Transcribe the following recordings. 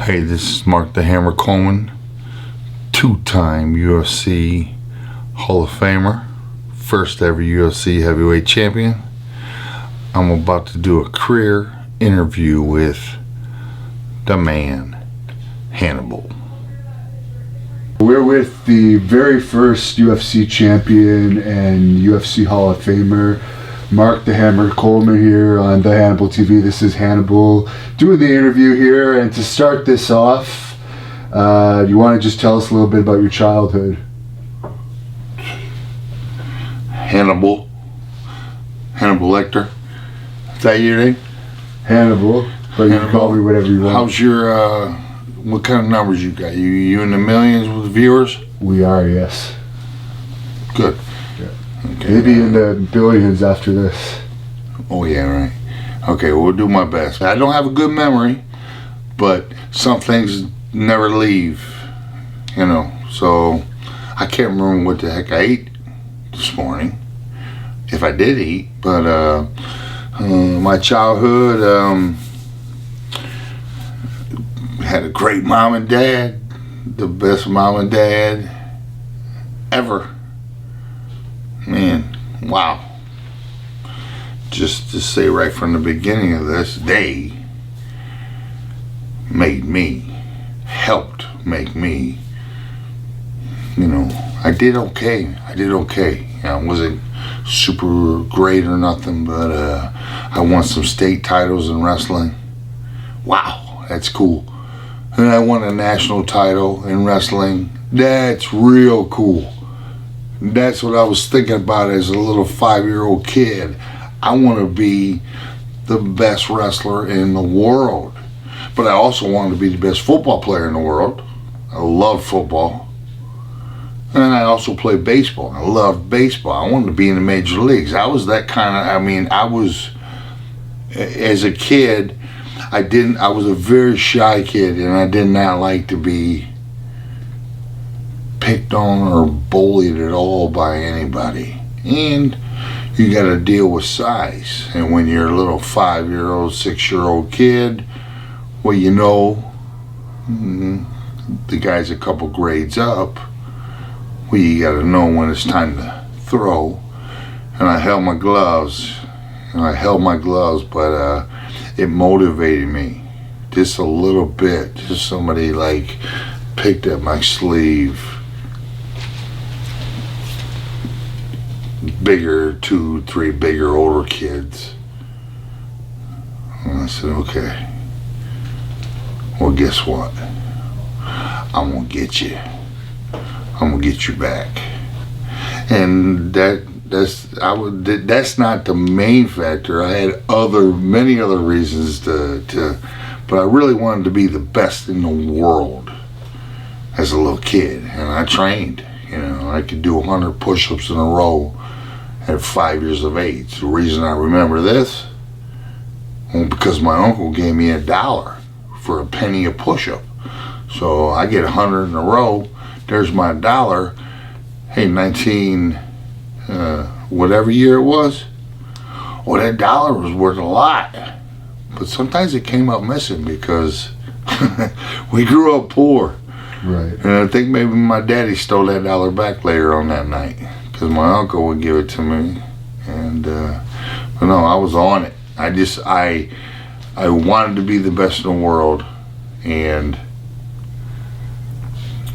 Hey, this is Mark the Hammer Coleman, two-time UFC Hall of Famer, first ever UFC heavyweight champion. I'm about to do a career interview with the man, Hannibal. We're with the very first UFC champion and UFC Hall of Famer, Mark the Hammer Coleman, here on the Hannibal TV. This is Hannibal doing the interview here, and to start this off, you want to just tell us a little bit about your childhood? Hannibal Lecter. Is that your name? Hannibal, but you can call me whatever you want. How's your, what kind of numbers you got? You in the millions with viewers? We are, yes. Good. Yeah. Okay. Maybe in the billions after this. Oh yeah, right. Okay, we'll do my best. I don't have a good memory, but some things never leave, you know. So I can't remember what the heck I ate this morning, if I did eat. But my childhood, had a great mom and dad, the best mom and dad ever. Man, wow. Just to say right from the beginning of this, they made me, helped make me, you know, I did okay. I wasn't super great or nothing, but I won some state titles in wrestling. Wow, that's cool. And I won a national title in wrestling. That's real cool. That's what I was thinking about as a little 5-year-old kid. I want to be the best wrestler in the world. But I also wanted to be the best football player in the world. I love football. And I also played baseball. I loved baseball. I wanted to be in the major leagues. I was that kind of, I was, as a kid, I was a very shy kid, and I did not like to be picked on or bullied at all by anybody. And you got to deal with size. And when you're a little 5-year-old, 6-year-old kid, well, you know, the guy's a couple grades up. Well, you got to know when it's time to throw. And I held my gloves. But it motivated me just a little bit. Just somebody like picked at my sleeve. Bigger, 2, 3 bigger, older kids. And I said, okay. Well, guess what? I'm gonna get you. I'm gonna get you back. And that's not the main factor. I had many other reasons but I really wanted to be the best in the world as a little kid, and I trained. You know, I could do 100 push-ups in a row at 5 years of age. The reason I remember this, well, because my uncle gave me $1 for a penny a push-up. So I get 100 in a row. There's my $1. Hey, whatever year it was, well, that $1 was worth a lot. But sometimes it came up missing because we grew up poor. Right. And I think maybe my daddy stole that $1 back later on that night, because my uncle would give it to me. And but no, I was on it. I wanted to be the best in the world, and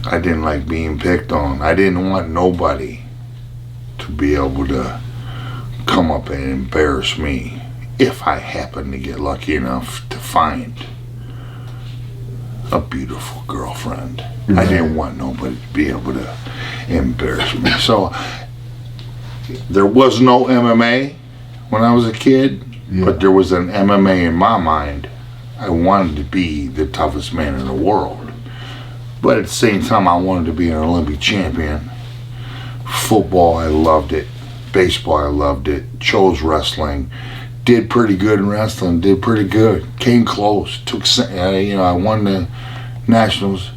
I didn't like being picked on. I didn't want nobody to be able to come up and embarrass me if I happened to get lucky enough to find a beautiful girlfriend. Mm-hmm. I didn't want nobody to be able to embarrass me. So there was no MMA when I was a kid, but there was an MMA in my mind. I wanted to be the toughest man in the world. But at the same time, I wanted to be an Olympic champion. Football, I loved it. Baseball, I loved it. Chose wrestling. Did pretty good in wrestling. Did pretty good. Came close. I won the nationals.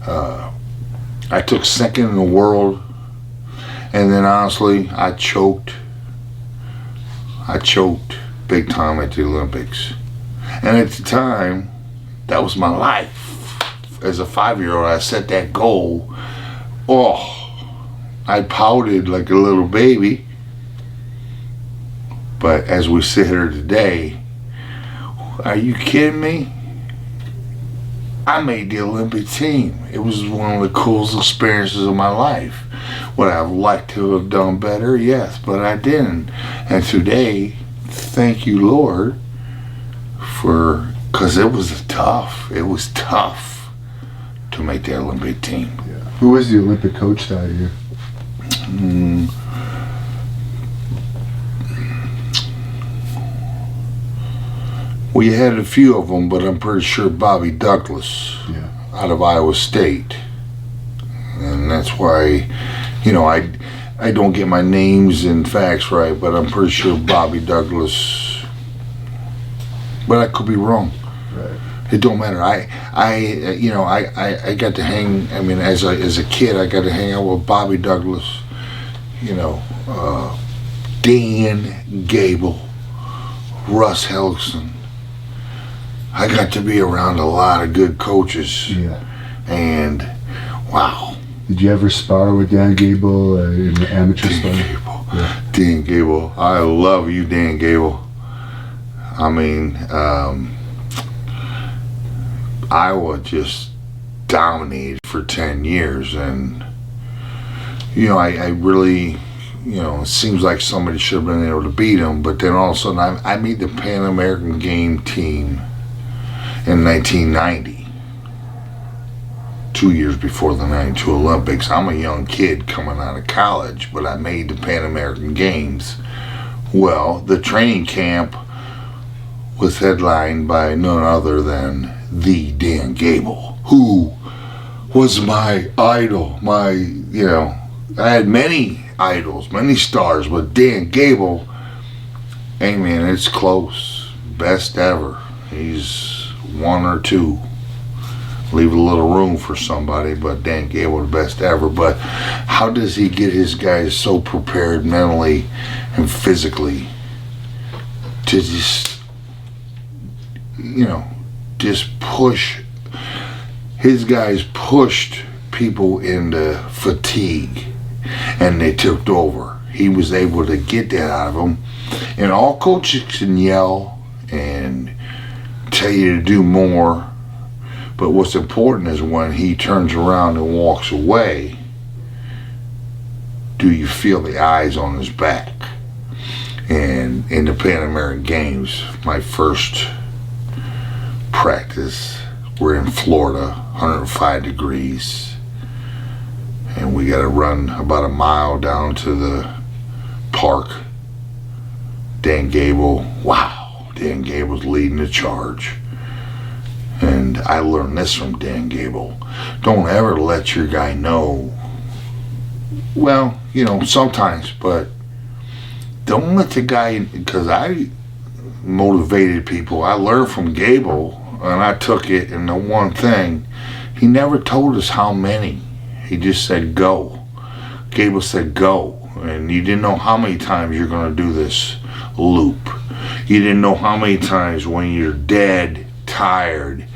I took second in the world. And then honestly, I choked big time at the Olympics. And at the time, that was my life. as a 5-year-old, I set that goal. Oh, I pouted like a little baby. But as we sit here today, are you kidding me? I made the Olympic team. It was one of the coolest experiences of my life. Would I have liked to have done better? Yes, but I didn't. And today, thank you, Lord, because it was tough. It was tough to make the Olympic team. Yeah. Who was the Olympic coach that year? We had a few of them, but I'm pretty sure Bobby Douglas out of Iowa State. And that's why, I don't get my names and facts right, but I'm pretty sure Bobby Douglas. But I could be wrong. Right. It don't matter. I got to hang. I mean, as a kid, I got to hang out with Bobby Douglas. Dan Gable, Russ Helgeson. I got to be around a lot of good coaches. Yeah. And wow. Did you ever spar with Dan Gable in the amateur spar? Gable. Yeah. Dan Gable. I love you, Dan Gable. I mean, Iowa just dominated for 10 years. And, I really, it seems like somebody should have been able to beat him. But then all of a sudden, I made the Pan American game team in 1990. 2 years before the 92 Olympics. I'm a young kid coming out of college, but I made the Pan American Games. Well, the training camp was headlined by none other than the Dan Gable, who was my idol. I had many idols, many stars, but Dan Gable, hey man, it's close. Best ever. He's one or two. Leave a little room for somebody, but Dan Gable the best ever. But how does he get his guys so prepared mentally and physically to just push? His guys pushed people into fatigue and they took over. He was able to get that out of them. And all coaches can yell and tell you to do more. But what's important is when he turns around and walks away, do you feel the eyes on his back? And in the Pan American Games, my first practice, we're in Florida, 105 degrees. And we got to run about a mile down to the park. Dan Gable's leading the charge. And I learned this from Dan Gable. Don't ever let your guy know. Well, sometimes, but don't let the guy, because I motivated people. I learned from Gable, and I took it, and the one thing, he never told us how many. He just said, go. Gable said, go. And you didn't know how many times you're going to do this loop. You didn't know how many times when you're dead, tired,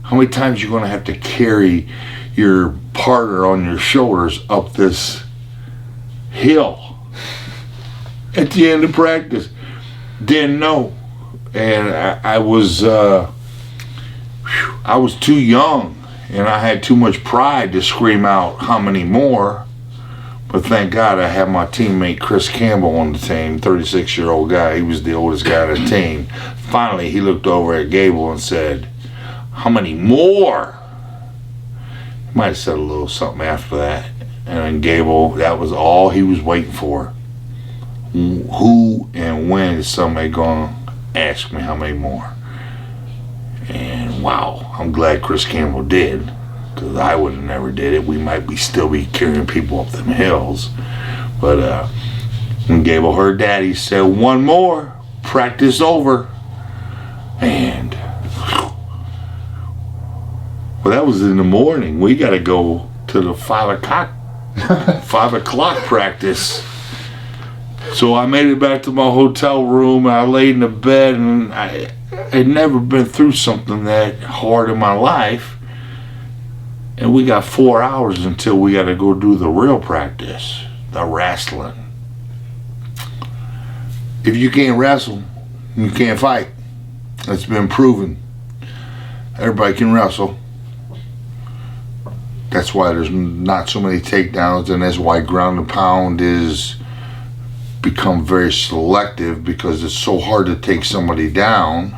how many times you're going to have to carry your partner on your shoulders up this hill at the end of practice. Didn't know. And I was too young, and I had too much pride to scream out how many more. But thank God I had my teammate Chris Campbell on the team, 36-year-old guy. He was the oldest guy on the team. Finally, he looked over at Gable and said, how many more? He might have said a little something after that. And then Gable, that was all he was waiting for. Who and when is somebody going to ask me how many more? And wow, I'm glad Chris Campbell did, because I would have never did it. We might still be carrying people up them hills. But when Gable heard that, he said, one more, practice over. And well, that was in the morning. We got to go to the 5 o'clock practice. So I made it back to my hotel room. I laid in the bed, and I had never been through something that hard in my life. And we got 4 hours until we got to go do the real practice, the wrestling. If you can't wrestle, you can't fight. It's been proven. Everybody can wrestle. That's why there's not so many takedowns, and that's why ground and pound is become very selective, because it's so hard to take somebody down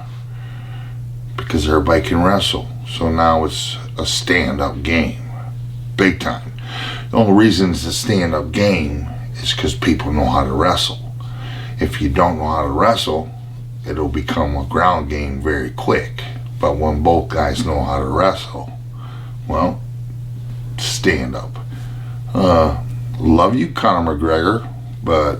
because everybody can wrestle. So now it's a stand-up game, big time. The only reason it's a stand-up game is because people know how to wrestle. If you don't know how to wrestle, it'll become a ground game very quick. But when both guys know how to wrestle, well, stand up. Love you, Connor McGreggor, but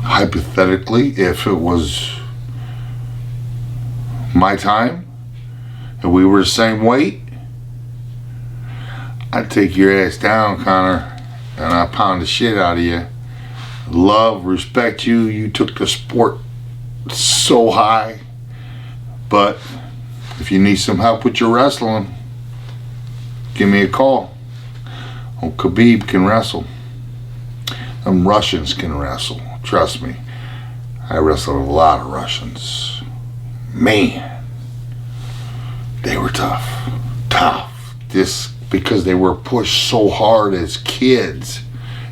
hypothetically, if it was my time and we were the same weight, I'd take your ass down, Connor, and I'd pound the shit out of you. Love, respect you. You took the sport so high. But if you need some help with your wrestling, give me a call. Oh, Khabib can wrestle. Them Russians can wrestle. Trust me. I wrestled a lot of Russians. Man, they were tough. Tough. This because they were pushed so hard as kids.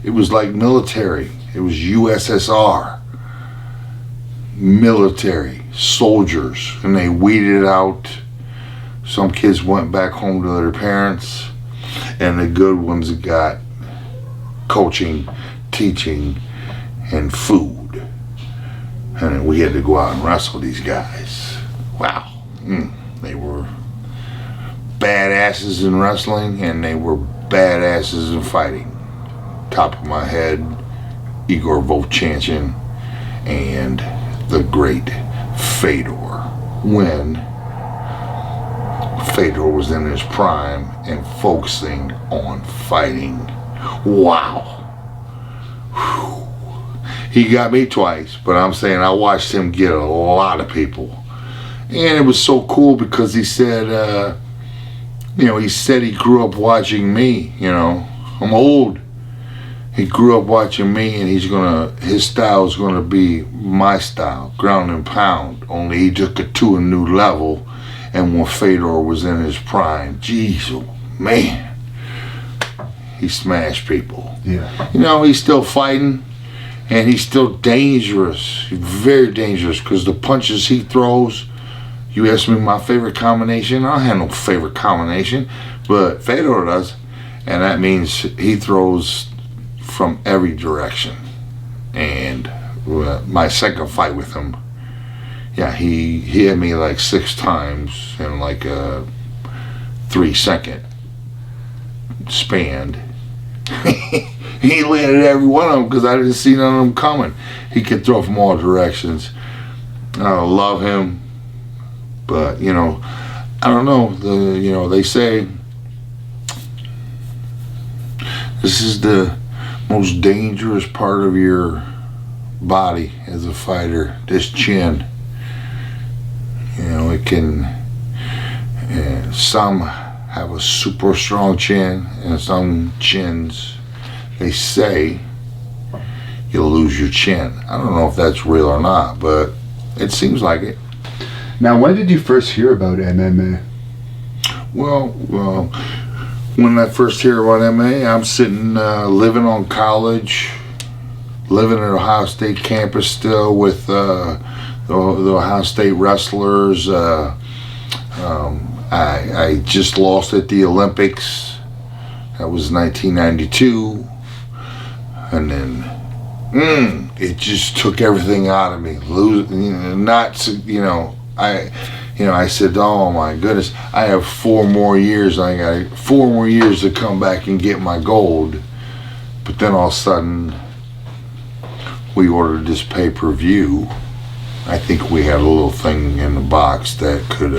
It was like military. It was USSR. Military soldiers, and they weeded out. Some kids went back home to their parents, and the good ones got coaching, teaching, and food. And we had to go out and wrestle these guys. Wow. They were badasses in wrestling, and they were badasses in fighting. Top of my head, Igor Vovchanchin and the great Fedor. When Fedor was in his prime and focusing on fighting. Wow. Whew. He got me twice, but I'm saying I watched him get a lot of people. And it was so cool because he said, he said he grew up watching me, I'm old. He grew up watching me, and his style is gonna be my style, ground and pound. Only he took it to a new level, and when Fedor was in his prime, jeez, oh man, he smashed people. Yeah. He's still fighting, and he's still dangerous, very dangerous, because the punches he throws. You ask me my favorite combination, I don't have no favorite combination, but Fedor does, and that means he throws from every direction. And my second fight with him, he hit me like 6 times in like a 3-second span. He landed every one of them because I didn't see none of them coming. He could throw from all directions. I love him, but I don't know. They say this is the most dangerous part of your body as a fighter, this chin. It can, some have a super strong chin, and some chins, they say you'll lose your chin. I don't know if that's real or not, but it seems like it. Now, when did you first hear about MMA? Well, when I first hear about MMA, I'm sitting, living on college, living at Ohio State campus still with the Ohio State wrestlers. I just lost at the Olympics. That was 1992. And then, it just took everything out of me. I said, oh my goodness, I have 4 more years. I got 4 more years to come back and get my gold. But then all of a sudden, we ordered this pay-per-view. I think we had a little thing in the box that could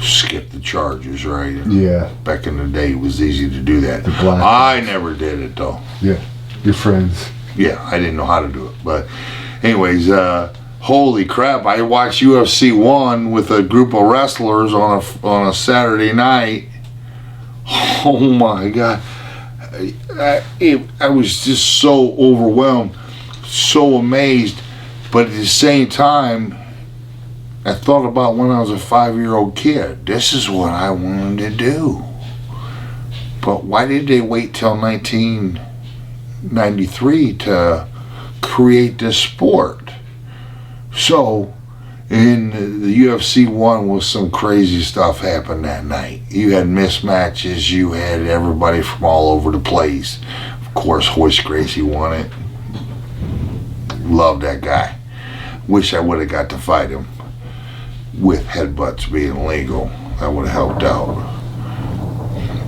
skip the charges, right? Yeah. Back in the day, it was easy to do that. I never did it, though. Yeah. Your friends. Yeah, I didn't know how to do it. But anyways, holy crap, I watched UFC 1 with a group of wrestlers on a Saturday night. Oh my God. I was just so overwhelmed, so amazed. But at the same time, I thought about when I was a 5-year-old kid. This is what I wanted to do. But why did they wait till 1993 to create this sport? So, in the UFC 1 was some crazy stuff happened that night. You had mismatches, you had everybody from all over the place. Of course, Hoist Gracie won it. Love that guy. Wish I would have got to fight him with headbutts being legal. That would have helped out.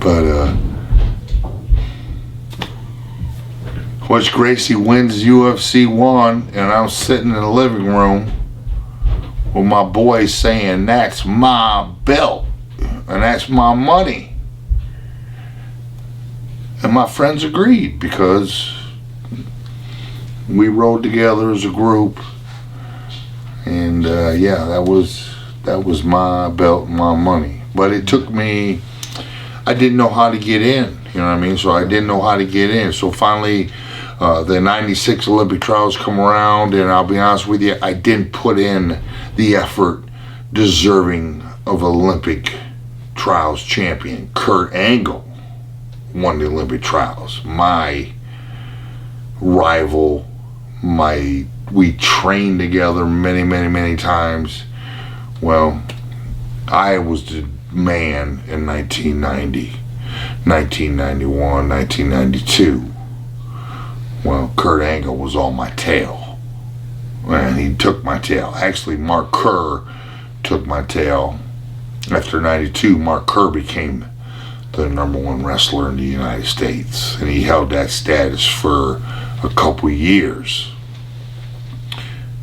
But, Hoist Gracie wins UFC 1, and I'm sitting in the living room with my boys saying, that's my belt, and that's my money. And my friends agreed, because we rode together as a group, and yeah, that was my belt, my money. But it took me, I didn't know how to get in, you know what I mean? So I didn't know how to get in. So finally, the 96 Olympic trials come around, and I'll be honest with you, I didn't put in the effort deserving of Olympic trials champion. Kurt Angle won the Olympic trials. My rival, we trained together many times. Well, I was the man in 1990, 1991, 1992. Well, Kurt Angle was on my tail, and he took my tail. Actually, Mark Kerr took my tail. After 92, Mark Kerr became the #1 wrestler in the United States, and he held that status for a couple years.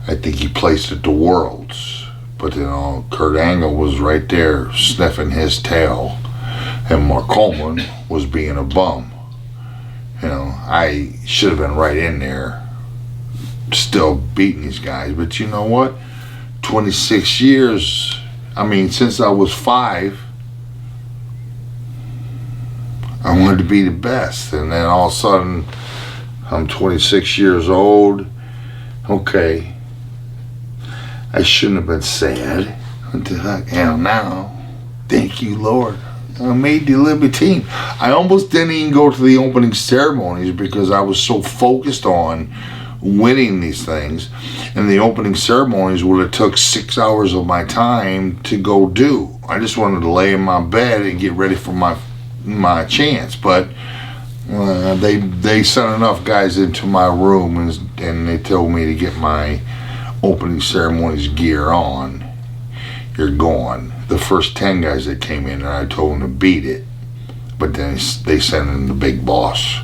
I think he placed at the Worlds, but then Kurt Angle was right there sniffing his tail, and Mark Coleman was being a bum. You know, I should have been right in there, still beating these guys. But you know what? 26 years, I mean, since I was 5, I wanted to be the best. And then all of a sudden, I'm 26 years old. Okay, I shouldn't have been sad until I am now. Thank you, Lord. I made the Olympic team. I almost didn't even go to the opening ceremonies because I was so focused on winning these things. And the opening ceremonies would have took 6 hours of my time to go do. I just wanted to lay in my bed and get ready for my chance. But they sent enough guys into my room, and they told me to get my opening ceremonies gear on. You're gone. The first 10 guys that came in, and I told them to beat it, but then they sent in the big boss,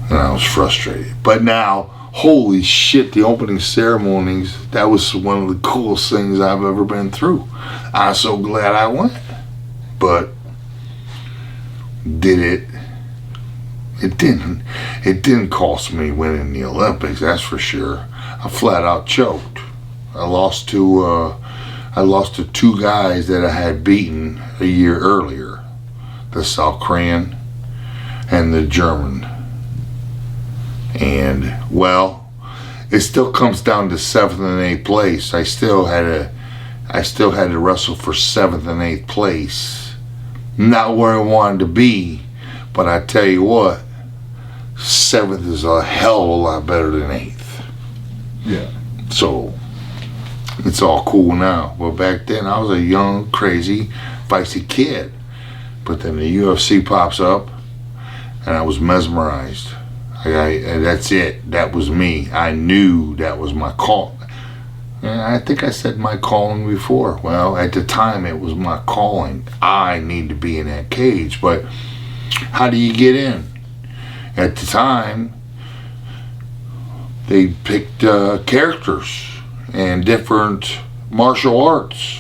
and I was frustrated. But now, holy shit, the opening ceremonies, that was one of the coolest things I've ever been through. I'm so glad I went. But it didn't cost me winning the Olympics, that's for sure. I flat out choked. I lost to 2 guys that I had beaten a year earlier, the South Korean and the German. And, well, it still comes down to 7th and 8th place. I still had to wrestle for 7th and 8th place. Not where I wanted to be, but I tell you what, 7th is a hell of a lot better than 8th. Yeah. So it's all cool now. But back then I was a young, crazy, feisty kid. But then the UFC pops up, and I was mesmerized. And that's it. That was me. I knew that was my call. And I think I said my calling before. Well, at the time it was my calling. I need to be in that cage. But how do you get in? At the time, they picked characters and different martial arts.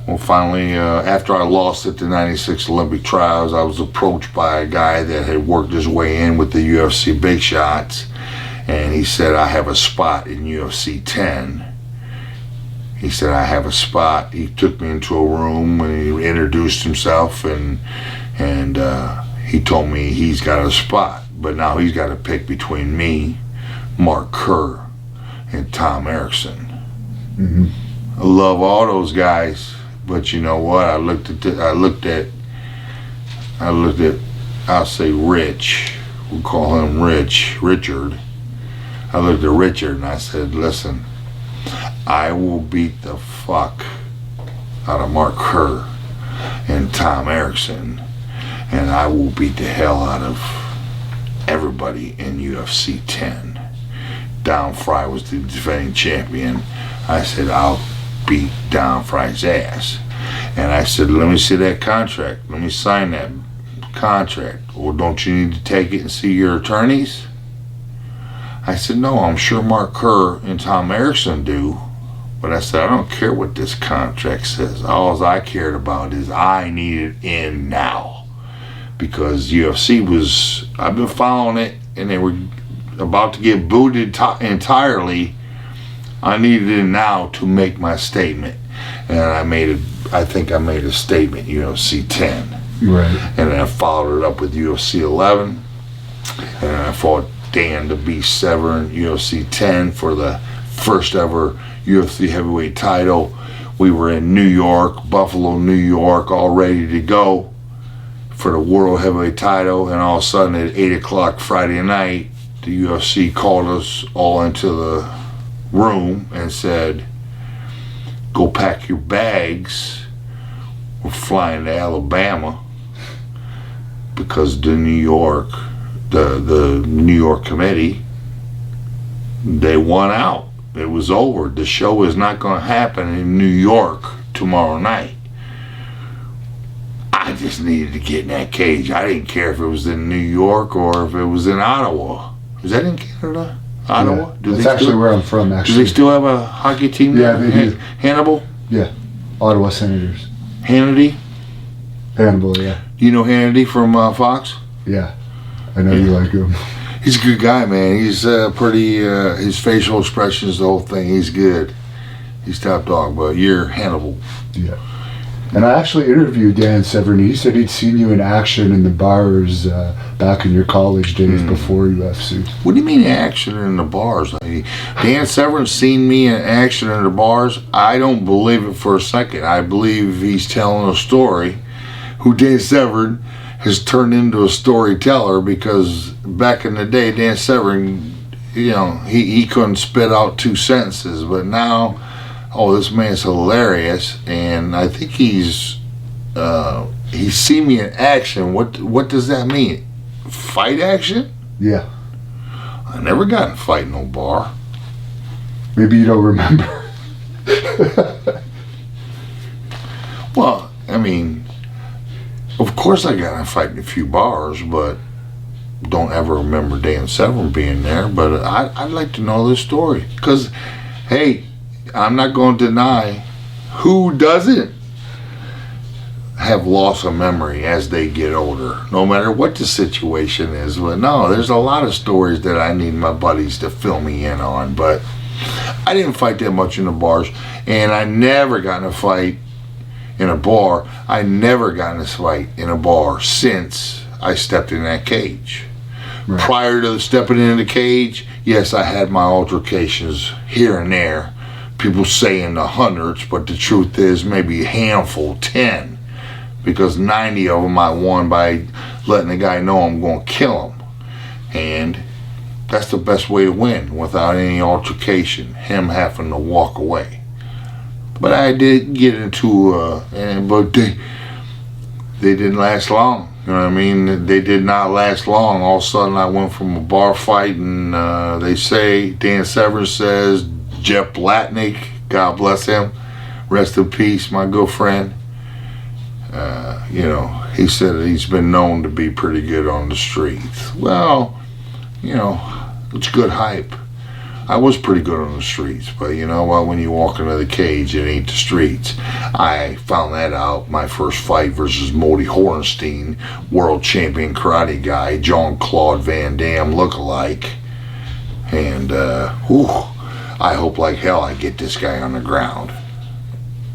Well, finally, after I lost at the 96 Olympic trials, I was approached by a guy that had worked his way in with the UFC big shots, And he said, I have a spot in UFC 10. He said, I have a spot. He took me into a room and he introduced himself, and he told me he's got a spot. But now he's got to pick between me, Mark Kerr, and Tom Erickson. Mm-hmm. I love all those guys, but you know what? I looked at I'll say Rich. We'll call him Richard. I looked at Richard and I said, listen, I will beat the fuck out of Mark Kerr and Tom Erickson, and I will beat the hell out of everybody in UFC 10. Don Frye was the defending champion. I said, I'll beat Don Frye's ass. And I said, let me see that contract. Let me sign that contract. Well, don't you need to take it and see your attorneys? I said, no, I'm sure Mark Kerr and Tom Erickson do. But I said, I don't care what this contract says. All I cared about is I need it in now. Because UFC was, I've been following it, and they were about to get booted entirely. I needed it now to make my statement. And I think I made a statement, UFC 10. Right. And then I followed it up with UFC 11. And I fought Dan to beat Severn, UFC 10 for the first ever UFC heavyweight title. We were in New York, Buffalo, New York, all ready to go for the world heavyweight title. And all of a sudden at 8 o'clock Friday night, the UFC called us all into the room and said, go pack your bags. We're flying to Alabama, because the New York committee, they won out. It was over. The show is not going to happen in New York tomorrow night. I just needed to get in that cage. I didn't care if it was in New York or if it was in Ottawa. Is that in Canada? Ottawa? Yeah, that's actually where I'm from, actually. Do they still have a hockey team there? Yeah, they do. Hannibal? Yeah. Ottawa Senators. Hannity? Hannibal, yeah. You know Hannity from Fox? Yeah. I know you like him. He's a good guy, man. He's pretty, his facial expressions, the whole thing, he's good. He's top dog, but you're Hannibal. Yeah. And I actually interviewed Dan Severn. He said he'd seen you in action in the bars back in your college days before UFC. What do you mean action in the bars? Dan Severn seen me in action in the bars? I don't believe it for a second. I believe he's telling a story. Who Dan Severn has turned into a storyteller, because back in the day, Dan Severn, he couldn't spit out 2 sentences, but now, oh, this man's hilarious, and I think he's seen me in action. What does that mean? Fight action? Yeah. I never got in a fight in no bar. Maybe you don't remember. Well, I mean, of course I got in a fight in a few bars, but don't ever remember Dan Severn being there. But I'd like to know this story, because, hey, I'm not going to deny, who doesn't have loss of memory as they get older, no matter what the situation is. But no, there's a lot of stories that I need my buddies to fill me in on. But I didn't fight that much in the bars, and I never got in a fight in a bar. I never got in a fight in a bar since I stepped in that cage. Right. Prior to stepping in the cage, yes, I had my altercations here and there. People say in the hundreds, but the truth is maybe a handful, 10, because 90 of them I won by letting the guy know I'm going to kill him. And that's the best way to win, without any altercation, him having to walk away. But I did get into, but they didn't last long. You know what I mean? They did not last long. All of a sudden I went from a bar fight, and they say, Dan Severn says, Jeff Blatnick, God bless him, rest in peace, my good friend. He said that he's been known to be pretty good on the streets. Well, it's good hype. I was pretty good on the streets, but you know what? When you walk into the cage, it ain't the streets. I found that out my first fight versus Modi Horenstein, world champion karate guy, Jean-Claude Van Damme lookalike. And I hope like hell I get this guy on the ground,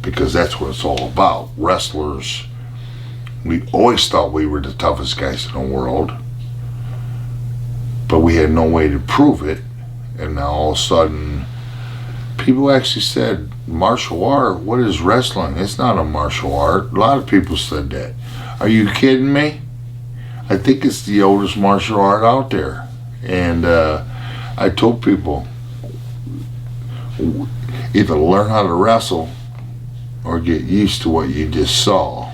because that's what it's all about. Wrestlers, we always thought we were the toughest guys in the world, but we had no way to prove it. And now all of a sudden, people actually said, martial art, what is wrestling? It's not a martial art. A lot of people said that. Are you kidding me? I think it's the oldest martial art out there. And I told people, either learn how to wrestle or get used to what you just saw.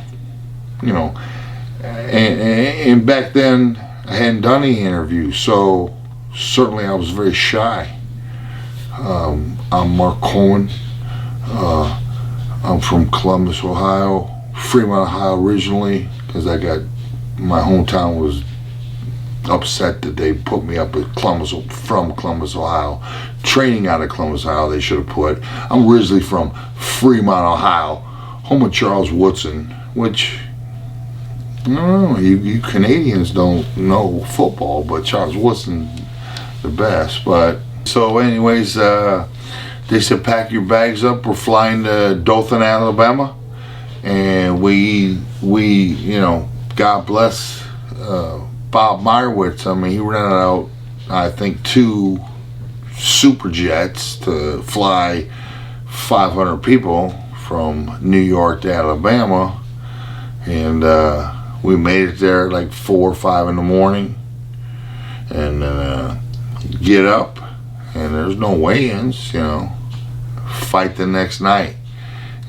You know, and back then I hadn't done any interviews, so certainly I was very shy. I'm Mark Coleman. I'm from Columbus, Ohio, Fremont, Ohio originally, because my hometown was upset that they put me up at from Columbus, Ohio, training out of Columbus, Ohio. They should have put. I'm originally from Fremont, Ohio, home of Charles Woodson, which, I don't know, you Canadians don't know football, but Charles Woodson, the best. But so anyways, they said pack your bags up. We're flying to Dothan, Alabama, and we you know, God bless Bob Meyerowitz. I mean, he rented out, I think, 2 super jets to fly 500 people from New York to Alabama, and we made it there at like 4 or 5 in the morning, and then get up, and there's no weigh-ins, you know, fight the next night.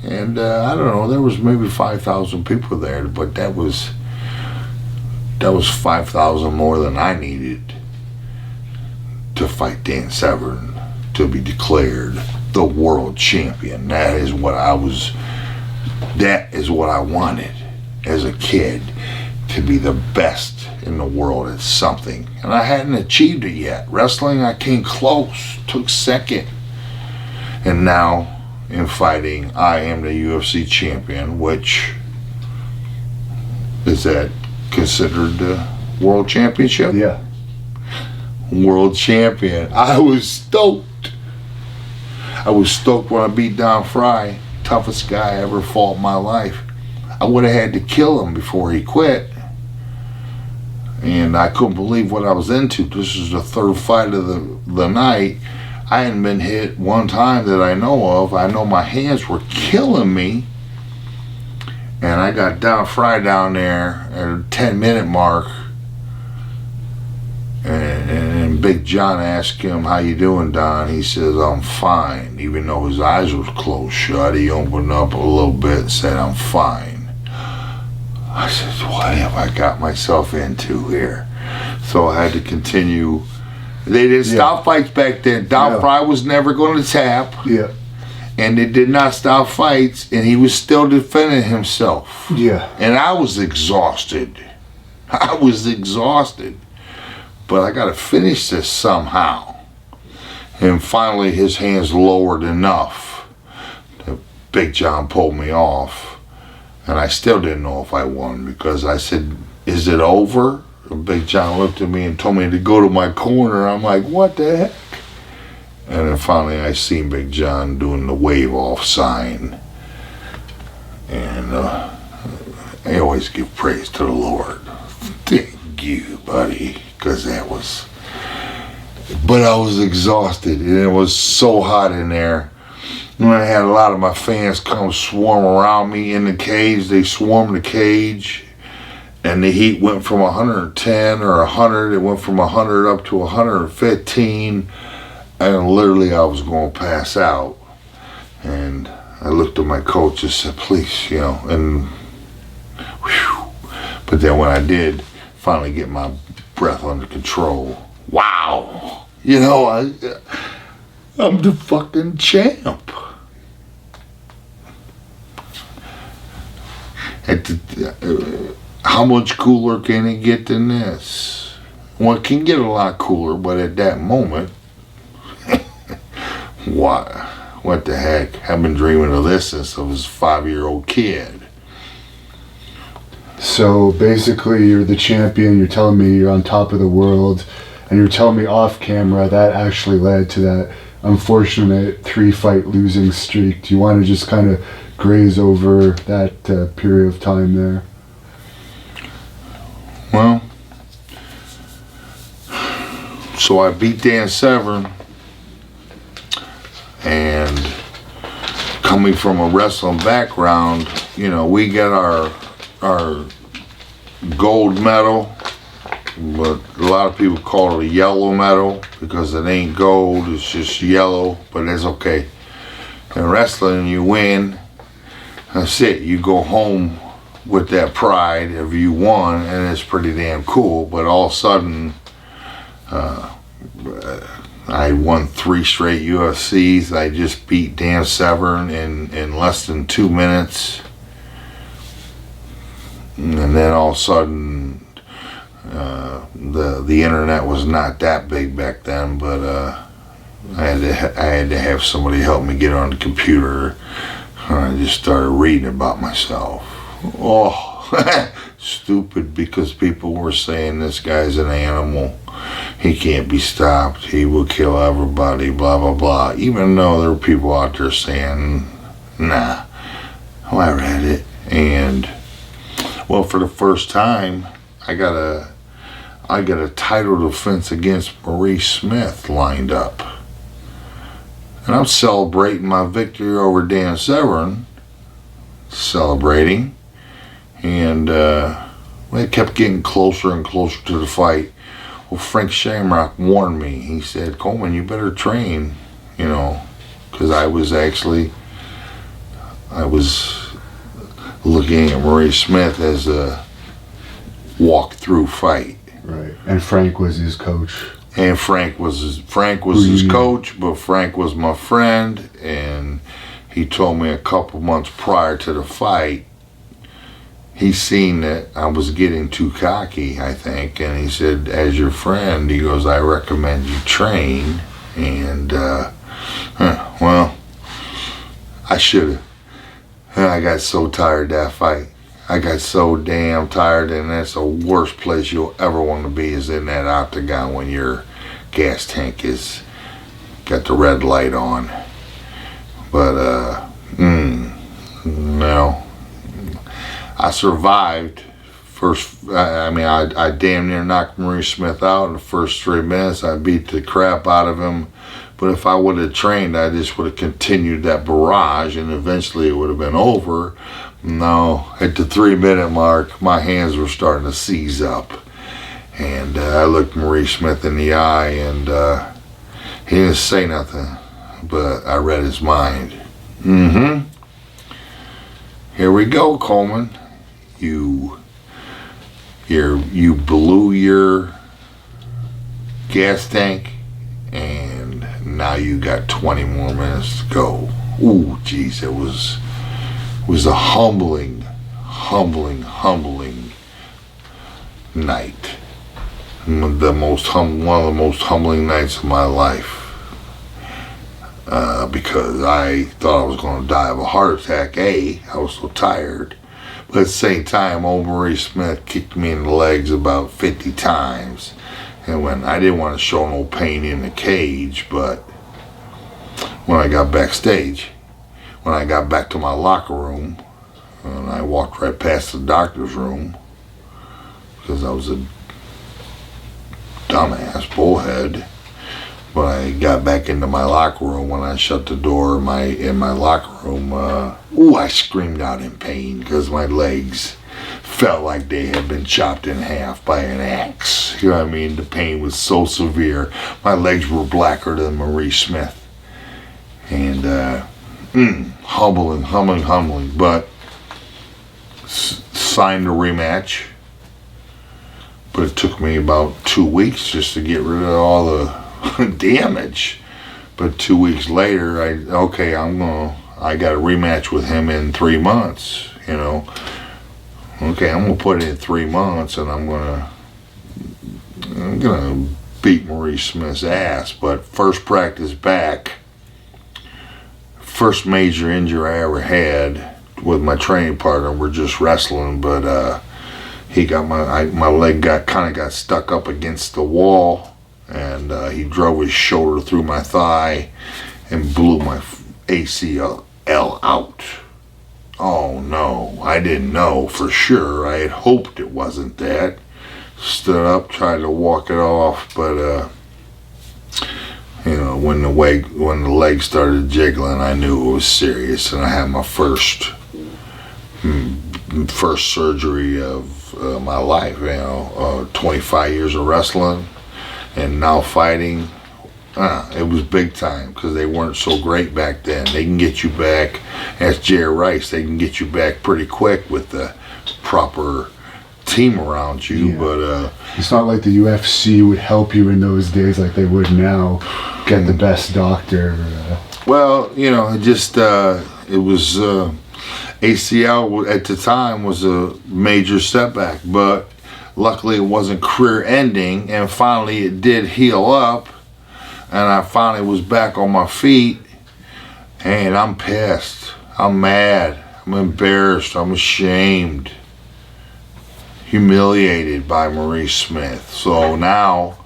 And I don't know, there was maybe 5,000 people there, but that was 5,000 more than I needed to fight Dan Severn to be declared the world champion. That is what I wanted as a kid, to be the best in the world at something. And I hadn't achieved it yet. Wrestling, I came close, took second. And now in fighting, I am the UFC champion, which is that considered the world championship? Yeah. World champion. I was stoked. I was stoked when I beat down Frye, toughest guy I ever fought in my life. I would have had to kill him before he quit. And I couldn't believe what I was into. This is the 3rd fight of the night. I hadn't been hit one time that I know of. I know my hands were killing me. And I got down Frye down there at a 10-minute mark. And Big John asked him, how you doing, Don? He says, I'm fine. Even though his eyes were closed shut, he opened up a little bit and said, I'm fine. I said, what have I got myself into here? So I had to continue. They didn't stop fights back then. Don Frye was never going to tap. Yeah. And they did not stop fights, and he was still defending himself. Yeah. And I was exhausted. But I got to finish this somehow. And finally, his hands lowered enough that Big John pulled me off. And I still didn't know if I won, because I said, is it over? And Big John looked at me and told me to go to my corner. I'm like, what the heck? And then finally I seen Big John doing the wave off sign. And I always give praise to the Lord. Thank you, buddy, because that was... But I was exhausted, and it was so hot in there. And I had a lot of my fans come swarm around me in the cage. They swarmed the cage, and the heat went from 110 or 100. It went from 100 up to 115, and literally I was going to pass out. And I looked at my coach and said, please, you know, and whew. But then when I did finally get my breath under control, wow, you know, I'm the fucking champ. How much cooler can it get than this? Well, it can get a lot cooler, but at that moment, what the heck? I've been dreaming of this since I was a 5-year-old kid. So basically, you're the champion. You're telling me you're on top of the world, And you were telling me off camera that actually led to that unfortunate 3-fight losing streak. Do you want to just kind of graze over that period of time there? Well, so I beat Dan Severn, and coming from a wrestling background, you know, we get our gold medal, but a lot of people call it a yellow medal because it ain't gold, it's just yellow, but it's okay. In wrestling, you win, that's it. You go home with that pride of you won, and it's pretty damn cool. But all of a sudden, I won 3 straight UFCs. I just beat Dan Severn in less than 2 minutes. And then all of a sudden, the internet was not that big back then, but I had to have somebody help me get on the computer. I just started reading about myself. Oh, stupid, because people were saying this guy's an animal. He can't be stopped. He will kill everybody, blah, blah, blah. Even though there were people out there saying, nah. Well, I read it, and, well, for the first time, I got a title defense against Marie Smith lined up. And I'm celebrating my victory over Dan Severn. Celebrating. And it kept getting closer and closer to the fight. Well, Frank Shamrock warned me. He said, Coleman, you better train, you know, because I was looking at Marie Smith as a walk-through fight. Right. And Frank was his coach. And Frank was his coach, but Frank was my friend, and he told me a couple months prior to the fight, he seen that I was getting too cocky, I think, and he said, as your friend, he goes, I recommend you train. And well, I should have. I got so tired of that fight. I got so damn tired, and that's the worst place you'll ever want to be, is in that octagon when your gas tank is got the red light on. But no, I survived. I damn near knocked Marie Smith out in the first 3 minutes. I beat the crap out of him. But if I would have trained, I just would have continued that barrage, and eventually it would have been over. No, at the 3-minute mark, my hands were starting to seize up. And I looked Marie Smith in the eye, and he didn't say nothing, but I read his mind. Here we go, Coleman. You blew your gas tank, and now you got 20 more minutes to go. Ooh, geez, it was a humbling night. One of the most humbling nights of my life. Because I thought I was going to die of a heart attack. I was so tired. But at the same time, old Marie Smith kicked me in the legs about 50 times. And when I didn't want to show no pain in the cage, but when I got backstage, when I got back to my locker room, and I walked right past the doctor's room, because I was a dumbass bullhead. When I got back into my locker room, when I shut the door in my locker room, I screamed out in pain because my legs felt like they had been chopped in half by an axe. You know what I mean? The pain was so severe. My legs were blacker than Marie Smith. And humbling. But signed a rematch. But it took me about 2 weeks just to get rid of all the damage. But 2 weeks later, I got a rematch with him in 3 months, you know. Okay, I'm gonna put it in 3 months, and I'm gonna beat Marie Smith's ass. But first practice back, first major injury I ever had with my training partner. We're just wrestling, but he got my leg got stuck up against the wall, and he drove his shoulder through my thigh and blew my ACL out. Oh no, I didn't know for sure. I had hoped it wasn't that. Stood up, tried to walk it off, but you know, when the leg started jiggling, I knew it was serious, and I had my first surgery of my life. You know, 25 years of wrestling, and now fighting. It was big time because they weren't so great back then. They can get you back. Ask Jerry Rice. They can get you back pretty quick with the proper team around you. Yeah. But it's not like the UFC would help you in those days like they would now. Get the best doctor. Well, you know, it just it was ACL at the time was a major setback, but luckily it wasn't career ending, and finally it did heal up, and I finally was back on my feet. And I'm pissed. I'm mad. I'm embarrassed. I'm ashamed. Humiliated by Maurice Smith. So now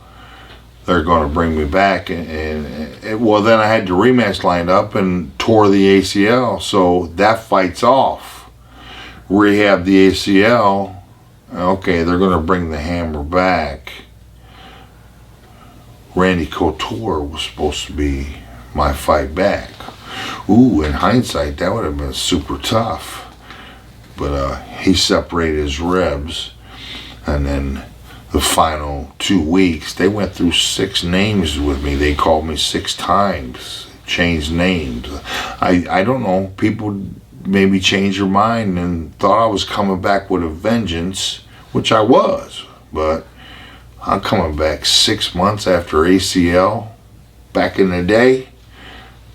they're going to bring me back, and well, then I had the rematch lined up and tore the ACL, so that fight's off. Rehab the ACL. Okay, they're going to bring the Hammer back. Randy Couture was supposed to be my fight back. Ooh, in hindsight, that would have been super tough. But he separated his ribs, and then the final 2 weeks, they went through 6 names with me. They called me 6 times, changed names. I don't know, people maybe changed their mind and thought I was coming back with a vengeance, which I was, but I'm coming back 6 months after ACL. Back in the day,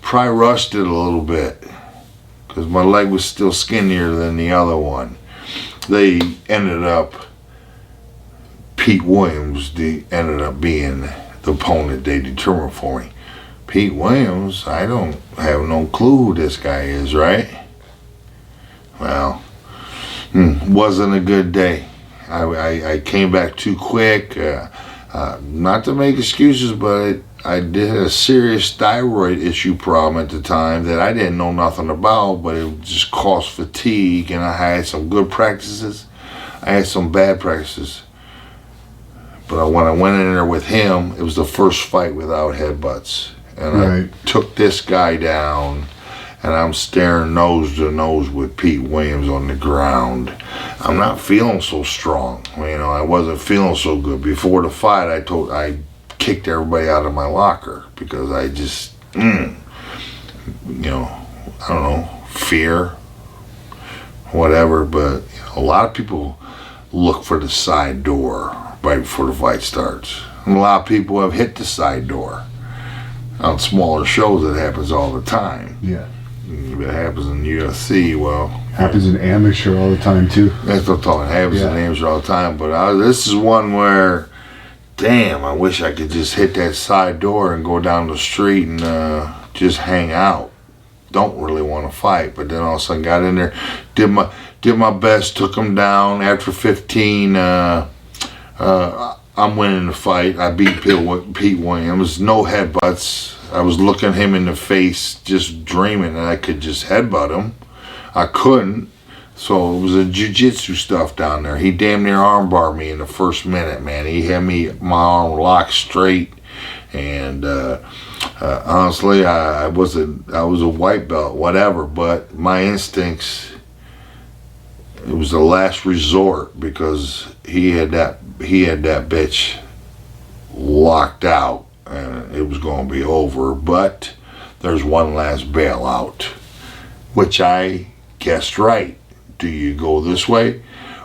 probably rushed it a little bit because my leg was still skinnier than the other one. They ended up, Pete Williams ended up being the opponent they determined for me. Pete Williams, I don't have no clue who this guy is, right? Well, wasn't a good day. I came back too quick. Not to make excuses, but I did have a serious thyroid issue problem at the time that I didn't know nothing about, but it just caused fatigue, and I had some good practices. I had some bad practices. But when I went in there with him, it was the first fight without headbutts. And I took this guy down, and I'm staring nose to nose with Pete Williams on the ground. I'm not feeling so strong. You know, I wasn't feeling so good. Before the fight, I kicked everybody out of my locker because I just, you know, I don't know, fear, whatever. But you know, a lot of people look for the side door right before the fight starts. And a lot of people have hit the side door. On smaller shows, it happens all the time. Yeah. If it happens in UFC, well... Happens in amateur all the time, too. That's what I'm talking. It happens in amateur all the time. But this is one where, damn, I wish I could just hit that side door and go down the street and just hang out. Don't really want to fight. But then all of a sudden got in there, did my best, took him down. After 15... I'm winning the fight. I beat Pete Williams. No headbutts. I was looking him in the face, just dreaming that I could just headbutt him. I couldn't. So it was a jiu-jitsu stuff down there. He damn near armbarred me in the first minute, man. He had my arm locked straight. And honestly, I was a white belt, whatever. But my instincts, it was the last resort because he had that bitch locked out and it was going to be over. But there's one last bailout, which I guessed right. Do you go this way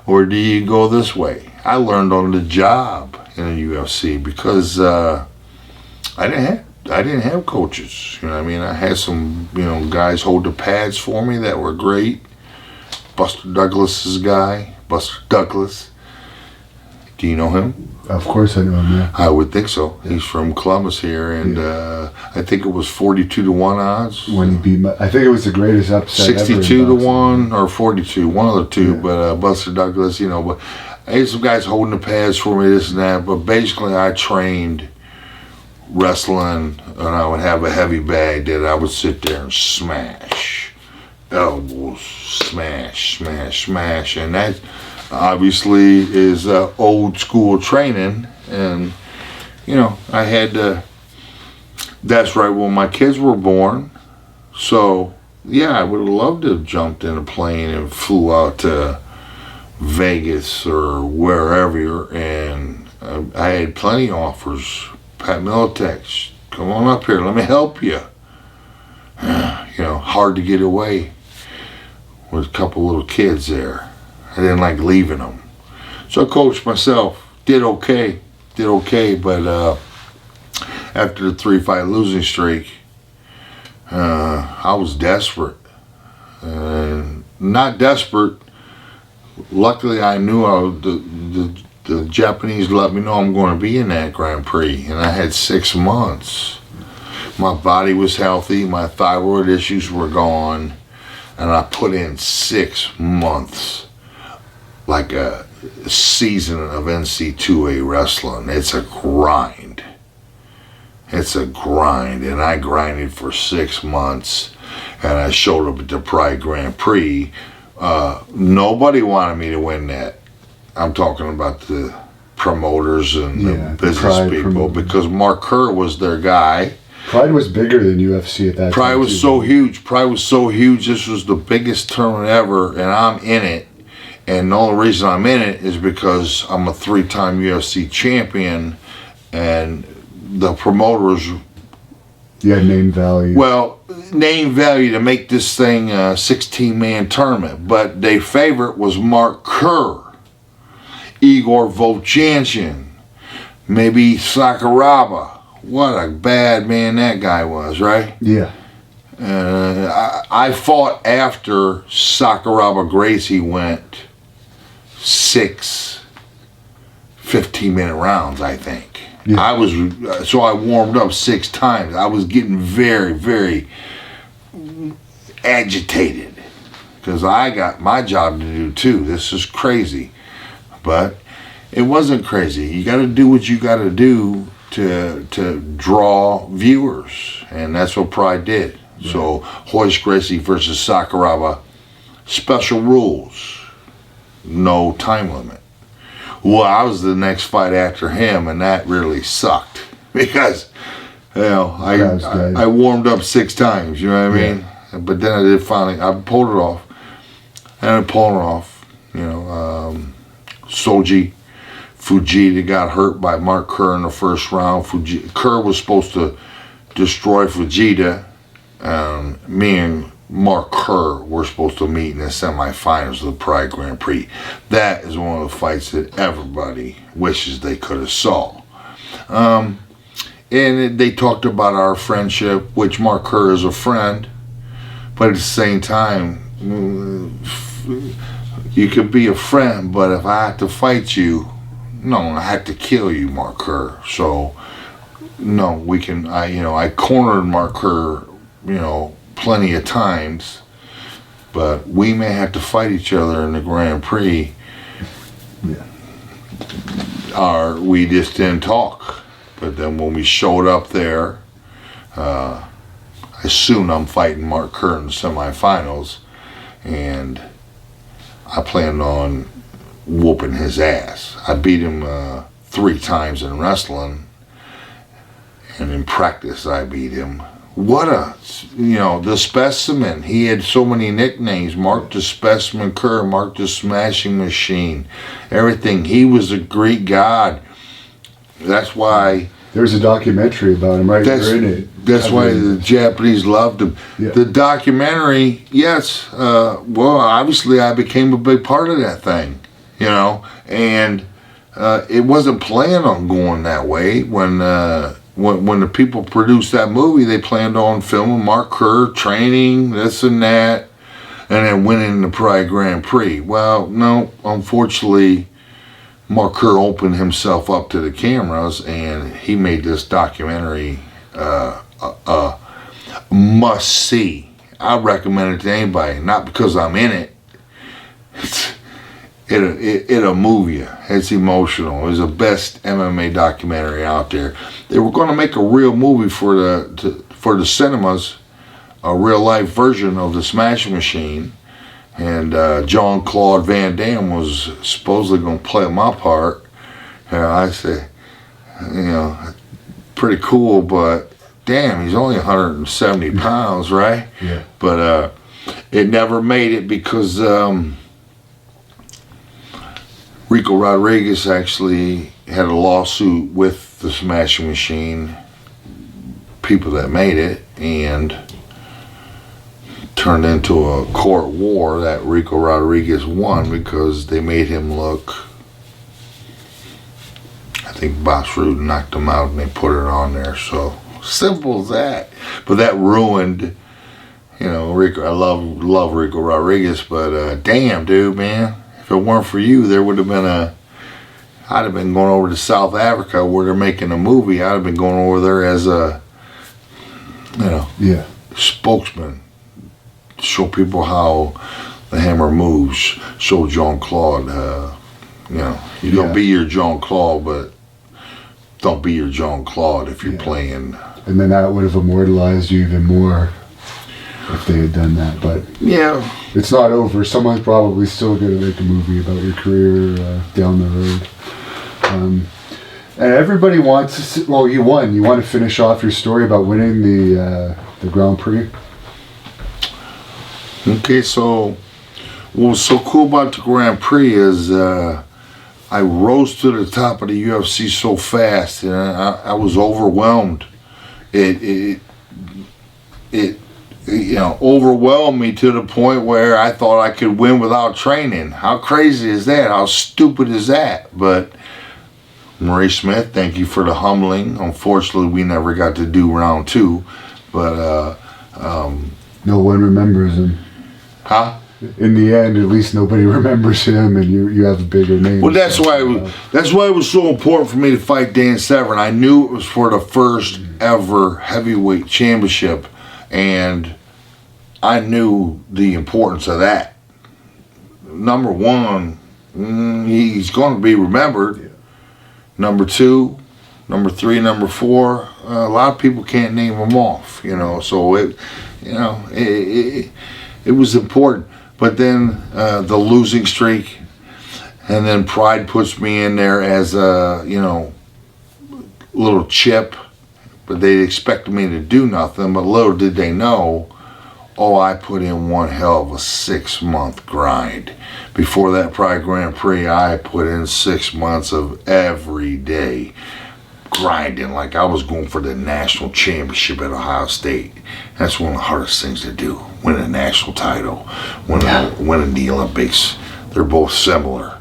or do you go this way? I learned on the job in the UFC because I didn't have coaches. You know what I mean? I had some, guys hold the pads for me that were great. Buster Douglas's guy, Buster Douglas. Do you know him? Of course I know him, yeah. I would think so. He's from Columbus here, and I think it was 42-1 odds. When he beat I think it was the greatest upset 62-1 or 42, one of the two, but Buster Douglas, but I had some guys holding the pads for me, this and that, but basically I trained wrestling, and I would have a heavy bag that I would sit there and smash. Elbows, smash, smash, smash. And that obviously is old school training. And, you know, I had to, that's right when my kids were born. So, yeah, I would have loved to have jumped in a plane and flew out to Vegas or wherever, and I had plenty of offers. Pat Militech, come on up here, let me help you. You know, hard to get away with a couple little kids there. I didn't like leaving them. So I coached myself, did okay, but after the 3-fight losing streak, I was desperate. Not desperate. Luckily, I knew the Japanese let me know I'm going to be in that Grand Prix, and I had 6 months. My body was healthy, my thyroid issues were gone, and I put in 6 months, like a season of NC2A wrestling. It's a grind. It's a grind, and I grinded for 6 months, and I showed up at the Pride Grand Prix. Nobody wanted me to win that. I'm talking about the promoters and the business people, because Mark Kerr was their guy. Pride was bigger than UFC at that time. Pride was so huge. Pride was so huge. This was the biggest tournament ever, and I'm in it. And the only reason I'm in it is because I'm a 3-time UFC champion, and the promoters. Yeah, name value. Well, name value to make this thing a 16-man tournament, but their favorite was Mark Kerr, Igor Vovchanchin, maybe Sakuraba. What a bad man that guy was, right? Yeah. I fought after Sakuraba Gracie went 6 15-minute rounds, I think. Yeah. I warmed up 6 times. I was getting very, very agitated because I got my job to do too. This is crazy, but it wasn't crazy. You got to do what you got to do to draw viewers, and that's what Pride did. Right. So Royce Gracie versus Sakuraba, special rules, no time limit. Well, I was the next fight after him, and that really sucked because, you know, I warmed up 6 times. You know what I mean? Yeah. But then I pulled it off, and I pulled it off. You know, Soji Fujita got hurt by Mark Kerr in the first round. Kerr was supposed to destroy Fujita. Me and Mark Kerr were supposed to meet in the semifinals of the Pride Grand Prix. That is one of the fights that everybody wishes they could have saw. And they talked about our friendship, which Mark Kerr is a friend, but at the same time, you could be a friend, but if I had to fight you, no, I had to kill you, Mark Kerr. So, no, we can. I cornered Mark Kerr, plenty of times, but we may have to fight each other in the Grand Prix. Yeah. We just didn't talk. But then when we showed up there, I assumed I'm fighting Mark Kerr in the semifinals, and I planned on whooping his ass. I beat him 3 times in wrestling, and in practice I beat him. The Specimen. He had so many nicknames. Mark the Specimen Kerr, Mark the Smashing Machine, everything. He was a Greek god. That's why... There's a documentary about him, right? You're in it. That's why the Japanese loved him. Yeah. The documentary, yes. Obviously I became a big part of that thing, and it wasn't planned on going that way. When the people produced that movie, they planned on filming Mark Kerr training, this and that, and then winning the Pride Grand Prix. Well, no, unfortunately, Mark Kerr opened himself up to the cameras, and he made this documentary a must-see. I recommend it to anybody, not because I'm in it. it'll move you. It's emotional. It was the best MMA documentary out there. They were going to make a real movie for the cinemas, a real life version of the Smashing Machine, and Jean-Claude Van Damme was supposedly going to play my part. I said, pretty cool, but damn, he's only 170 pounds, right? Yeah. But it never made it because Rico Rodriguez actually had a lawsuit with the Smashing Machine, people that made it, and turned into a court war that Rico Rodriguez won because they made him look, I think Boss Rude knocked him out and they put it on there. So simple as that. But that ruined, Rico. I love Rico Rodriguez, but damn, dude, man. If it weren't for you, there would have been I'd have been going over to South Africa where they're making a movie. I'd have been going over there as a, spokesman. Show people how the hammer moves. Show Jean-Claude, you don't be your Jean-Claude, but don't be your Jean-Claude if you're playing. And then that would have immortalized you even more if they had done that. But yeah, it's not over. Someone's probably still going to make a movie about your career down the road. And everybody wants to see, well, you won. You want to finish off your story about winning the Grand Prix? Okay, so what's so cool about the Grand Prix is I rose to the top of the UFC so fast, and I was overwhelmed. It overwhelmed me to the point where I thought I could win without training. How crazy is that? How stupid is that? But Marie Smith, thank you for the humbling. Unfortunately, we never got to do round 2, but no one remembers him. Huh? In the end, at least nobody remembers him, and you have a bigger name. Well, that's why it was so important for me to fight Dan Severn. I knew it was for the first ever heavyweight championship, and I knew the importance of that. Number 1, he's going to be remembered. Yeah. Number 2, number 3, number 4, a lot of people can't name them off. So it was important. But then the losing streak, and then Pride puts me in there as a, little chip, but they expected me to do nothing, but little did they know, I put in one hell of a 6-month grind. Before that Pride Grand Prix, I put in 6 months of every day grinding like I was going for the national championship at Ohio State. That's one of the hardest things to do. Win a national title, win the Olympics. They're both similar,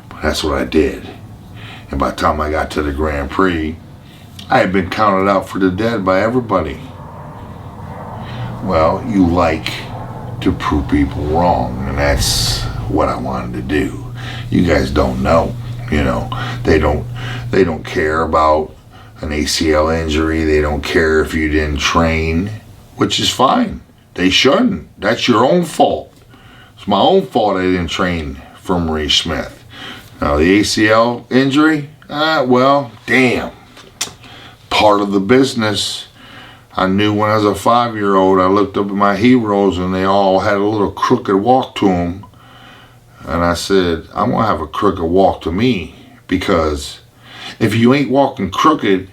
but that's what I did. And by the time I got to the Grand Prix, I had been counted out for the dead by everybody. Well, you like to prove people wrong, and that's what I wanted to do. You guys don't know, they don't care about an ACL injury. They don't care if you didn't train, which is fine. They shouldn't. That's your own fault. It's my own fault I didn't train for Marie Smith. Now, the ACL injury, well, damn. Part of the business. I knew when I was a 5-year-old, I looked up at my heroes and they all had a little crooked walk to them. And I said, I want to have a crooked walk to me, because if you ain't walking crooked,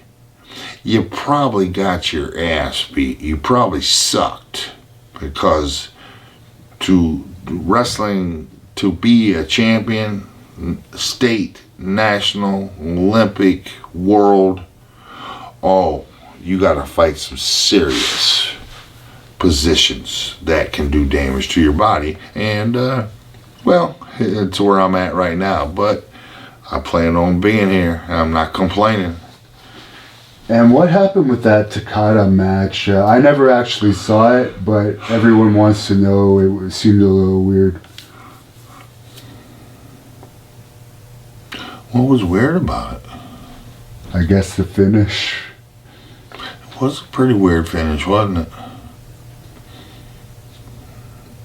you probably got your ass beat. You probably sucked, because to wrestling, to be a champion, state, national, Olympic, world, you got to fight some serious positions that can do damage to your body. And, it's where I'm at right now. But I plan on being here. I'm not complaining. And what happened with that Takada match? I never actually saw it, but everyone wants to know. It seemed a little weird. What was weird about it? I guess the finish. It was a pretty weird finish, wasn't it?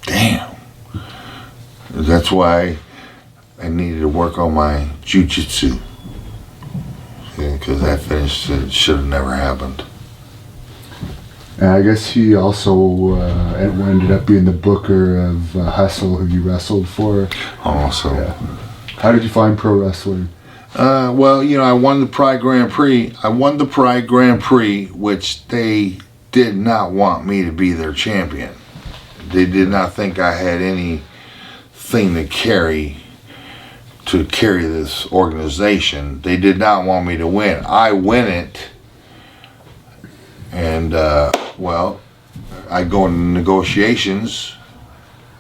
Damn. That's why I needed to work on my jiu-jitsu. Because that finish should have never happened. And I guess he also ended up being the booker of Hustle, who you wrestled for. Also. Yeah. How did you find pro wrestling? Well, I won the Pride Grand Prix. I won the Pride Grand Prix, which they did not want me to be their champion. They did not think I had anything to carry this organization. They did not want me to win. I win it, and I go into negotiations,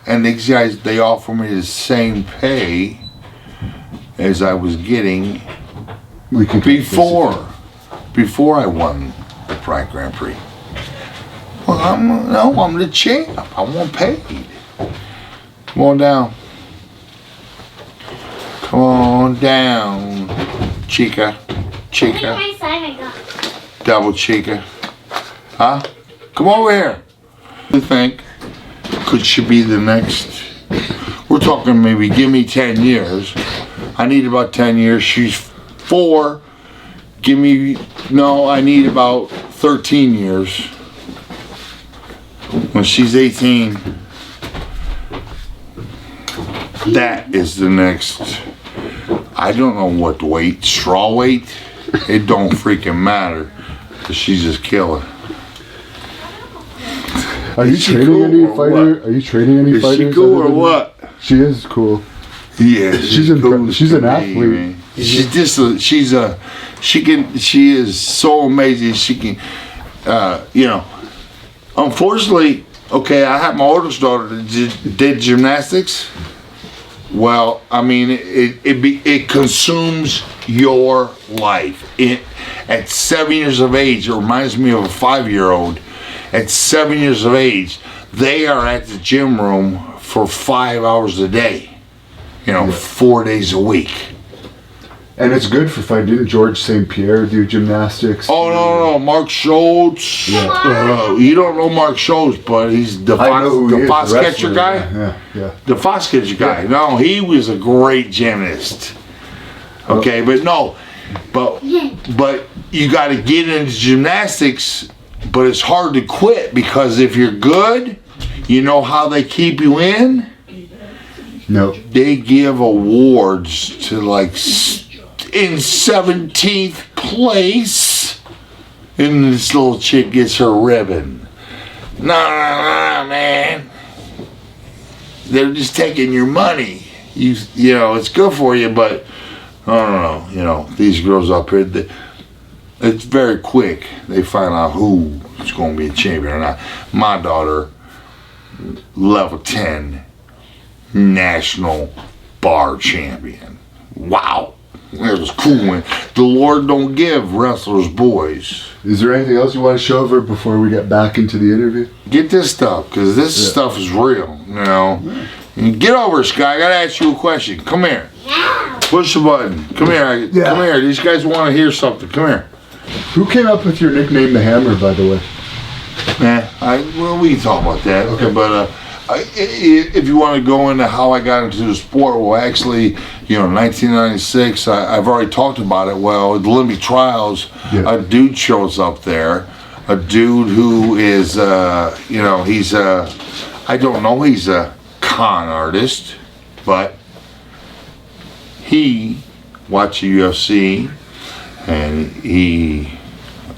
and these guys, they offer me the same pay as I was getting before I won the Pride Grand Prix. Well, I'm the champ. I want paid. Come on down. Come on down, chica. Double chica. Huh? Come over here. What do you think? Could she be the next? We're talking maybe give me 10 years. I need about 10 years. She's 4. I need about 13 years. When she's 18, that is the next. I don't know what weight, straw weight. It don't freaking matter. She's just killer. Are you training any fighter? Are you training any fighters? Is she cool or what? She is cool. Yeah, she's an athlete. Man. She's just she is so amazing. She can, Unfortunately, okay, I had my oldest daughter that did gymnastics. Well, I mean, it consumes your life. At 7 years of age, it reminds me of a 5-year-old. At 7 years of age, they are at the gym room for 5 hours a day. 4 days a week. And it's good for fighting. Didn't George St. Pierre do gymnastics? Oh, no. Mark Schultz. Yeah. You don't know Mark Schultz, but he's the Fox catcher guy. Yeah. The Fox catcher guy. Yeah. No, he was a great gymnast. Okay, but you got to get into gymnastics, but it's hard to quit because if you're good, you know how they keep you in? No. They give awards to in 17th place, and this little chick gets her ribbon. No, man. They're just taking your money. It's good for you, but I don't know. These girls up here, it's very quick. They find out who is going to be a champion or not. My daughter, level 10, national bar champion. Wow. It was cool when the Lord don't give wrestlers boys. Is there anything else you want to show over before we get back into the interview? Get this stuff, because this stuff is real, Get over, Sky. I got to ask you a question. Come here. Yeah. Push the button. Come here. Yeah. Come here. These guys want to hear something. Come here. Who came up with your nickname, The Hammer, by the way? We can talk about that. Okay. But if you want to go into how I got into the sport, well, actually, 1996, I've already talked about it. Well, the Olympic trials, a dude shows up there. A dude who is, he's I don't know, he's a con artist, but he watched the UFC, and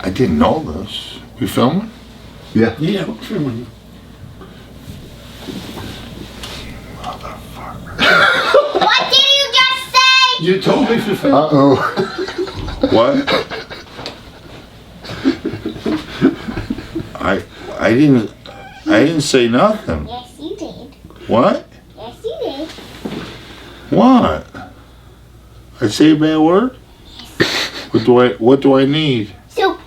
I didn't know this. We filming? Yeah. Yeah, we're filming. What did you just say? You told me to film. Uh-oh. What? I didn't say nothing. Yes, you did. What? Yes, you did. What? I say a bad word? What do I need? Soup.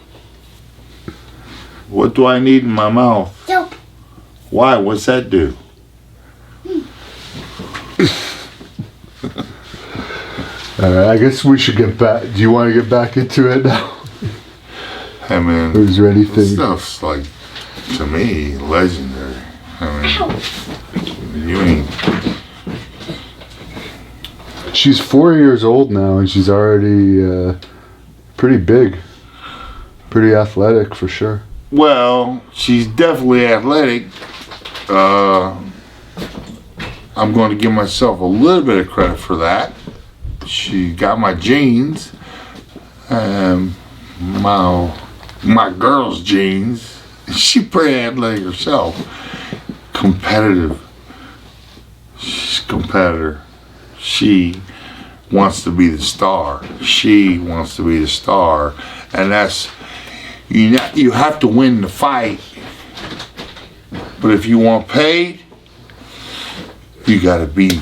What do I need in my mouth? Soup. Why? What's that do? Alright, I guess we should get back. Do you want to get back into it now? I mean, Or is there anything? this stuff's to me, legendary. I mean, you ain't. She's 4 years old now, and she's already pretty big. Pretty athletic, for sure. Well, she's definitely athletic. I'm going to give myself a little bit of credit for that. She got my genes. My girl's genes. She pretty athletic herself. Competitive. She's a competitor. She wants to be the star. She wants to be the star. And that's, you have to win the fight. But if you want paid, you gotta be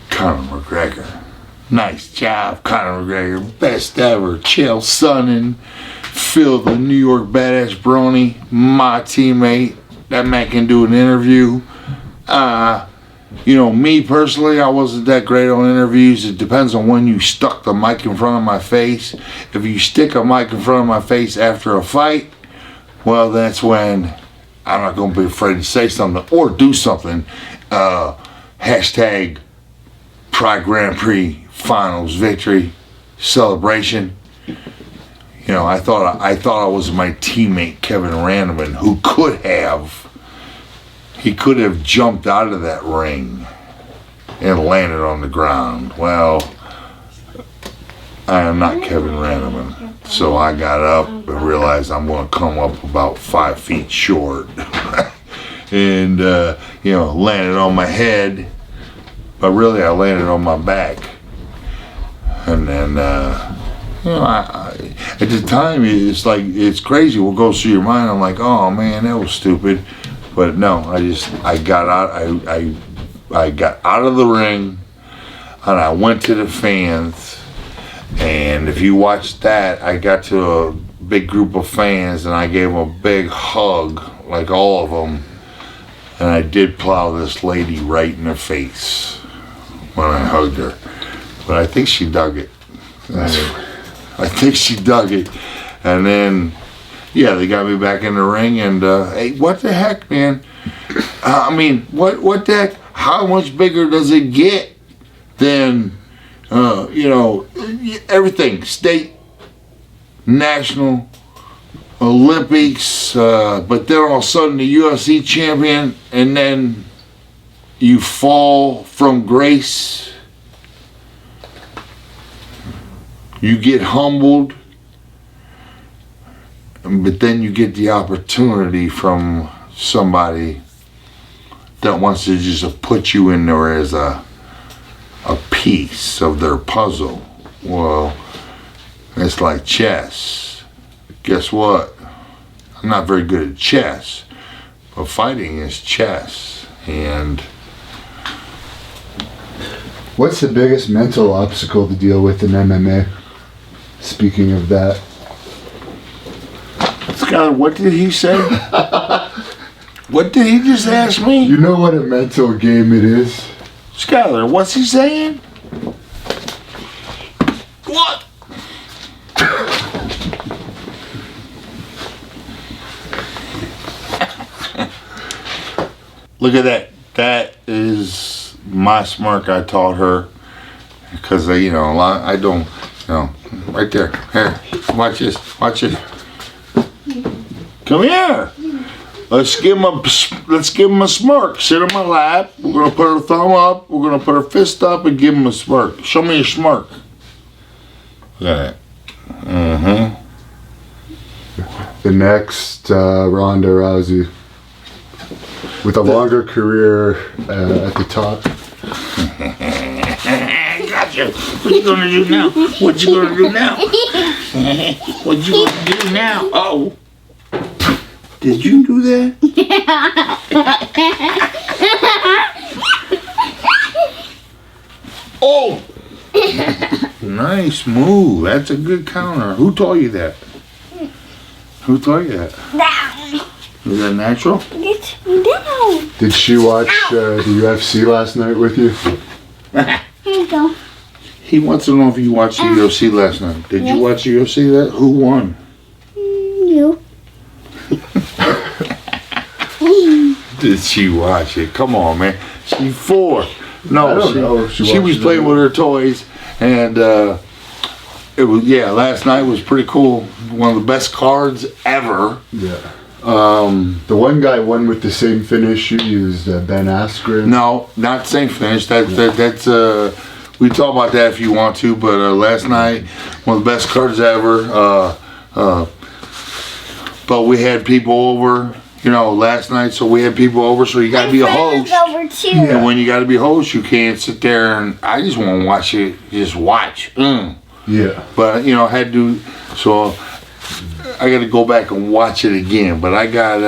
Connor McGreggor. Nice job, Connor McGregor. Best ever. Chael Sonnen. Phil, the New York Badass Brony. My teammate. That man can do an interview. Me personally, I wasn't that great on interviews. It depends on when you stuck the mic in front of my face. If you stick a mic in front of my face after a fight, well, that's when I'm not going to be afraid to say something or do something. Hashtag Pride Grand Prix finals victory celebration. I thought I was my teammate Kevin Randleman, who could have jumped out of that ring and landed on the ground. Well, I am not Kevin Randleman, so I got up and realized I'm going to come up about 5 feet short, and landed on my head, but really I landed on my back, and then. At the time, it's crazy what goes through your mind. I'm like, oh man, that was stupid. But no, I got out. I got out of the ring, and I went to the fans. And if you watch that, I got to a big group of fans, and I gave them a big hug, like all of them. And I did plow this lady right in the face when I hugged her. But I think she dug it. I think she dug it. And then, they got me back in the ring, and hey, what the heck, man? What the heck? How much bigger does it get than, everything? State, national, Olympics, but then all of a sudden the UFC champion, and then you fall from grace. You get humbled, but then you get the opportunity from somebody that wants to just put you in there as a piece of their puzzle. Well, it's like chess. Guess what? I'm not very good at chess, but fighting is chess. And what's the biggest mental obstacle to deal with in MMA? Speaking of that. Scott, what did he say? What did he just ask me? You know what a mental game it is? Skylar, what's he saying? What? Look at that. That is my smirk I taught her. Because, I don't, right there. Here, watch this. Watch it. Come here. Let's give him a smirk. Sit on my lap. We're gonna put our thumb up. We're gonna put our fist up and give him a smirk. Show me your smirk. Look at that. Mm-hmm. The next Ronda Rousey, with a longer career at the top. Gotcha. What you gonna do now? What you gonna do now? What you gonna do now? Oh. Did you do that? Oh! Nice move. That's a good counter. Who taught you that? Who taught you that? Is that natural? No. Did she watch the UFC last night with you? Here you go. He wants to know if you watched the UFC last night. Did you watch the UFC? Who won? You. Did she watch it? Come on, man. She's 4. No, I don't know if she was watches playing it. with her toys, and it was last night was pretty cool. One of the best cards ever. Yeah. The one guy won with the same finish you used, Ben Askren. No, not the same finish. That's we can talk about that if you want to. But last night, one of the best cards ever. But we had people over, last night. So we had people over. So you got to be a host. Over too. And when you got to be a host, you can't sit there and I just want to watch it. Just watch. Yeah. But had to. So I got to go back and watch it again. But I got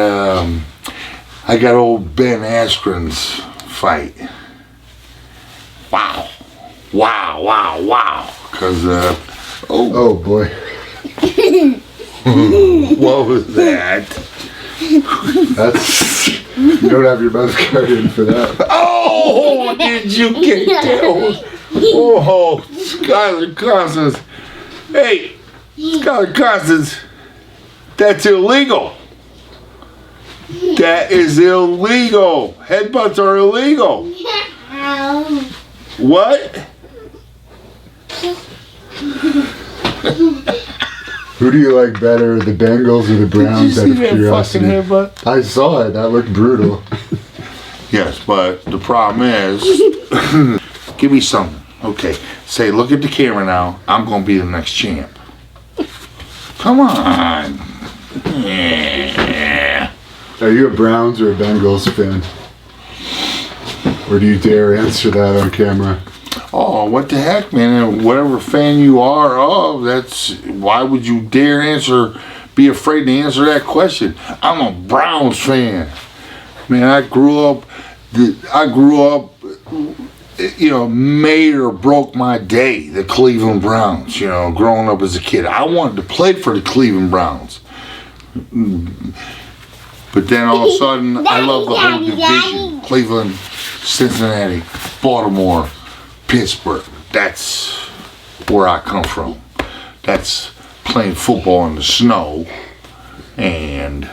old Ben Askren's fight. Wow. Because Oh boy. what was that? That's you don't have your mouth guard in for that. Oh, did you get that? Oh, Skylar Constance. Hey, Skylar Constance. That's illegal. That is illegal. Headbutts are illegal. What? Who do you like better, the Bengals or the Browns? Did you see that fucking headbutt? I saw it. That looked brutal. Yes, but the problem is, give me something. Okay, say, look at the camera now. I'm gonna be the next champ. Come on. Yeah. Are you a Browns or a Bengals fan? Or do you dare answer that on camera? Oh, what the heck, man? And whatever fan you are of, why would you dare be afraid to answer that question? I'm a Browns fan. Man, I grew up, made or broke my day, the Cleveland Browns, growing up as a kid. I wanted to play for the Cleveland Browns. But then all of a sudden, I love the whole division. Cleveland, Cincinnati, Baltimore, Pittsburgh. That's where I come from. That's playing football in the snow. And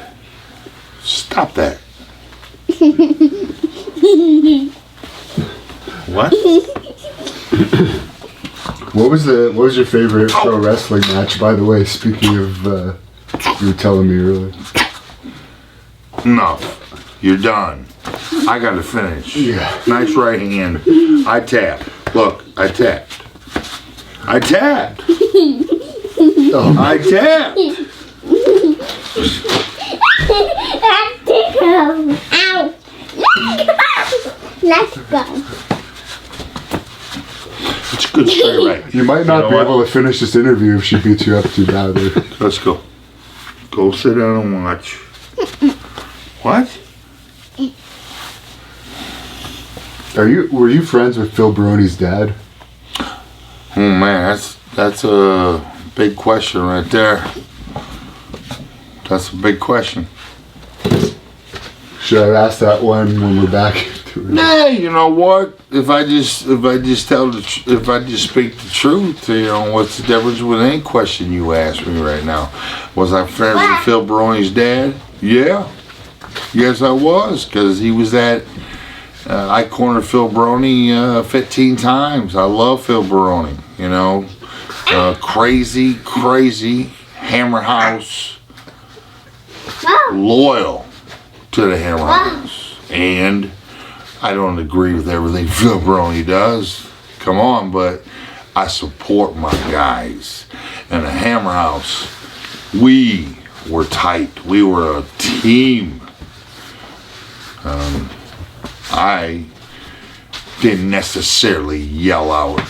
stop that. What? What was your favorite pro wrestling match, by the way, speaking of you were telling me earlier? Enough. You're done. I gotta finish. Yeah. Nice right hand. I tapped. Look, I tapped. I tapped. Oh, I tapped. Ow! Let's go. It's a good straight right. you might not know be what? able to finish this interview if she beats you up too badly. Let's go. Go sit down and watch. What? Were you friends with Phil Baroni's dad? Oh man, that's a big question right there. That's a big question. Should I ask that one when we're back to it? Nah, you know what? If I just speak the truth, what's the difference with any question you ask me right now? Was I friends with Phil Baroni's dad? Yeah. Yes, I was, because he was I cornered Phil Baroni 15 times. I love Phil Baroni, crazy Hammer House, loyal to the Hammer House. And I don't agree with everything Phil Baroni does. Come on, but I support my guys. And the Hammer House, we were tight. We were a team. I didn't necessarily yell out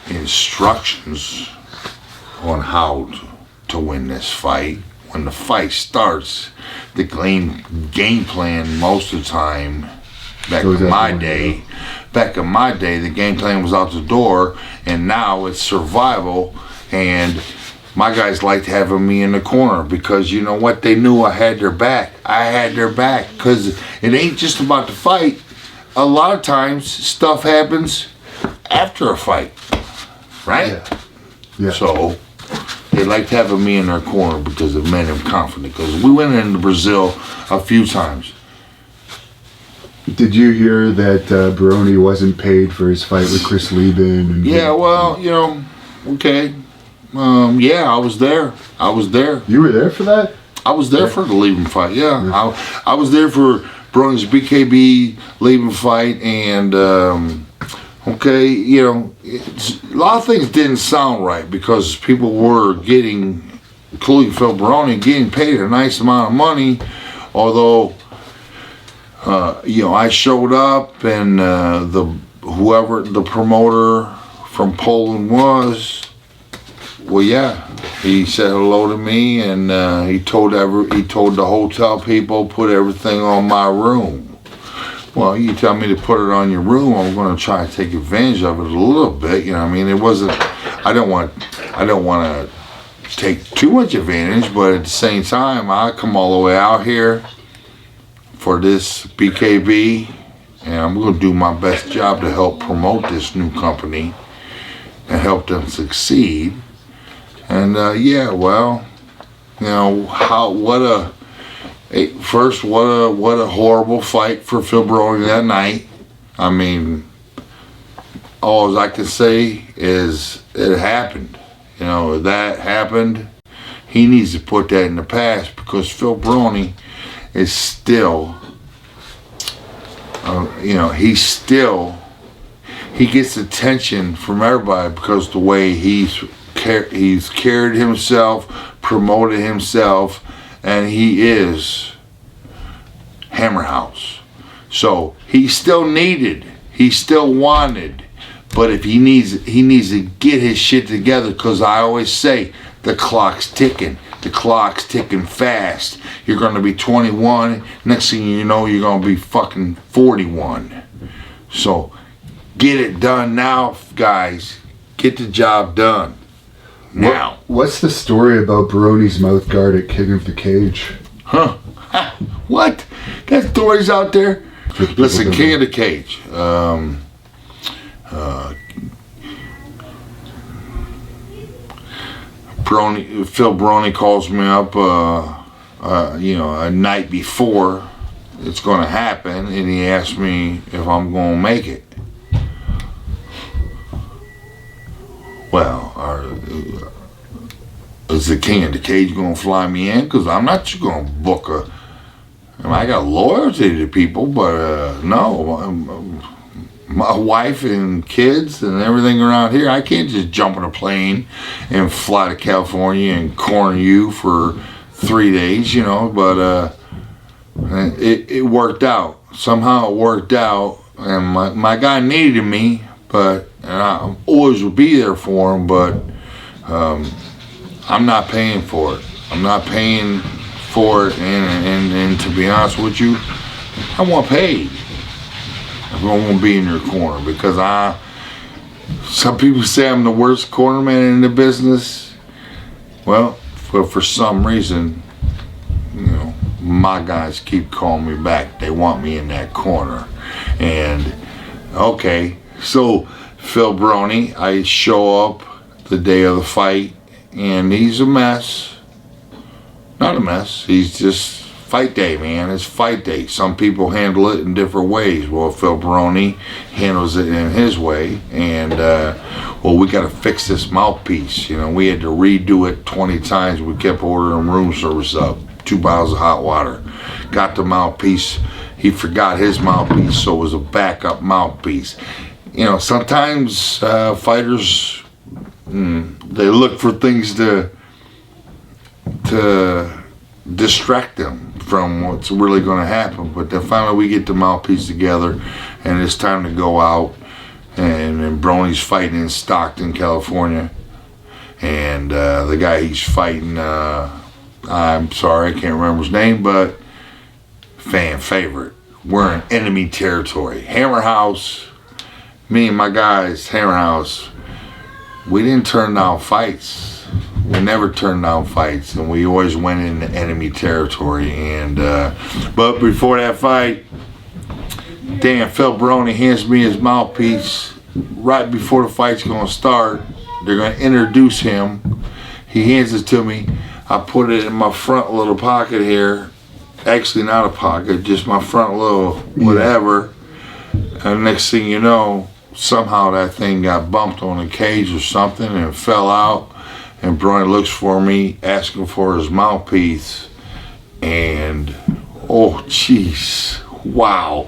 instructions on how to win this fight. When the fight starts, the game plan most of the time, back in my day, the game plan was out the door, and now it's survival. And my guys liked having me in the corner because you know what? They knew I had their back. I had their back because it ain't just about the fight. A lot of times, stuff happens after a fight, right? Yeah. So they liked having me in their corner because it made them confident. Because we went into Brazil a few times. Did you hear that Baroni wasn't paid for his fight with Chris Lieben? And Yeah, well, you know, okay. Yeah, I was there. You were there for that? I was there for the Lieben fight, yeah. I was there for Baroni's BKB Lieben fight, and, okay, you know, a lot of things didn't sound right because people were getting, including Phil Baroni, getting paid a nice amount of money, although, you know, I showed up and whoever the promoter from Poland was, well, yeah, he said hello to me, and he told the hotel people put everything on my room. Well, you tell me to put it on your room, I'm going to try to take advantage of it a little bit. You know, I mean, it wasn't. I don't want to take too much advantage, but at the same time, I come all the way out here for this BKB, and I'm going to do my best job to help promote this new company and help them succeed. And yeah, well, you know, what a horrible fight for Phil Baroni that night. I mean, all I can say is it happened. You know, that happened. He needs to put that in the past because Phil Baroni is still, you know, he gets attention from everybody because the way he's carried himself, promoted himself, and he is Hammerhouse. So he's still needed, he's still wanted, but if he needs to get his shit together, because I always say the clock's ticking fast. You're going to be 21, next thing you know you're going to be fucking 41. So get it done now, guys. Get the job done now. What's the story about Baroni's mouth guard at King of the Cage? Huh? What? That story's out there? Listen, King of the Cage. Phil Baroni calls me up, you know, a night before it's going to happen, and he asks me if I'm going to make it. Well, is the King of the Cage going to fly me in? Because I'm not just going to book a... I mean, I got loyalty to people, but no. My wife and kids and everything around here, I can't just jump on a plane and fly to California and corner you for 3 days, you know. But it worked out. Somehow it worked out, and my guy needed me, but and I always would be there for him, but I'm not paying for it. I'm not paying for it, and to be honest with you, I want paid. I don't want to be in your corner because some people say I'm the worst cornerman in the business. Well, for some reason, you know, my guys keep calling me back. They want me in that corner. And okay, so Phil Baroni, I show up the day of the fight, and he's a mess. Not a mess, he's just fight day, man. It's fight day. Some people handle it in different ways. Well, Phil Baroni handles it in his way, and well, we got to fix this mouthpiece. You know, we had to redo it 20 times. We kept ordering room service up, 2 bottles of hot water. Got the mouthpiece. He forgot his mouthpiece, so it was a backup mouthpiece. You know, sometimes fighters they look for things to distract them from what's really going to happen, but then finally we get the mouthpiece together and it's time to go out, and Brony's fighting in Stockton, California, and the guy he's fighting, I'm sorry, I can't remember his name, but fan favorite. We're in enemy territory. Hammerhouse, me and my guys, Hammerhouse, we didn't turn down fights. We never turned down fights, and we always went into enemy territory. And but before that fight, damn, Phil Baroni hands me his mouthpiece right before the fight's gonna start. They're gonna introduce him. He hands it to me. I put it in my front little pocket here, Actually, not a pocket, just my front little whatever. And next thing you know, somehow that thing got bumped on a cage or something and fell out. And Brian looks for me, asking for his mouthpiece. And, oh, jeez, wow.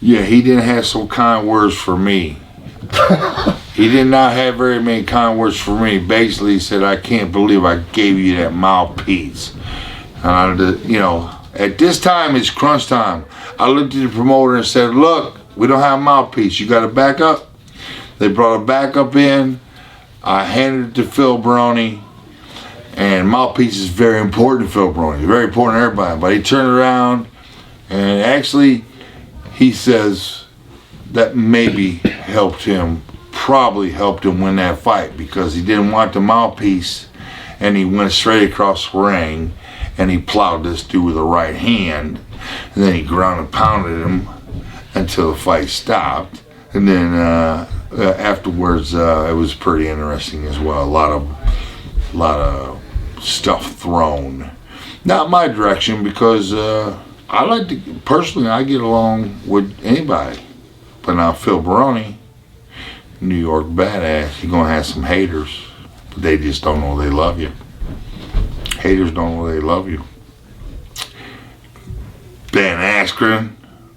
Yeah, he didn't have some kind words for me. He did not have very many kind words for me. Basically, he said, I can't believe I gave you that mouthpiece. And at this time, it's crunch time. I looked at the promoter and said, look, we don't have a mouthpiece. You got a backup? They brought a backup in. I handed it to Phil Baroni. And mouthpiece is very important to Phil Baroni. Very important to everybody. But he turned around and actually he says that maybe probably helped him win that fight, because he didn't want the mouthpiece and he went straight across the ring and he plowed this dude with the right hand, and then he ground and pounded him until the fight stopped. And then afterwards it was pretty interesting as well. A lot of stuff thrown, not my direction, because I get along with anybody. But now Phil Baroni, New York badass, you're gonna have some haters, but they just don't know they love you. Haters don't know they love you. Ben Askren,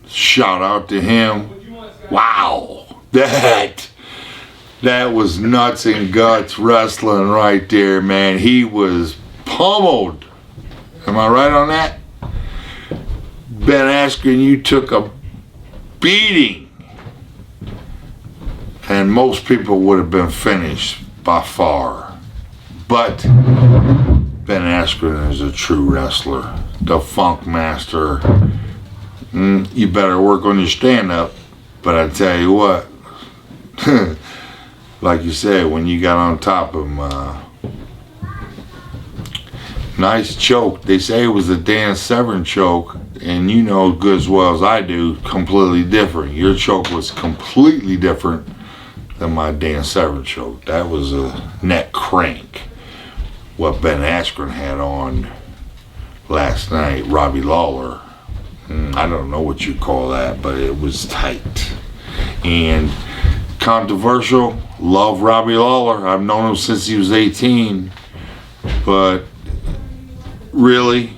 shout out to him. Wow, that was nuts and guts wrestling right there, man. He was pummeled. Am I right on that? Ben Askren, you took a beating. And most people would have been finished by far. But Ben Askren is a true wrestler. The Funk Master. You better work on your stand-up. But I tell you what, like you said, when you got on top of him, nice choke. They say it was a Dan Severn choke, and you know good as well as I do, completely different. Your choke was completely different than my Dan Severn choke. That was a neck crank. What Ben Askren had on last night, Robbie Lawler, I don't know what you call that, but it was tight. And controversial, love Robbie Lawler. I've known him since he was 18, but really,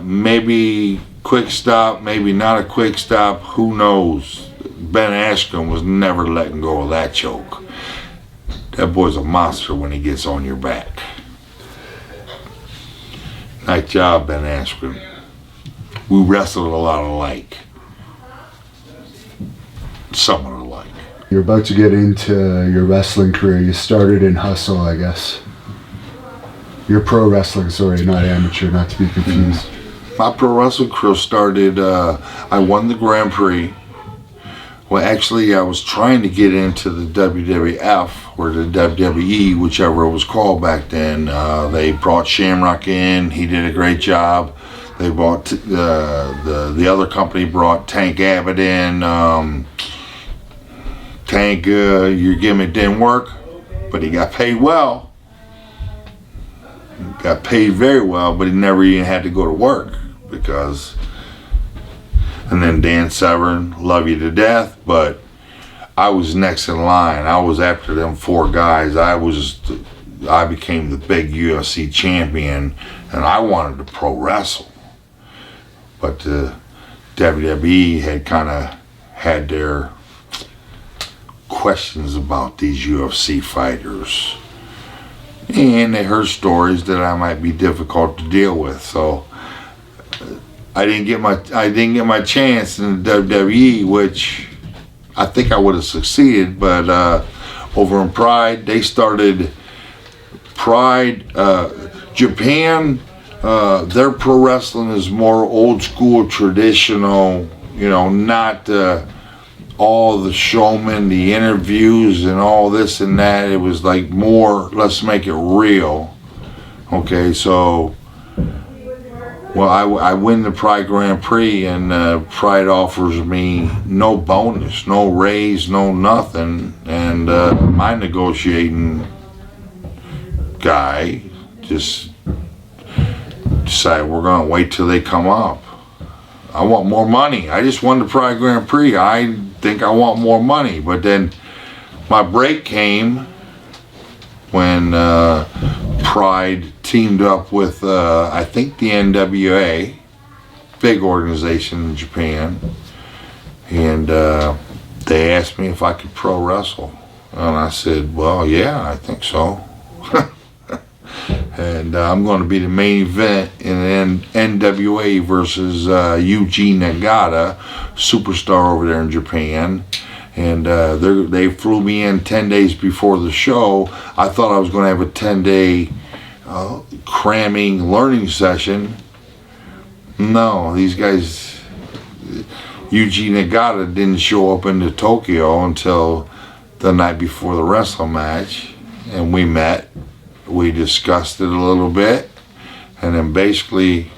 maybe quick stop, maybe not a quick stop, who knows. Ben Askren was never letting go of that choke. That boy's a monster when he gets on your back. Nice job, Ben Askren. We wrestled a lot alike. Somewhat alike. You're about to get into your wrestling career. You started in Hustle, I guess. You're pro wrestling, sorry, not amateur, not to be confused. My pro wrestling career started, I won the Grand Prix. Well, actually, I was trying to get into the WWF or the WWE, whichever it was called back then. They brought Shamrock in. He did a great job. They brought the other company brought Tank Abbott in. Tank, your gimmick didn't work, but he got paid well. He got paid very well, but he never even had to go to work because. And then Dan Severn, love you to death, but I was next in line. I was after them four guys. I became the big UFC champion, and I wanted to pro wrestle. But the WWE had kind of had their questions about these UFC fighters. And they heard stories that I might be difficult to deal with, so I didn't get my chance in the WWE, which I think I would have succeeded. But over in Pride, they started Pride. Japan, their pro wrestling is more old school, traditional. You know, not all the showmen, the interviews, and all this and that. It was like more, let's make it real. Okay, so. Well, I win the Pride Grand Prix, and Pride offers me no bonus, no raise, no nothing. And my negotiating guy just decided we're going to wait till they come up. I want more money. I just won the Pride Grand Prix. I think I want more money. But then my break came when Pride teamed up with, I think, the NWA, big organization in Japan. And they asked me if I could pro wrestle. And I said, well, yeah, I think so. And I'm going to be the main event in NWA versus Yuji Nagata, superstar over there in Japan. And they flew me in 10 days before the show. I thought I was going to have a 10-day cramming learning session. No, these guys, Yuji Nagata didn't show up into Tokyo until the night before the wrestling match. And we met. We discussed it a little bit, and then basically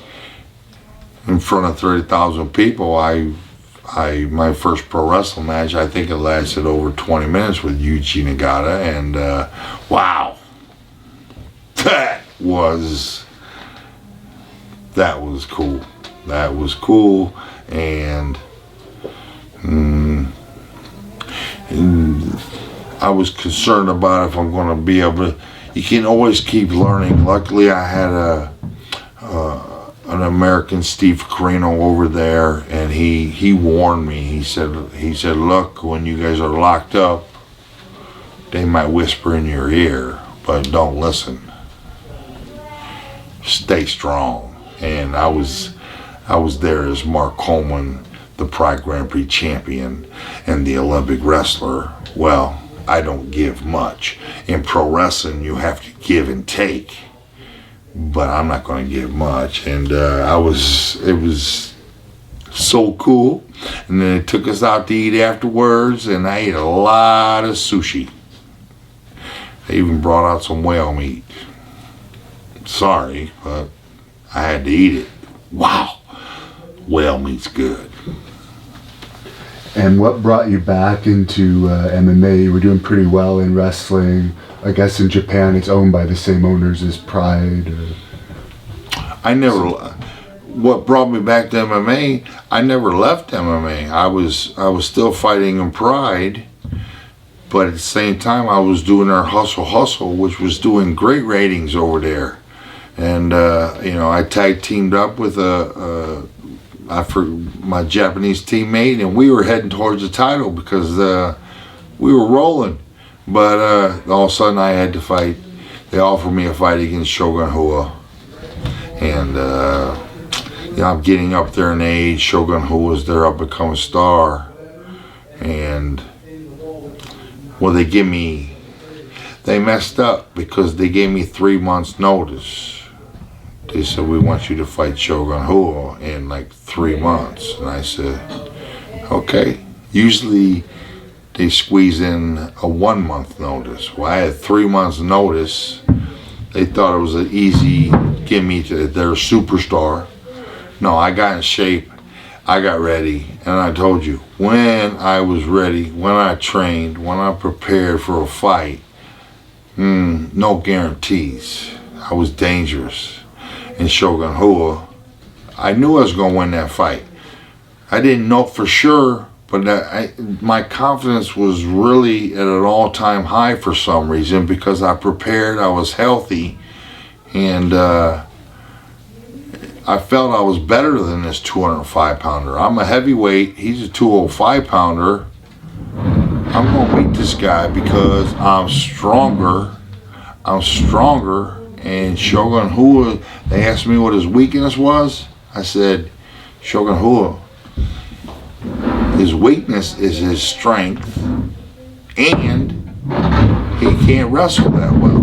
in front of 30,000 people, my first pro wrestling match, I think it lasted over 20 minutes with Yuji Nagata, and wow, that was cool. That was cool, and I was concerned about if I'm going to be able to. You can always keep learning. Luckily, I had an American, Steve Carino, over there, and he warned me. He said, look, when you guys are locked up, they might whisper in your ear, but don't listen. Stay strong. And I was there as Mark Coleman, the Pride Grand Prix champion and the Olympic wrestler. Well, I don't give much. In pro wrestling, you have to give and take, but I'm not going to give much. And it was so cool. And then they took us out to eat afterwards, and I ate a lot of sushi. They even brought out some whale meat. Sorry, but I had to eat it. Wow, whale meat's good. And what brought you back into MMA? You were doing pretty well in wrestling. I guess in Japan it's owned by the same owners as Pride. What brought me back to MMA, I never left MMA. I was still fighting in Pride, but at the same time I was doing our Hustle, which was doing great ratings over there. And I tag teamed up with my Japanese teammate, and we were heading towards the title because we were rolling. But all of a sudden I had to fight. They offered me a fight against Shogun Rua. And I'm getting up there in age. Shogun Rua's there up become a star. And well, they messed up because they gave me 3 months notice. They said, we want you to fight Shogun Rua in like 3 months. And I said, okay. Usually they squeeze in a 1 month notice. Well, I had 3 months notice. They thought it was an easy give me to their superstar. No, I got in shape. I got ready. And I told you, when I was ready, when I trained, when I prepared for a fight, no guarantees. I was dangerous. In Shogun Rua, I knew I was going to win that fight. I didn't know for sure, but my confidence was really at an all-time high for some reason because I prepared, I was healthy, and I felt I was better than this 205-pounder. I'm a heavyweight, he's a 205-pounder. I'm going to beat this guy because I'm stronger. And Shogun Rua, they asked me what his weakness was. I said, Shogun Rua, his weakness is his strength, and he can't wrestle that well.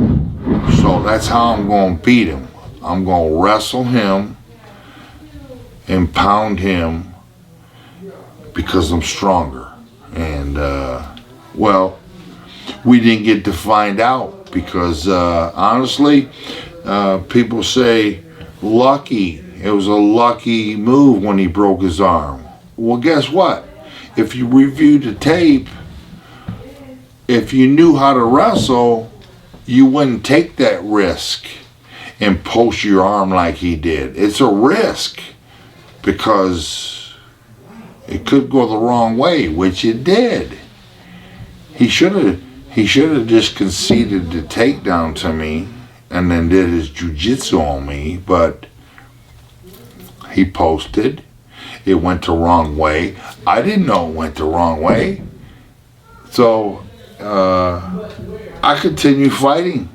So that's how I'm going to beat him. I'm going to wrestle him and pound him because I'm stronger. And, well, we didn't get to find out. Because honestly, people say lucky. It was a lucky move when he broke his arm. Well, guess what? If you reviewed the tape, if you knew how to wrestle, you wouldn't take that risk. and post your arm like he did. It's a risk because it could go the wrong way, which it did. He should have just conceded the takedown to me and then did his jiu-jitsu on me, but he posted. It went the wrong way. I didn't know it went the wrong way. So I continued fighting.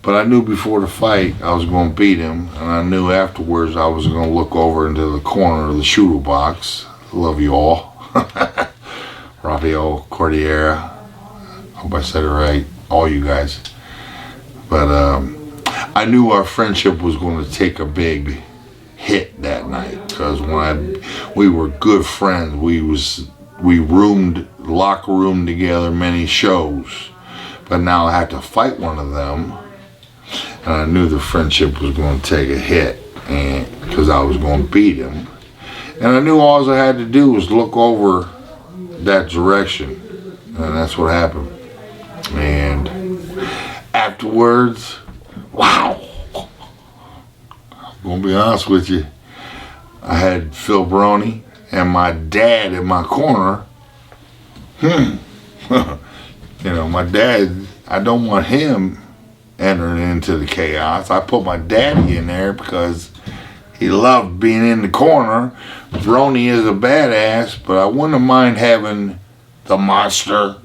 But I knew before the fight I was going to beat him, and I knew afterwards I was going to look over into the corner of the shooter box. Love you all. Rafael Cordillera. Hope I said it right. All you guys. But I knew our friendship was going to take a big hit that night, because we were good friends. We locker room together many shows, but now I had to fight one of them, and I knew the friendship was going to take a hit, and because I was going to beat him, and I knew all I had to do was look over that direction, and that's what happened. And afterwards, wow, I'm going to be honest with you, I had Phil Baroni and my dad in my corner. You know, my dad, I don't want him entering into the chaos. I put my daddy in there because he loved being in the corner. Baroni is a badass, but I wouldn't mind having the monster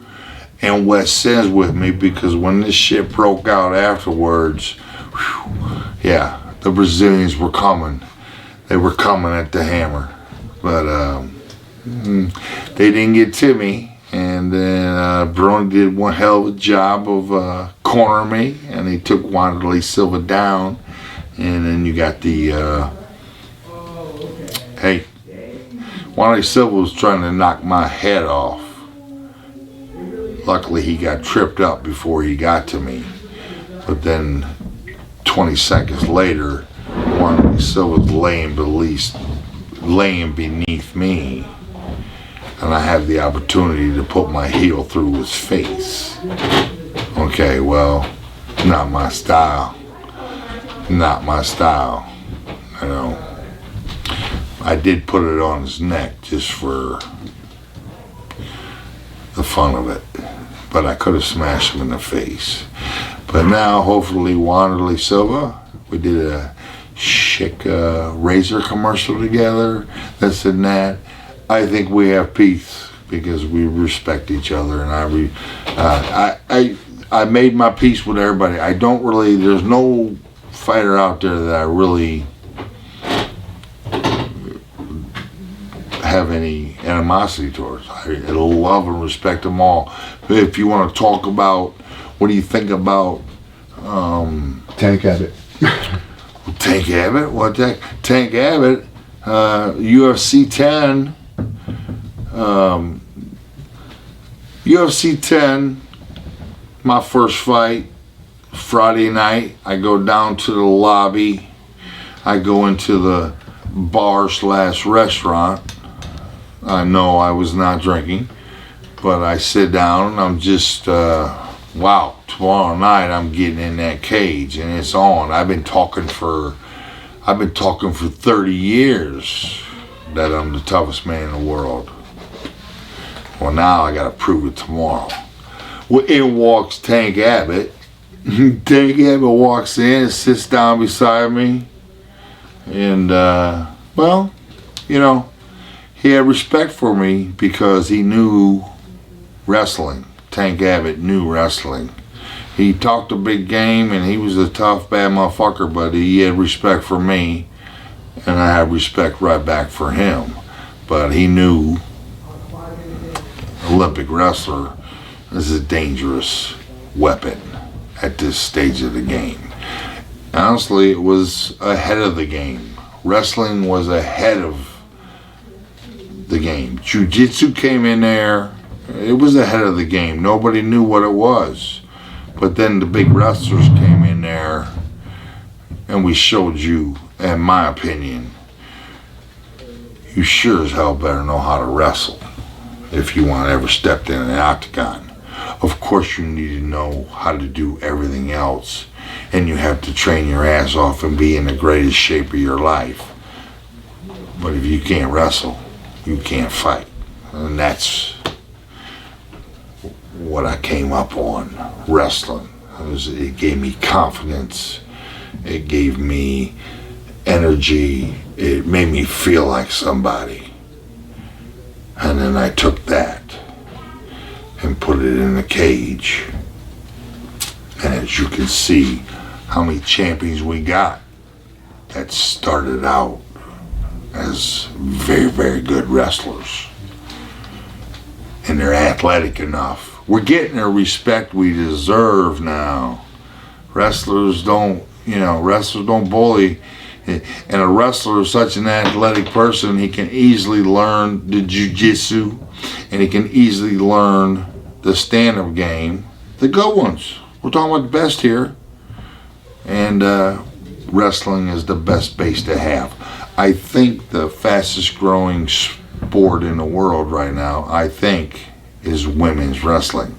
and Wes Sins with me, because when this shit broke out afterwards, whew, yeah, the Brazilians were coming. They were coming at the hammer. But they didn't get to me. And then Baroni did one hell of a job of cornering me, and he took Wanderlei Silva down. And then you got the, hey, Wanderlei Silva was trying to knock my head off. Luckily, he got tripped up before he got to me. But then 20 seconds later, Wanderlei Silva was laying beneath me, and I had the opportunity to put my heel through his face. Okay, well, not my style. Not my style. You know, I did put it on his neck just for the fun of it, but I could have smashed him in the face. But now, hopefully, Wanderlei Silva, we did a chic razor commercial together, this and that. I think we have peace because we respect each other, and I made my peace with everybody. I don't really, there's no fighter out there that I really have any animosity towards. I love and respect them all. If you want to talk about, what do you think about Tank Abbott? Tank Abbott? What that? Tank Abbott, UFC 10. UFC 10, my first fight, Friday night. I go down to the lobby. I go into the bar/restaurant. I know I was not drinking, but I sit down and I'm just, wow, tomorrow night I'm getting in that cage and it's on. I've been talking for 30 years that I'm the toughest man in the world. Well, now I gotta prove it tomorrow. Well, in walks Tank Abbott. Tank Abbott walks in and sits down beside me. And, well, you know, he had respect for me because he knew wrestling. Tank Abbott knew wrestling. He talked a big game and he was a tough, bad motherfucker, but he had respect for me and I had respect right back for him. But he knew Olympic wrestler is a dangerous weapon at this stage of the game. Honestly, it was ahead of the game. Wrestling was ahead of the game. Jiu-jitsu came in there. It was ahead of the game. Nobody knew what it was. But then the big wrestlers came in there and we showed you, in my opinion, you sure as hell better know how to wrestle if you want to ever step in an octagon. Of course you need to know how to do everything else. and you have to train your ass off and be in the greatest shape of your life. But if you can't wrestle, you can't fight. And that's what I came up on, wrestling. It gave me confidence. It gave me energy. It made me feel like somebody. And then I took that and put it in a cage. And as you can see, how many champions we got that started out as very, very good wrestlers. And they're athletic enough. We're getting the respect we deserve now. Wrestlers don't bully. And a wrestler is such an athletic person, he can easily learn the jiu-jitsu, and he can easily learn the stand-up game, the good ones. We're talking about the best here. And wrestling is the best base to have. I think the fastest growing sport in the world right now, is women's wrestling.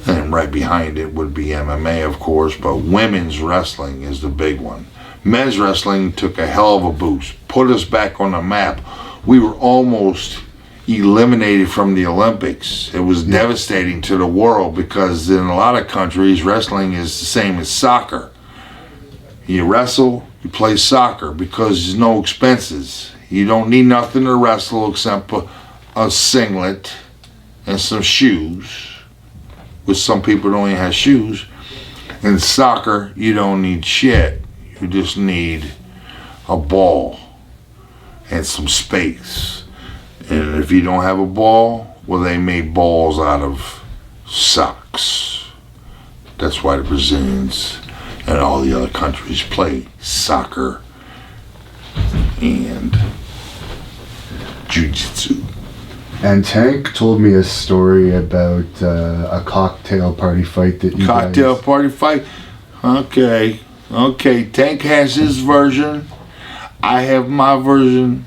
And right behind it would be MMA, of course, but women's wrestling is the big one. Men's wrestling took a hell of a boost, put us back on the map. We were almost eliminated from the Olympics. It was devastating to the world because in a lot of countries, wrestling is the same as soccer. You wrestle, you play soccer because there's no expenses. You don't need nothing to wrestle except a singlet and some shoes, which some people don't even have shoes. In soccer, you don't need shit. You just need a ball and some space. And if you don't have a ball, well, they made balls out of socks. That's why the Brazilians and all the other countries play soccer and jiu-jitsu. And Tank told me a story about a cocktail party fight that you Cocktail party fight? Okay. Tank has his version. I have my version.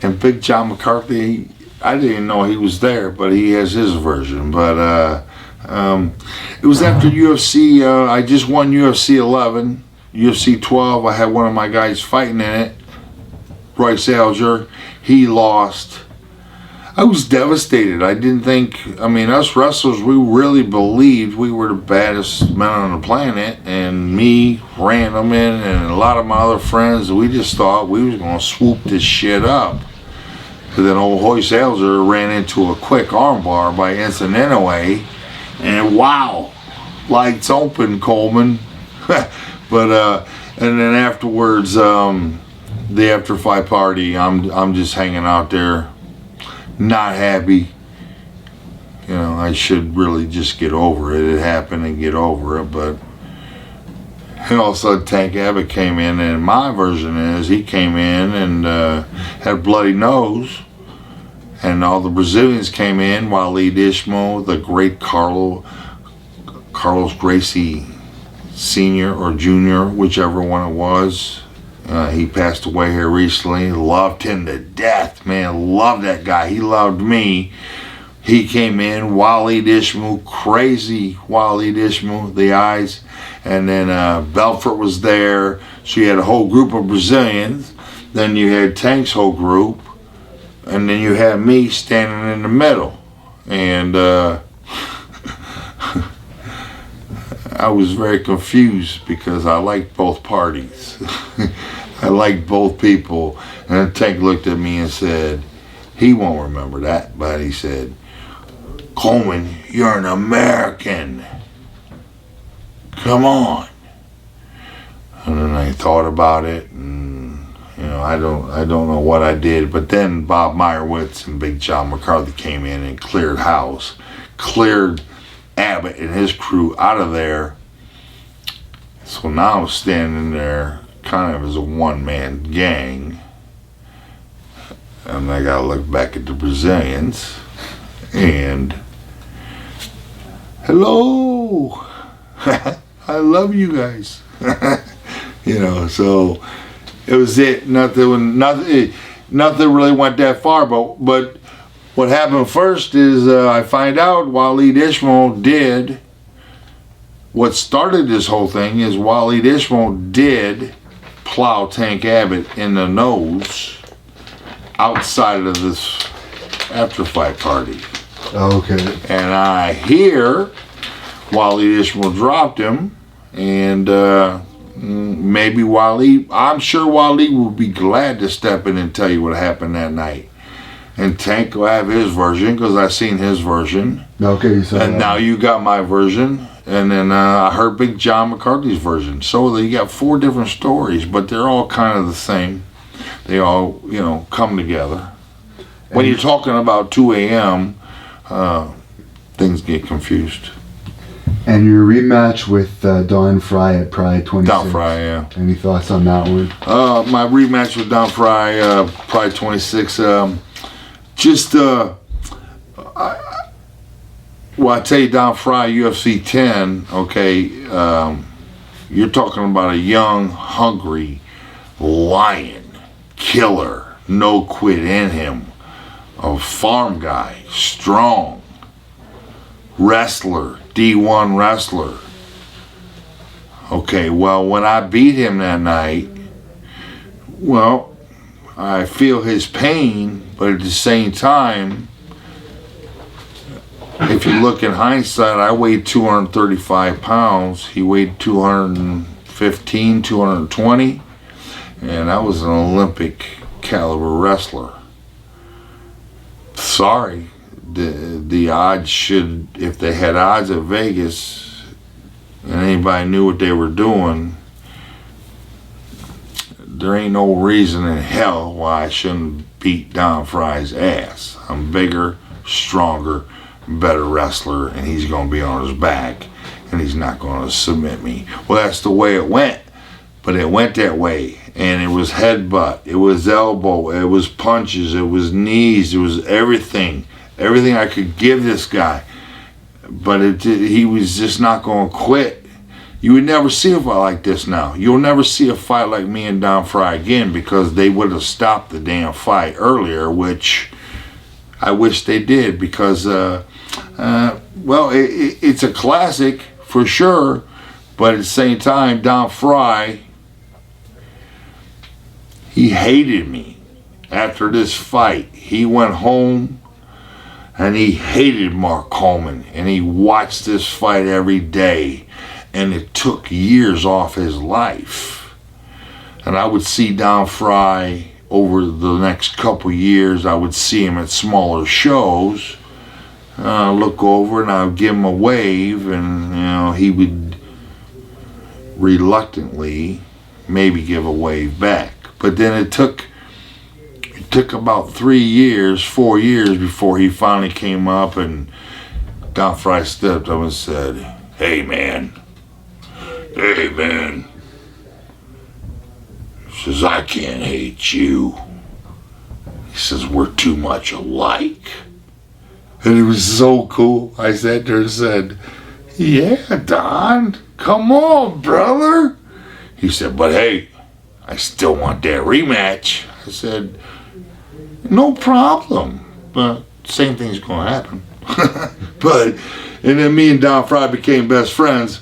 And Big John McCarthy, I didn't even know he was there, but he has his version. But it was after UFC. I just won UFC 11. UFC 12, I had one of my guys fighting in it. Royce Alger. He lost. I was devastated. I didn't think, us wrestlers, we really believed we were the baddest men on the planet, and me, Random, and a lot of my other friends, we just thought we was going to swoop this shit up. But then old Royce Alger ran into a quick armbar by Ensign Inoue, and wow, lights open, Coleman. But and then afterwards, the after fight party, I'm just hanging out there, not happy. I should really just get over it. It happened and get over it. But and all of a sudden Tank Abbott came in, and my version is he came in and had a bloody nose, and all the Brazilians came in. Waleed Ismail, the great Carlos Gracie Sr. or Jr., whichever one it was. He passed away here recently. Loved him to death, man. Loved that guy. He loved me. He came in. Waleed Ismail, crazy Waleed Ismail, the eyes. And then Belfort was there. So you had a whole group of Brazilians. Then you had Tank's whole group. And then you had me standing in the middle. And I was very confused because I liked both parties. I liked both people. And then Tank looked at me and said, he won't remember that, but he said, Coleman, you're an American. Come on. And then I thought about it, and I don't know what I did. But then Bob Meyerowitz and Big John McCarthy came in and cleared house, cleared Abbott and his crew out of there. So now I'm standing there kind of as a one-man gang, and I gotta look back at the Brazilians and hello. I love you guys. So it was it. Nothing really went that far, but what happened first is I find out Waleed Ismail did what started this whole thing is Waleed Ismail did plow Tank Abbott in the nose outside of this after-fight party. Okay. And I hear Waleed Ismail dropped him, and maybe Waleed, I'm sure Waleed will be glad to step in and tell you what happened that night. And Tank will have his version, because I seen his version. Okay, so and now you got my version. And then I heard Big John McCarthy's version. So you got 4 different stories, but they're all kind of the same. They all, come together. When you're talking about 2 a.m., things get confused. And your rematch with Don Frye at Pride 26. Don Frye, yeah. Any thoughts on that one? My rematch with Don Frye, Pride 26, I tell you, Don Frye, UFC 10, okay, you're talking about a young, hungry lion, killer, no quit in him, a farm guy, strong, wrestler, D1 wrestler. Okay, well, when I beat him that night, well, I feel his pain, but at the same time, if you look in hindsight, I weighed 235 pounds. He weighed 215, 220. And I was an Olympic caliber wrestler. Sorry. The odds should, if they had odds at Vegas and anybody knew what they were doing, there ain't no reason in hell why I shouldn't beat Don Frye's ass. I'm bigger, stronger, better wrestler, and he's going to be on his back, and he's not going to submit me. Well, that's the way it went, but it went that way, and it was headbutt, it was elbow, it was punches, it was knees, it was everything I could give this guy, but he was just not going to quit. You would never see a fight like this now. You'll never see a fight like me and Don Frye again, because they would have stopped the damn fight earlier, which I wish they did, because well, it's a classic for sure, but at the same time, Don Frye, he hated me after this fight. He went home and he hated Mark Coleman, and he watched this fight every day, and it took years off his life. And I would see Don Frye over the next couple years. I would see him at smaller shows, look over, and I would give him a wave, and he would reluctantly maybe give a wave back. But then it took about 4 years before he finally came up, and Don Frye stepped up and said, hey man, he says, I can't hate you. He says, we're too much alike. And it was so cool. I sat there and said, yeah, Don, come on, brother. He said, but hey, I still want that rematch. I said, no problem, but same thing's going to happen. And then me and Don Frye became best friends.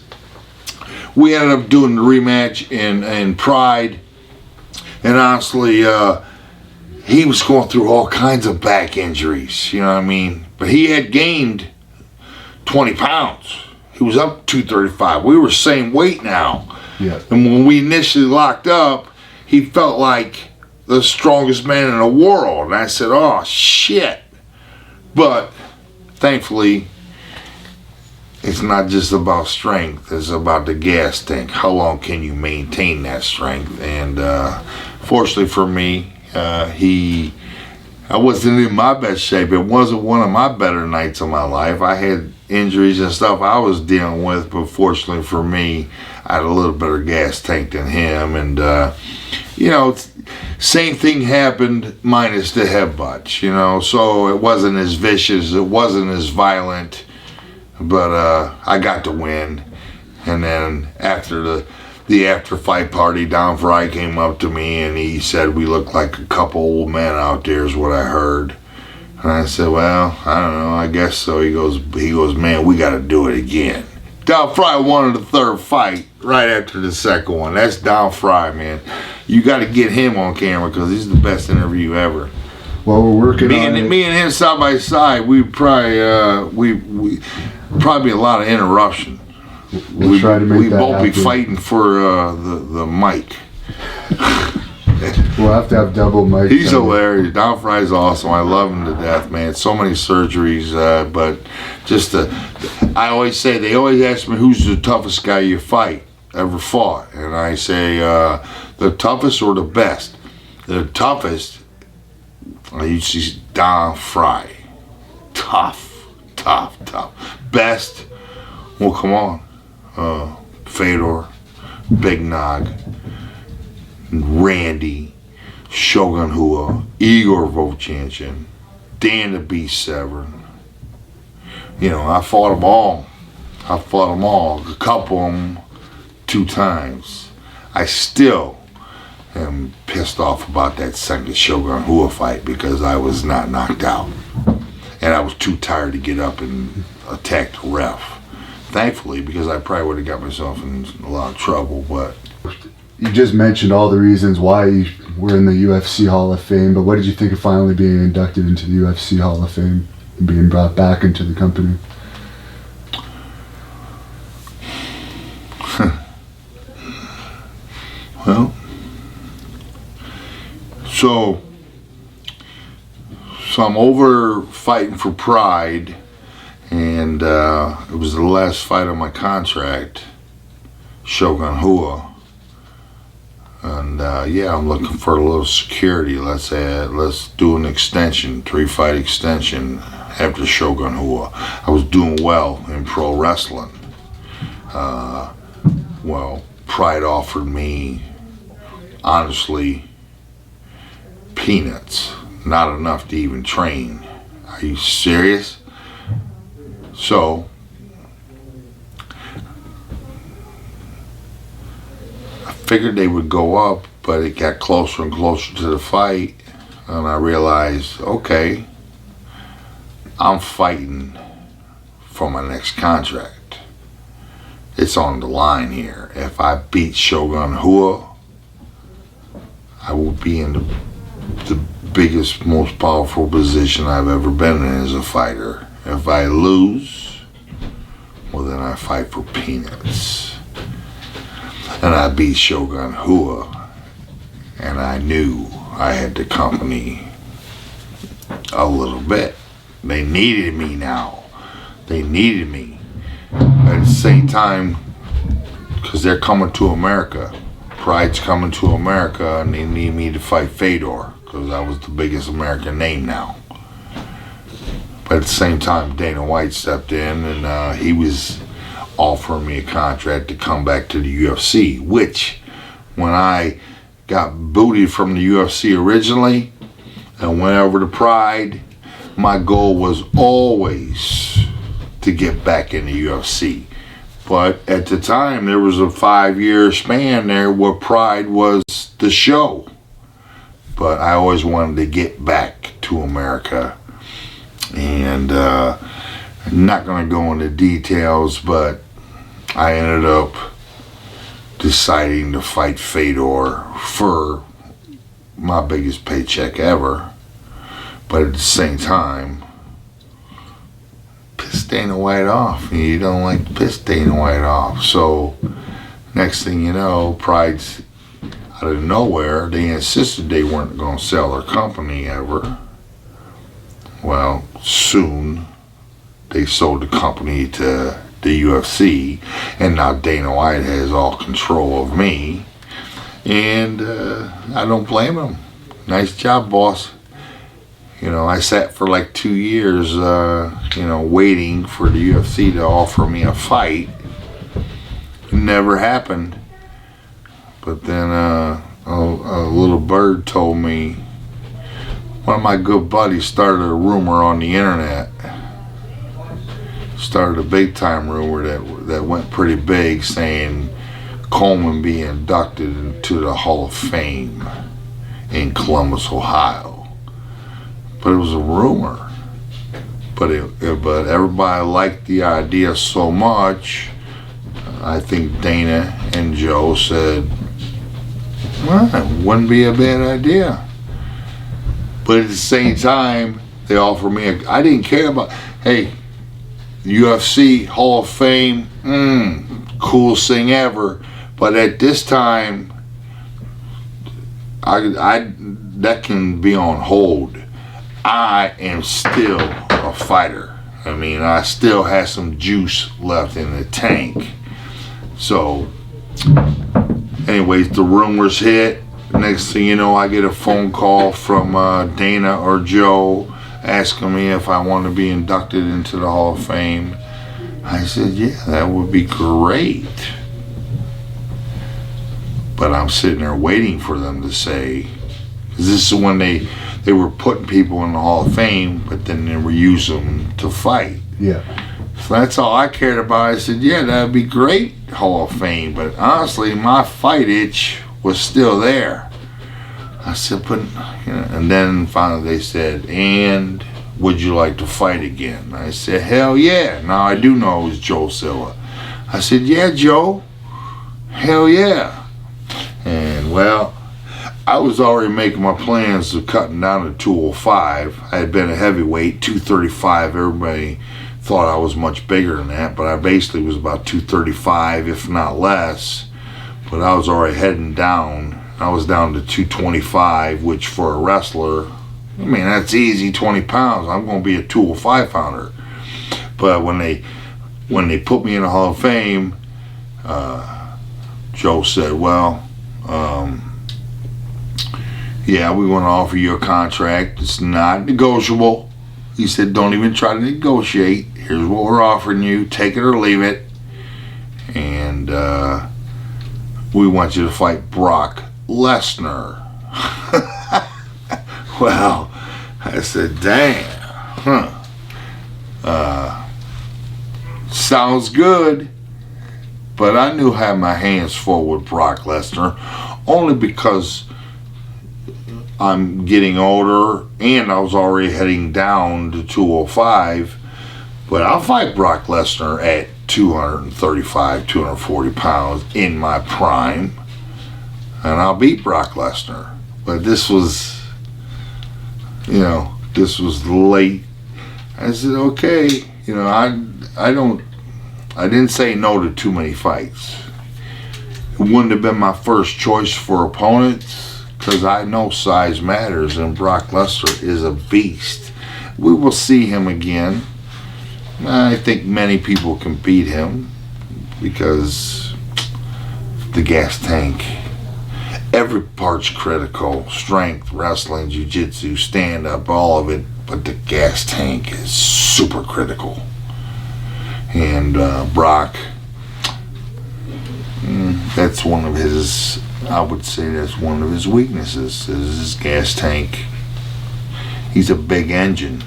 We ended up doing the rematch in Pride, and honestly, he was going through all kinds of back injuries, you know what I mean? But he had gained 20 pounds. He was up 235. We were same weight now. Yeah. And when we initially locked up, he felt like the strongest man in the world. And I said, oh, shit. But thankfully, it's not just about strength. It's about the gas tank. How long can you maintain that strength? And fortunately for me, I wasn't in my best shape. It wasn't one of my better nights of my life. I had injuries and stuff I was dealing with, but fortunately for me, I had a little better gas tank than him. And, same thing happened minus the headbutts, so it wasn't as vicious, it wasn't as violent, but I got the win. And then after the after fight party, Don Frye came up to me and he said we look like a couple old men out there, is what I heard. And I said, well, I don't know, I guess so. He goes, man, we got to do it again. Don Frye won the third fight right after the second one. That's Don Frye, man. You got to get him on camera because he's the best interview ever. Well, we're working on it. Me and him side by side, we probably we probably be a lot of interruption. We'll try to make that both happen. be fighting for the mic. We'll have to have double mics. He's hilarious. Don Frye's awesome. I love him to death, man. So many surgeries, but just I always say, they always ask me who's the toughest guy you ever fought, and I say the toughest or the best. The toughest, I used to see Don Frye. Tough. Best, well, come on, Fedor, Big Nog, Randy, Shogun Rua, Igor Vovchanchin, Dan the Beast Severn. You know, I fought them all. A couple of them 2 times. I still am pissed off about that second Shogun Rua fight because I was not knocked out. And I was too tired to get up and attack the ref. Thankfully, because I probably would have got myself in a lot of trouble, but... You just mentioned all the reasons why you were in the UFC Hall of Fame, but what did you think of finally being inducted into the UFC Hall of Fame and being brought back into the company? Well, so I'm over fighting for Pride, and it was the last fight on my contract, Shogun Rua. And yeah, I'm looking for a little security. Let's do an extension, 3-fight extension after Shogun Rua. I was doing well in pro wrestling. Well, Pride offered me, honestly, peanuts. Not enough to even train. Are you serious? So, figured they would go up, but it got closer and closer to the fight, and I realized, okay, I'm fighting for my next contract. It's on the line here. If I beat Shogun Rua, I will be in the biggest, most powerful position I've ever been in as a fighter. If I lose, well, then I fight for peanuts. And I beat Shogun Rua, and I knew I had the company a little bit. They needed me now. They needed me. At the same time, because they're coming to America. Pride's coming to America, and they need me to fight Fedor, because I was the biggest American name now. But at the same time, Dana White stepped in, and he was offering me a contract to come back to the UFC, which when I got booted from the UFC originally and went over to Pride, my goal was always to get back in the UFC. But at the time, there was a 5-year span there where Pride was the show. But I always wanted to get back to America. And I'm not going to go into details, but I ended up deciding to fight Fedor for my biggest paycheck ever. But at the same time, piss Dana White off. You don't like to piss Dana White off. So next thing you know, Pride's out of nowhere. They insisted they weren't going to sell their company ever. Well, soon they sold the company to the UFC, and now Dana White has all control of me, and I don't blame him. Nice job, boss. You know, I sat for like 2 years, waiting for the UFC to offer me a fight. It never happened. But then a little bird told me, one of my good buddies started a rumor on the internet. Started a big time rumor that went pretty big, saying Coleman be inducted into the Hall of Fame in Columbus, Ohio. But it was a rumor. But everybody liked the idea so much I think Dana and Joe said, well, it wouldn't be a bad idea. But at the same time, they offered me I didn't care about, hey, UFC Hall of Fame, coolest thing ever. But at this time, that can be on hold. I am still a fighter. I mean, I still have some juice left in the tank. So, anyways, the rumors hit. Next thing you know, I get a phone call from Dana or Joe asking me if I want to be inducted into the Hall of Fame. I said, yeah, that would be great. But I'm sitting there waiting for them to say, because this is when they were putting people in the Hall of Fame, but then they were using them to fight. Yeah. So that's all I cared about. I said, yeah, that'd be great, Hall of Fame. But honestly, my fight itch was still there. I said, but, you know, and then finally they said, and would you like to fight again? I said, hell yeah. Now I do know it was Joe Silva. I said, yeah, Joe. Hell yeah. And well, I was already making my plans of cutting down to 205. I had been a heavyweight, 235. Everybody thought I was much bigger than that, but I basically was about 235, if not less. But I was already heading down. I was down to 225, which for a wrestler, I mean, that's easy, 20 pounds. I'm going to be a 205 pounder. But when they put me in the Hall of Fame, Joe said, well, yeah, we want to offer you a contract. It's not negotiable. He said, don't even try to negotiate. Here's what we're offering you. Take it or leave it. And we want you to fight Brock Lesnar. Well, I said, damn. Sounds good. But I knew I had my hands full with Brock Lesnar, only because I'm getting older and I was already heading down to 205. But I'll fight Brock Lesnar at 235, 240 pounds in my prime, and I'll beat Brock Lesnar. But this was, you know, this was late. I said, okay, you know, I didn't say no to too many fights. It wouldn't have been my first choice for opponents, because I know size matters, and Brock Lesnar is a beast. We will see him again. I think many people can beat him because the gas tank, every part's critical. Strength, wrestling, jiu-jitsu, stand-up, all of it. But the gas tank is super critical. And Brock, that's one of his, I would say that's one of his weaknesses, is his gas tank. He's a big engine.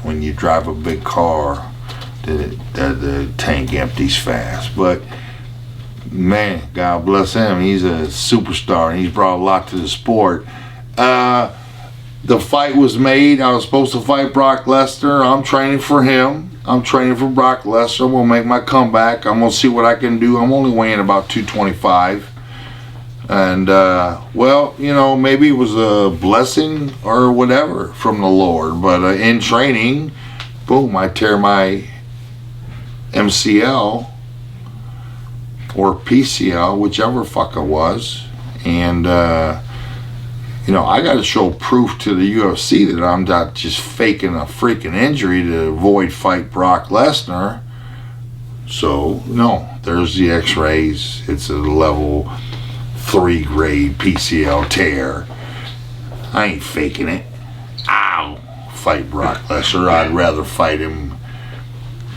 When you drive a big car, the tank empties fast. But man, God bless him, he's a superstar and he's brought a lot to the sport. The fight was made. I was supposed to fight Brock Lesnar. I'm training for him. I'm training for Brock Lesnar. I'm going to make my comeback. I'm going to see what I can do. I'm only weighing about 225. And, well, you know, maybe it was a blessing or whatever from the Lord. But in training, boom, I tear my MCL or PCL, whichever fuck it was. And, you know, I got to show proof to the UFC that I'm not just faking a freaking injury to avoid fight Brock Lesnar. So, no, there's the x-rays. It's a level 3 grade PCL tear. I ain't faking it. Ow! Fight Brock Lesnar. I'd rather fight him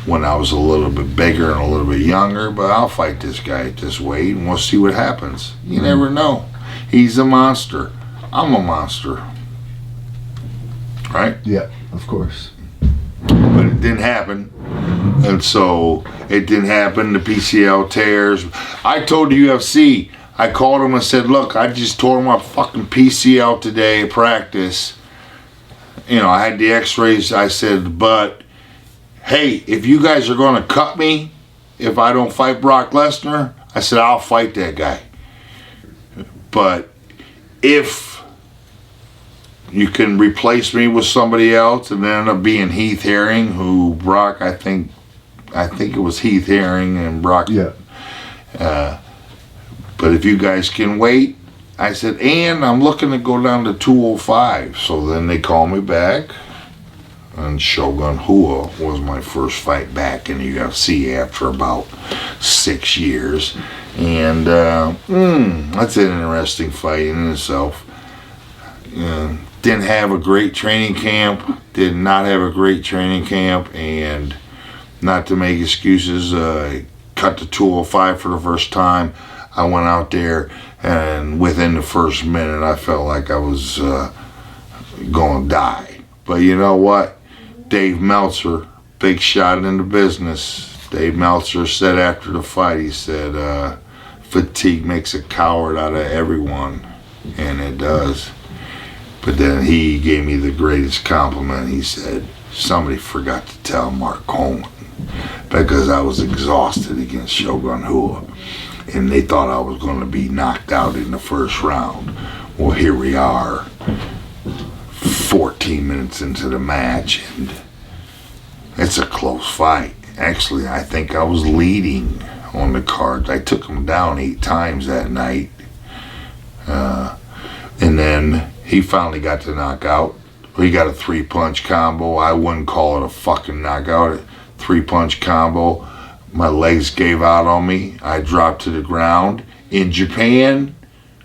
when I was a little bit bigger and a little bit younger, but I'll fight this guy at this weight and we'll see what happens. You never know. He's a monster. I'm a monster. Right? Yeah, of course. But it didn't happen. And so it didn't happen. The PCL tears. I told the UFC, I called him and said, look, I just tore my fucking PCL today at practice. You know, I had the x-rays. I said, but hey, if you guys are going to cut me if I don't fight Brock Lesnar, I said, I'll fight that guy. But if you can replace me with somebody else, and it ended up being Heath Herring, who Brock, I think it was Heath Herring and Brock. Yeah. But if you guys can wait, I said, and I'm looking to go down to 205. So then they called me back, and Shogun Rua was my first fight back in the UFC after about 6 years. And that's an interesting fight in itself. Didn't have a great training camp. Did not have a great training camp. And not to make excuses, cut to 205 for the first time. I went out there, and within the first minute, I felt like I was going to die. But you know what? Dave Meltzer, big shot in the business. Dave Meltzer said after the fight, he said, fatigue makes a coward out of everyone, and it does. But then he gave me the greatest compliment. He said, somebody forgot to tell Mark Coleman, because I was exhausted against Shogun Rua, and they thought I was going to be knocked out in the first round. Well, here we are, 14 minutes into the match, and it's a close fight. Actually, I think I was leading on the card. I took him down 8 times that night. And then he finally got the knockout. He got a 3-punch combo. I wouldn't call it a fucking knockout. 3-punch combo. My legs gave out on me. I dropped to the ground. In Japan,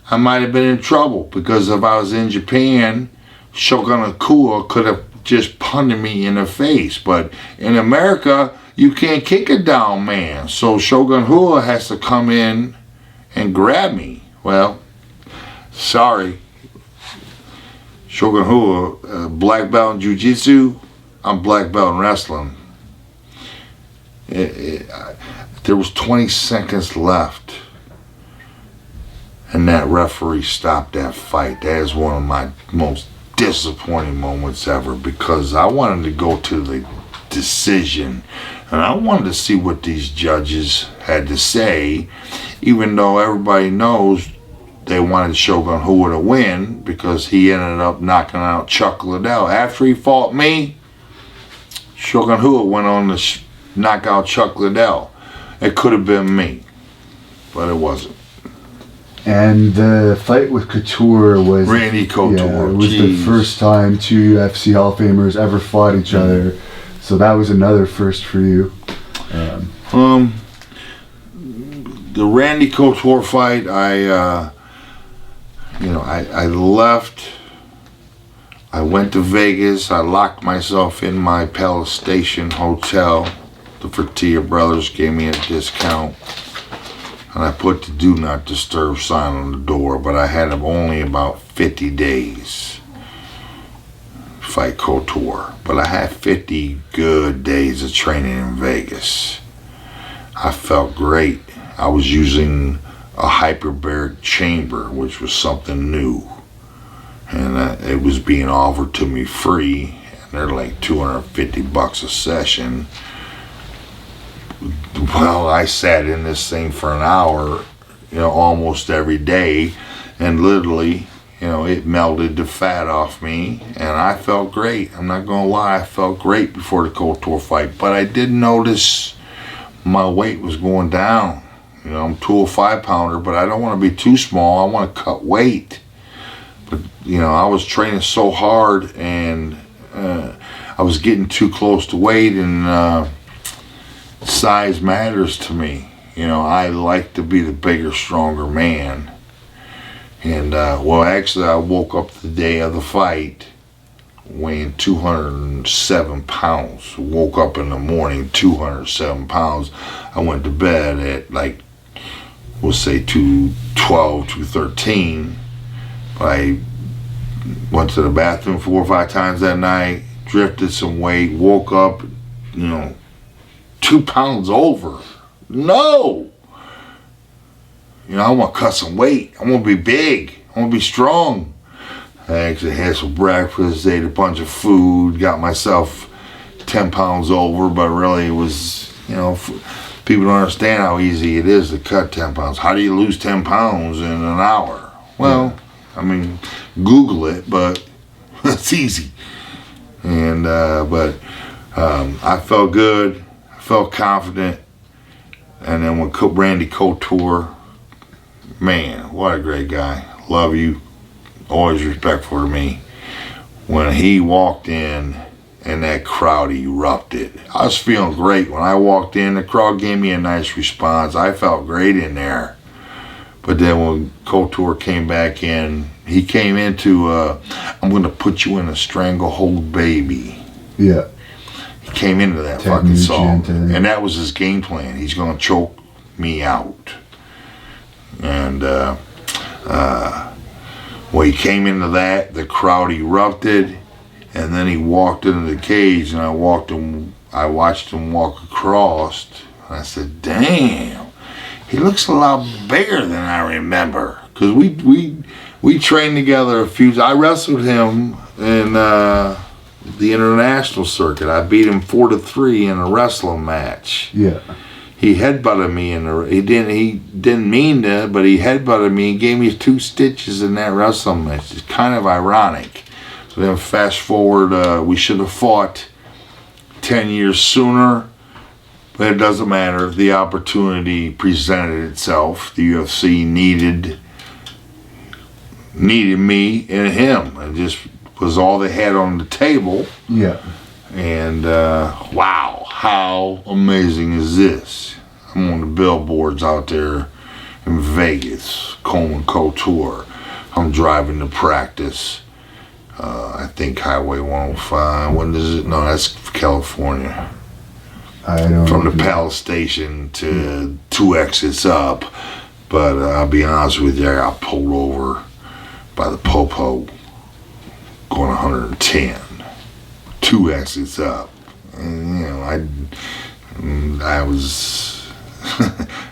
I might have been in trouble, because if I was in Japan, Shogun Rua could have just punted me in the face. But in America, you can't kick a down man. So Shogun Rua has to come in and grab me. Well, sorry. Shogun Rua, black belt in jiu-jitsu, I'm black belt in wrestling. There was 20 seconds left, and that referee stopped that fight. That is one of my most disappointing moments ever, because I wanted to go to the decision, and I wanted to see what these judges had to say, even though everybody knows they wanted Shogun Rua to win, because he ended up knocking out Chuck Liddell. After he fought me, Shogun Rua went on to knock out Chuck Liddell. It could have been me, but it wasn't. And the fight with Couture was... Randy Couture. Yeah, it was the first time 2 UFC Hall of Famers ever fought each other. So that was another first for you. The Randy Couture fight, I left. I went to Vegas. I locked myself in my Palace Station hotel. The Fertitta brothers gave me a discount, and I put the do not disturb sign on the door, but I had only about 50 days to fight Couture. But I had 50 good days of training in Vegas. I felt great. I was using a hyperbaric chamber, which was something new, and it was being offered to me free, and they're like $250 a session. Well, I sat in this thing for an hour, almost every day, and literally, it melted the fat off me, and I felt great. I'm not gonna lie, I felt great before the Couture fight, but I did notice my weight was going down. I'm 205 pounder, but I don't want to be too small. I want to cut weight. But I was training so hard, and I was getting too close to weight, and size matters to me. I like to be the bigger, stronger man. And actually, I woke up the day of the fight weighing 207 pounds. Woke up in the morning 207 pounds. I went to bed at we'll say 212, 213. I went to the bathroom 4 or 5 times that night, drifted some weight, woke up, 2 pounds over. No! I want to cut some weight. I want to be big. I want to be strong. I actually had some breakfast, ate a bunch of food, got myself 10 pounds over, but really it was, people don't understand how easy it is to cut 10 pounds. How do you lose 10 pounds in an hour? Well, I mean, Google it, but it's easy. And I felt good. I felt confident. And then when Randy Couture, man, what a great guy. Love you. Always respectful to me. When he walked in and that crowd erupted, I was feeling great. When I walked in, the crowd gave me a nice response. I felt great in there. But then when Couture came back in, he came into, I'm going to put you in a stranglehold, baby. Yeah. He came into that fucking song. And that was his game plan. He's going to choke me out. And when he came into that, the crowd erupted. And then he walked into the cage, and I watched him walk across. And I said, damn, he looks a lot bigger than I remember. Because we trained together a few. I wrestled him in the international circuit. I beat him 4-3 in a wrestling match. Yeah. He headbutted me he didn't mean to, but he headbutted me. He gave me 2 stitches in that wrestling match. It's kind of ironic. So then fast forward, we should have fought 10 years sooner, but it doesn't matter. The opportunity presented itself. The UFC needed me and him. It just was all they had on the table. Yeah. And wow, how amazing is this? I'm on the billboards out there in Vegas, Coleman Couture. I'm driving to practice. I think Highway 105. When is it? No, that's California. I don't From the Palace Station to 2 exits up. But I'll be honest with you, I got pulled over by the Popo going 110. 2 exits up. And, you know, I was...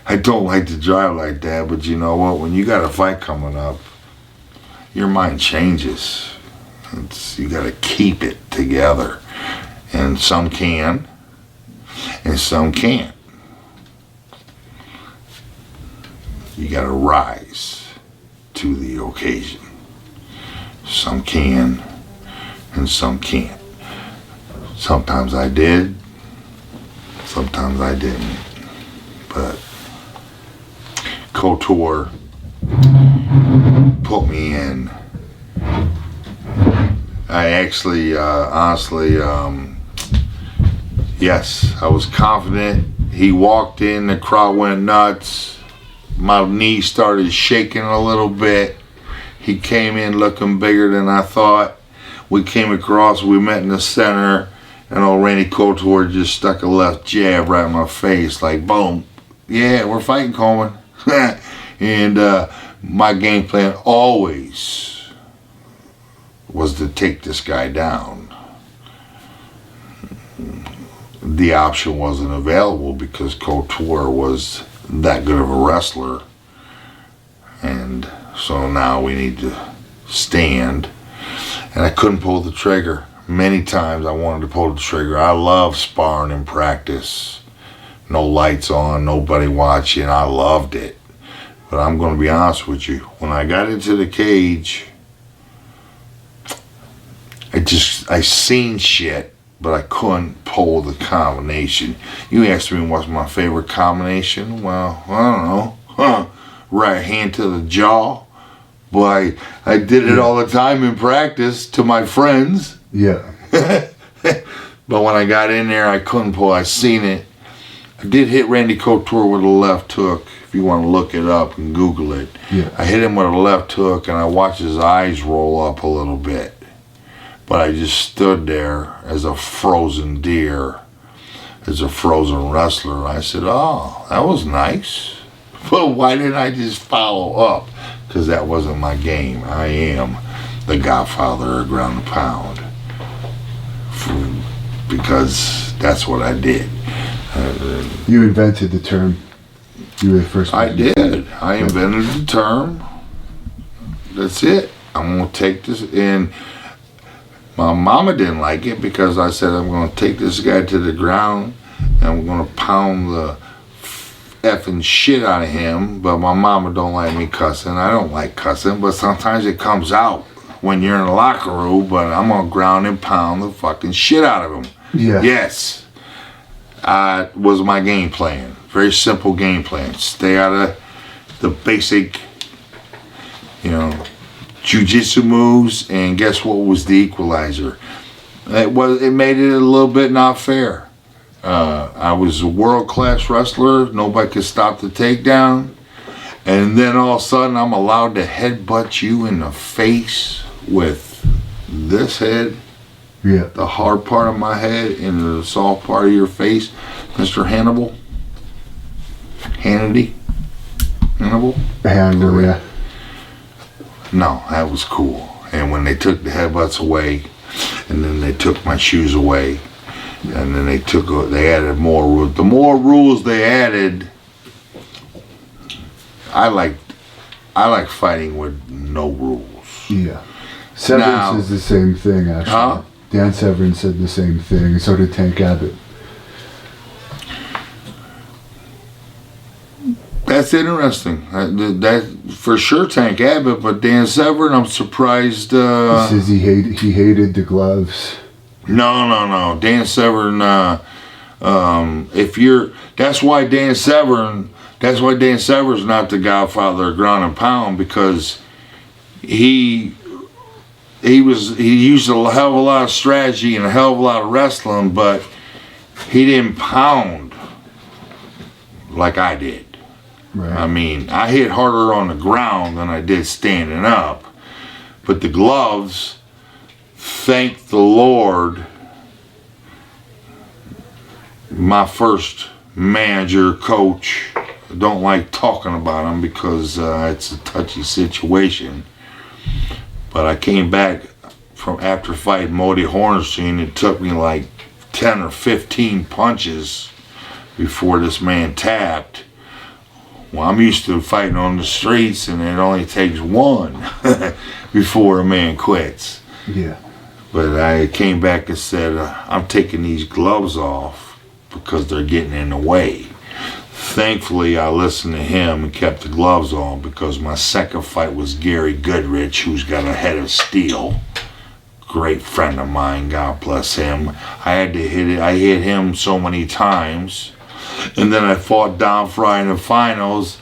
I don't like to drive like that, but you know what? When you got a fight coming up, your mind changes. You got to keep it together. And some can, and some can't. You got to rise to the occasion. Some can, and some can't. Sometimes I did, sometimes I didn't. But Couture put me in. I actually, honestly, yes, I was confident. He walked in, the crowd went nuts. My knee started shaking a little bit. He came in looking bigger than I thought. We came across, we met in the center, and old Randy Couture just stuck a left jab right in my face, like boom. Yeah, we're fighting, Coleman. And my game plan always was to take this guy down. The option wasn't available because Couture was that good of a wrestler. And so now we need to stand. And I couldn't pull the trigger. Many times I wanted to pull the trigger. I love sparring in practice. No lights on, nobody watching. I loved it. But I'm going to be honest with you. When I got into the cage, I seen shit, but I couldn't pull the combination. You asked me what's my favorite combination? Well, I don't know. Right hand to the jaw. Boy, I did it all the time in practice to my friends. Yeah. But when I got in there, I couldn't pull. I seen it. I did hit Randy Couture with a left hook. If you want to look it up and Google it. Yeah. I hit him with a left hook, and I watched his eyes roll up a little bit. But I just stood there as a frozen deer, as a frozen wrestler. And I said, oh, that was nice. But why didn't I just follow up? Because that wasn't my game. I am the godfather of ground and pound. Because that's what I did. You invented the term. You were the first one. I did. I invented the term. That's it. I'm going to take this in. My mama didn't like it because I said I'm going to take this guy to the ground and I'm going to pound the effing shit out of him, but my mama don't like me cussing. I don't like cussing, but sometimes it comes out when you're in the locker room, but I'm gonna ground and pound the fucking shit out of him. Yeah. Yes. Was my game plan. Very simple game plan. Stay out of the basic, jiu-jitsu moves, and guess what was the equalizer? It made it a little bit not fair. I was a world-class wrestler. Nobody could stop the takedown. And then all of a sudden, I'm allowed to headbutt you in the face with this head. Yeah. The hard part of my head and the soft part of your face. Mr. Hannibal. Hannibal, yeah. No, that was cool. And when they took the headbutts away, and then they took my shoes away, and then they added more rules. The more rules they added, I like fighting with no rules. Yeah. Severn says the same thing, actually. Huh? Dan Severn said the same thing, so did Tank Abbott. That's interesting. That for sure, Tank Abbott, but Dan Severn, I'm surprised. He says he hated the gloves. No. Dan Severn. That's why Dan Severn's not the godfather of ground and pound, because he used a hell of a lot of strategy and a hell of a lot of wrestling, but he didn't pound like I did. Right. I mean, I hit harder on the ground than I did standing up. But the gloves, thank the Lord, my first manager, coach, I don't like talking about him because it's a touchy situation. But I came back from after fighting Modi Hornstein. It took me like 10 or 15 punches before this man tapped. Well, I'm used to fighting on the streets, and it only takes one before a man quits. Yeah. But I came back and said, I'm taking these gloves off because they're getting in the way. Thankfully, I listened to him and kept the gloves on, because my second fight was Gary Goodrich, who's got a head of steel. Great friend of mine, God bless him. I had to hit it. I hit him so many times. And then I fought Don Frye in the finals.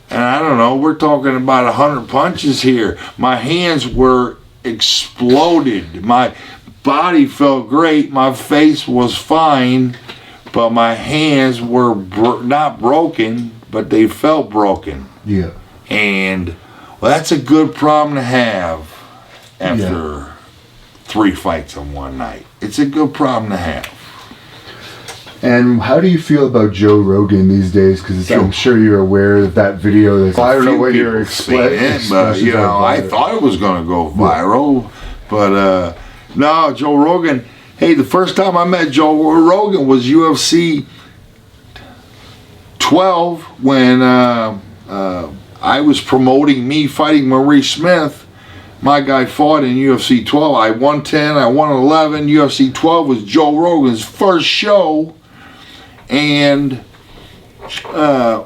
And I don't know, we're talking about 100 punches here. My hands were exploded. My body felt great. My face was fine. But my hands were not broken, but they felt broken. Yeah. And, well, that's a good problem to have after 3 fights in one night. It's a good problem to have. And how do you feel about Joe Rogan these days? Because I'm sure you're aware of that video. I don't know what you're explaining, but I thought it was going to go viral. But no, Joe Rogan. Hey, the first time I met Joe Rogan was UFC 12 when I was promoting me fighting Maurice Smith. My guy fought in UFC 12. I won 10, I won 11. UFC 12 was Joe Rogan's first show. And, I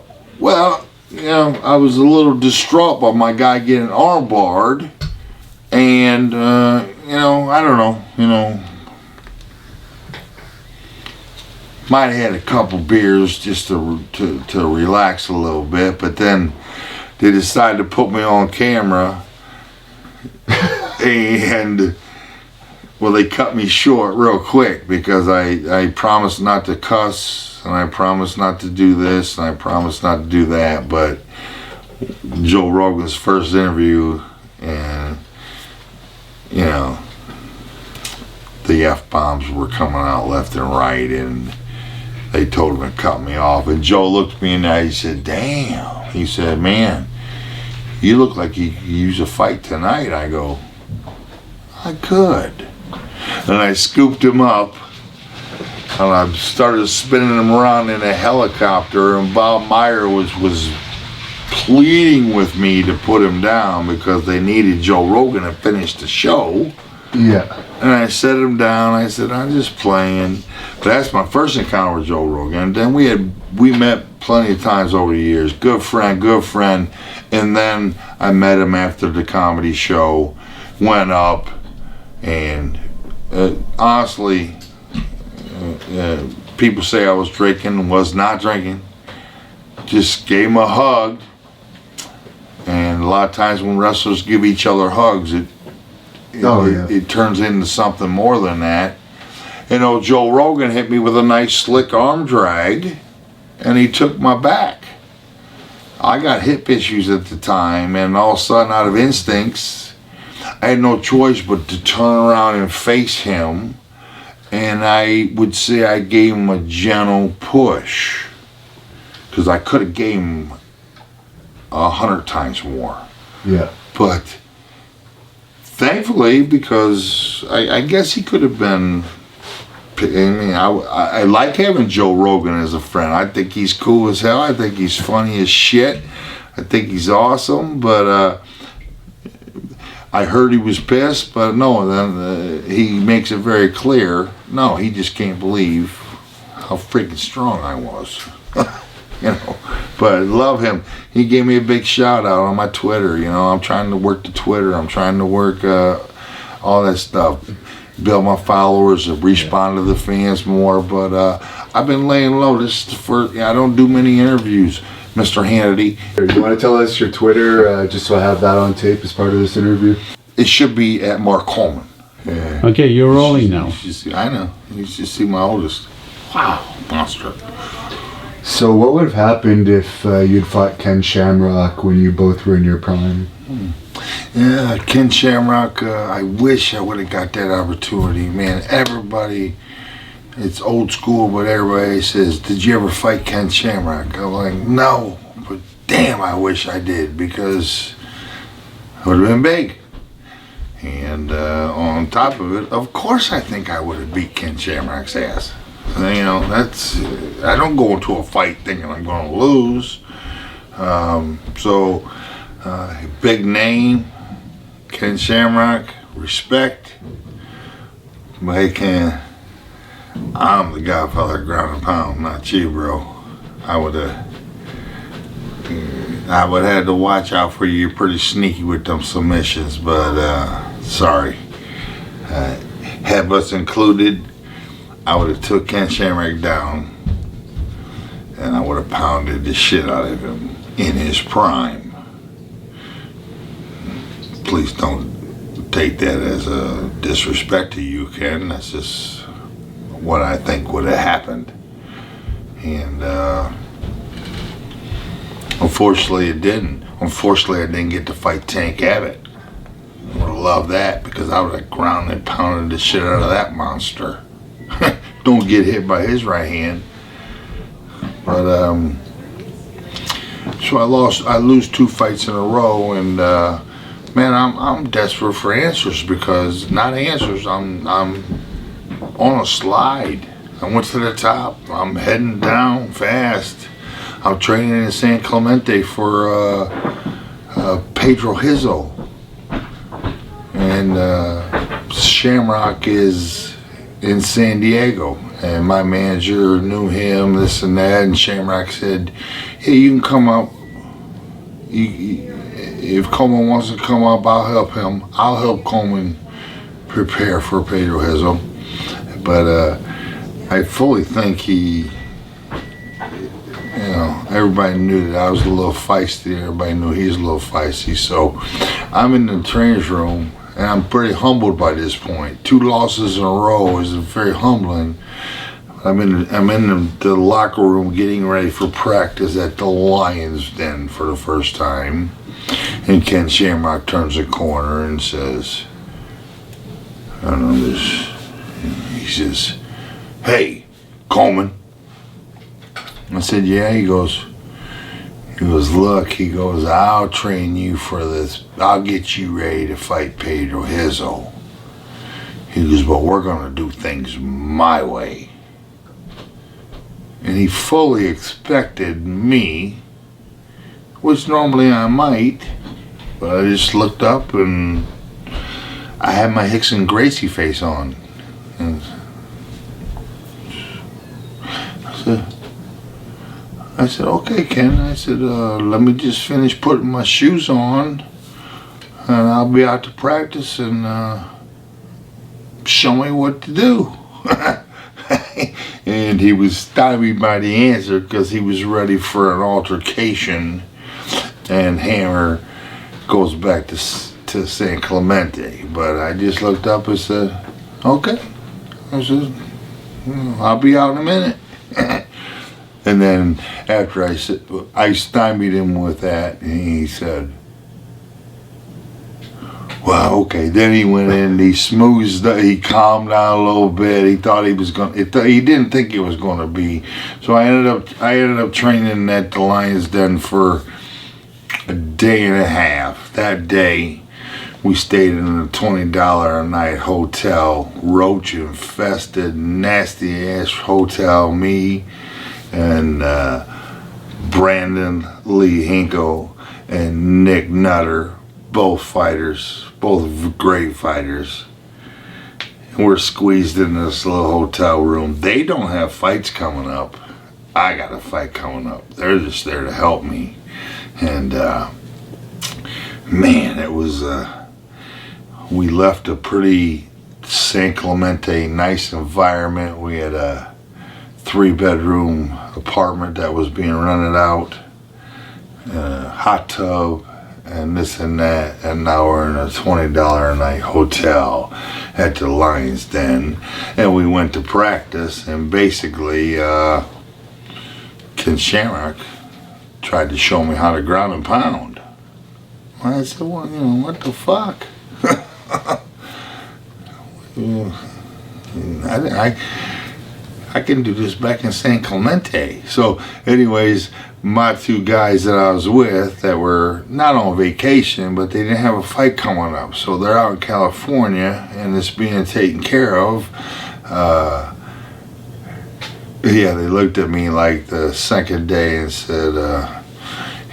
was a little distraught by my guy getting armbarred. And, I don't know, might have had a couple beers just to relax a little bit. But then they decided to put me on camera. And... well, they cut me short real quick because I promised not to cuss, and I promised not to do this, and I promised not to do that. But Joe Rogan's first interview, and, the F-bombs were coming out left and right, and they told him to cut me off. And Joe looked at me in the eye, he said, damn. He said, man, you look like you use a fight tonight. I go, I could. And I scooped him up, and I started spinning him around in a helicopter, and Bob Meyer was pleading with me to put him down because they needed Joe Rogan to finish the show. Yeah. And I set him down. I said, I'm just playing. But that's my first encounter with Joe Rogan. And then we met plenty of times over the years. Good friend. And then I met him after the comedy show. Went up. And honestly, people say I was drinking. Was not drinking. Just gave him a hug. And a lot of times when wrestlers give each other hugs, it turns into something more than that. You know, Joe Rogan hit me with a nice slick arm drag, and he took my back. I got hip issues at the time, and all of a sudden, out of instincts, I had no choice but to turn around and face him, and I would say I gave him a gentle push, because I could have gave him 100 times more. Yeah. But thankfully, because I guess he could have been. I mean, I like having Joe Rogan as a friend. I think he's cool as hell. I think he's funny as shit. I think he's awesome. But I heard he was pissed. But no, then he makes it very clear. No, he just can't believe how freaking strong I was. You know, but love him. He gave me a big shout out on my Twitter. You know, I'm trying to work the Twitter. I'm trying to work all that stuff, build my followers, respond to the fans more. But I've been laying low. This is the first. I don't do many interviews, Mr. Hannity. You want to tell us your Twitter, just so I have that on tape as part of this interview? It should be at Mark Coleman. Yeah. Okay, you're rolling now. I know. You should see my oldest. Wow, monster. So what would have happened if you'd fought Ken Shamrock when you both were in your prime? Yeah, Ken Shamrock, I wish I would have got that opportunity. Man, everybody, it's old school, but everybody says, did you ever fight Ken Shamrock? I'm like, no, but damn, I wish I did, because it would have been big. And on top of it, of course I think I would have beat Ken Shamrock's ass. You know, I don't go into a fight thinking I'm going to lose. Big name, Ken Shamrock, respect. But hey, Ken, I'm the godfather of ground and pound, not you, bro. I would have had to watch out for you. You're pretty sneaky with them submissions, but sorry. Headbutts included. I would have took Ken Shamrock down, and I would have pounded the shit out of him in his prime. Please don't take that as a disrespect to you, Ken. That's just what I think would have happened. And unfortunately it didn't. Unfortunately I didn't get to fight Tank Abbott. I would have loved that, because I would have ground and pounded the shit out of that monster. Don't get hit by his right hand. But so I lose 2 fights in a row, and man, I'm desperate for answers, because not answers. I'm on a slide. I went to the top. I'm heading down fast. I'm training in San Clemente for Pedro Hizzo, and Shamrock is in San Diego, and my manager knew him, this and that, and Shamrock said, hey, you can come up. If Coleman wants to come up, I'll help him. I'll help Coleman prepare for Pedro Hizzo. But I fully think he, everybody knew that I was a little feisty. Everybody knew he was a little feisty. So I'm in the trainer's room, and I'm pretty humbled by this point. 2 losses in a row is very humbling. I'm in the locker room getting ready for practice at the Lions Den for the first time. And Ken Shamrock turns the corner and says, I don't know this. He says, hey, Coleman. I said, yeah. He goes, look, I'll train you for this. I'll get you ready to fight Pedro Hizzo. He goes, but we're going to do things my way. And he fully expected me, which normally I might, but I just looked up and I had my Hickson Gracie face on. And I said, okay, Ken. I said, let me just finish putting my shoes on, and I'll be out to practice, and show me what to do. And he was stymied by the answer because he was ready for an altercation. And Hammer goes back to San Clemente. But I just looked up and said, okay. I said, I'll be out in a minute. And then after I stymied him with that, and he said, well, okay. Then he went in, he smoothed, he calmed down a little bit. He thought he was he didn't think it was going to be. So I ended up training at the Lions Den for a day and a half. That day, we stayed in a $20 a night hotel, roach infested, nasty ass hotel. Me and Brandon Lee Hinkle and Nick Nutter, both fighters, both great fighters. And we're squeezed in this little hotel room. They don't have fights coming up. I got a fight coming up. They're just there to help me. And man, it was we left a pretty San Clemente nice environment. We had a 3-bedroom apartment that was being rented out, hot tub, and this and that, and now we're in a $20 a night hotel at the Lions Den, and we went to practice, and basically Ken Shamrock tried to show me how to ground and pound. I said, well, what the fuck? I can do this back in San Clemente. So anyways, my 2 guys that I was with that were not on vacation, but they didn't have a fight coming up. So they're out in California and it's being taken care of. Yeah, they looked at me like the second day and said,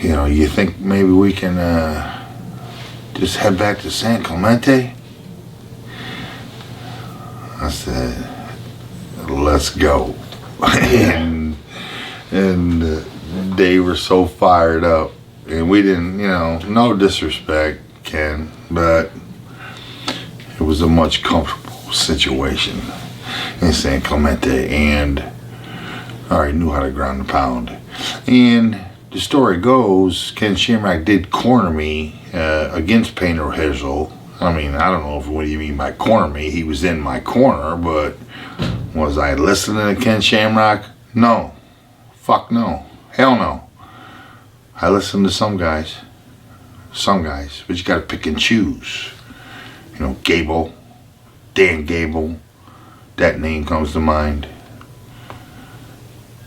you think maybe we can just head back to San Clemente? I said, let's go. and they were so fired up, and we didn't, no disrespect, Ken, but it was a much comfortable situation in San Clemente, and I already knew how to ground and pound. And the story goes, Ken Shamrock did corner me against Painter Hizzle. I mean, I don't know what do you mean by corner me. He was in my corner, but was I listening to Ken Shamrock? No. Fuck no. Hell no. I listened to some guys, but you gotta pick and choose. Gable, Dan Gable, that name comes to mind.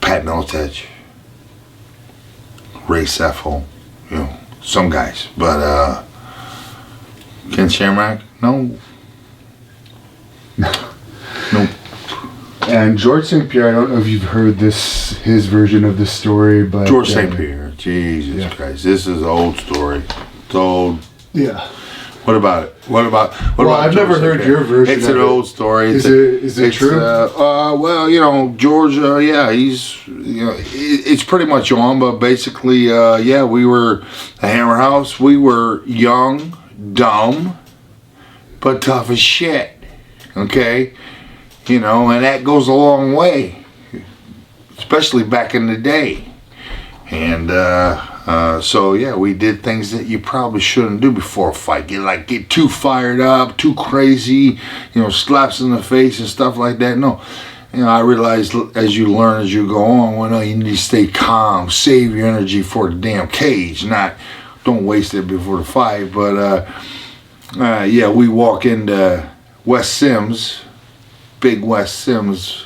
Pat Miltich, Ray Seffel, some guys, but Ken Shamrock, no. Nope. And George St. Pierre, I don't know if you've heard his version of the story, but George St. Pierre, Jesus Christ, this is an old story. It's old. Yeah. What about it? What about I've George never heard your version. It's an old story. Is it true? Well, George, he's, it's pretty much on, but basically, we were a Hammer House. We were young, dumb, but tough as shit. Okay? And that goes a long way, especially back in the day. And we did things that you probably shouldn't do before a fight. Get too fired up, too crazy, slaps in the face and stuff like that. No, I realized as you learn as you go on, you need to stay calm, save your energy for the damn cage, don't waste it before the fight. But we walk into Wes Sims. Big Wes Sims,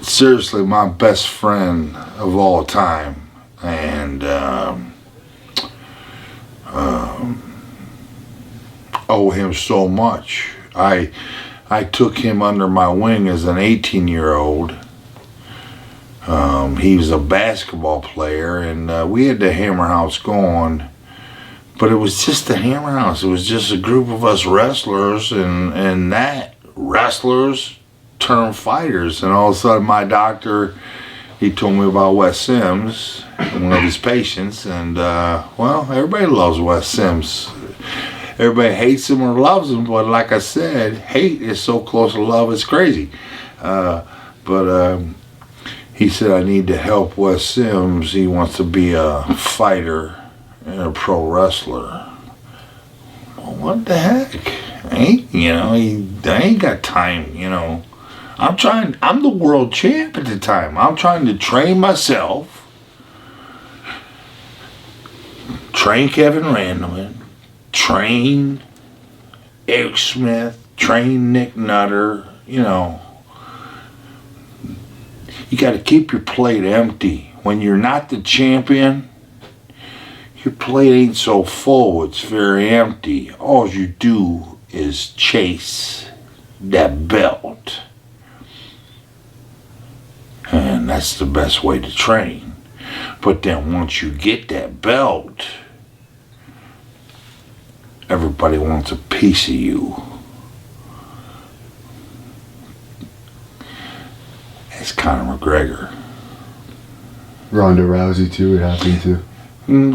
seriously my best friend of all time, and owe him so much. I took him under my wing as an 18-year-old. He was a basketball player, and we had the Hammer House going But it was just the Hammer House. It was just a group of us wrestlers, and that wrestlers turned fighters. And all of a sudden, my doctor, he told me about Wes Sims, one of his patients, and well, everybody loves Wes Sims. Everybody hates him or loves him, but like I said, hate is so close to love, it's crazy. But he said I need to help Wes Sims. He wants to be a fighter and a pro wrestler. Well, what the heck? I ain't got time, I'm the world champ at the time. I'm trying to train myself, train Kevin Randleman, train Eric Smith, train Nick Nutter, You got to keep your plate empty. When you're not the champion, your plate ain't so full, it's very empty. All you do is chase that belt. And that's the best way to train. But then once you get that belt, everybody wants a piece of you. It's Connor McGregor. Ronda Rousey too, it happened to.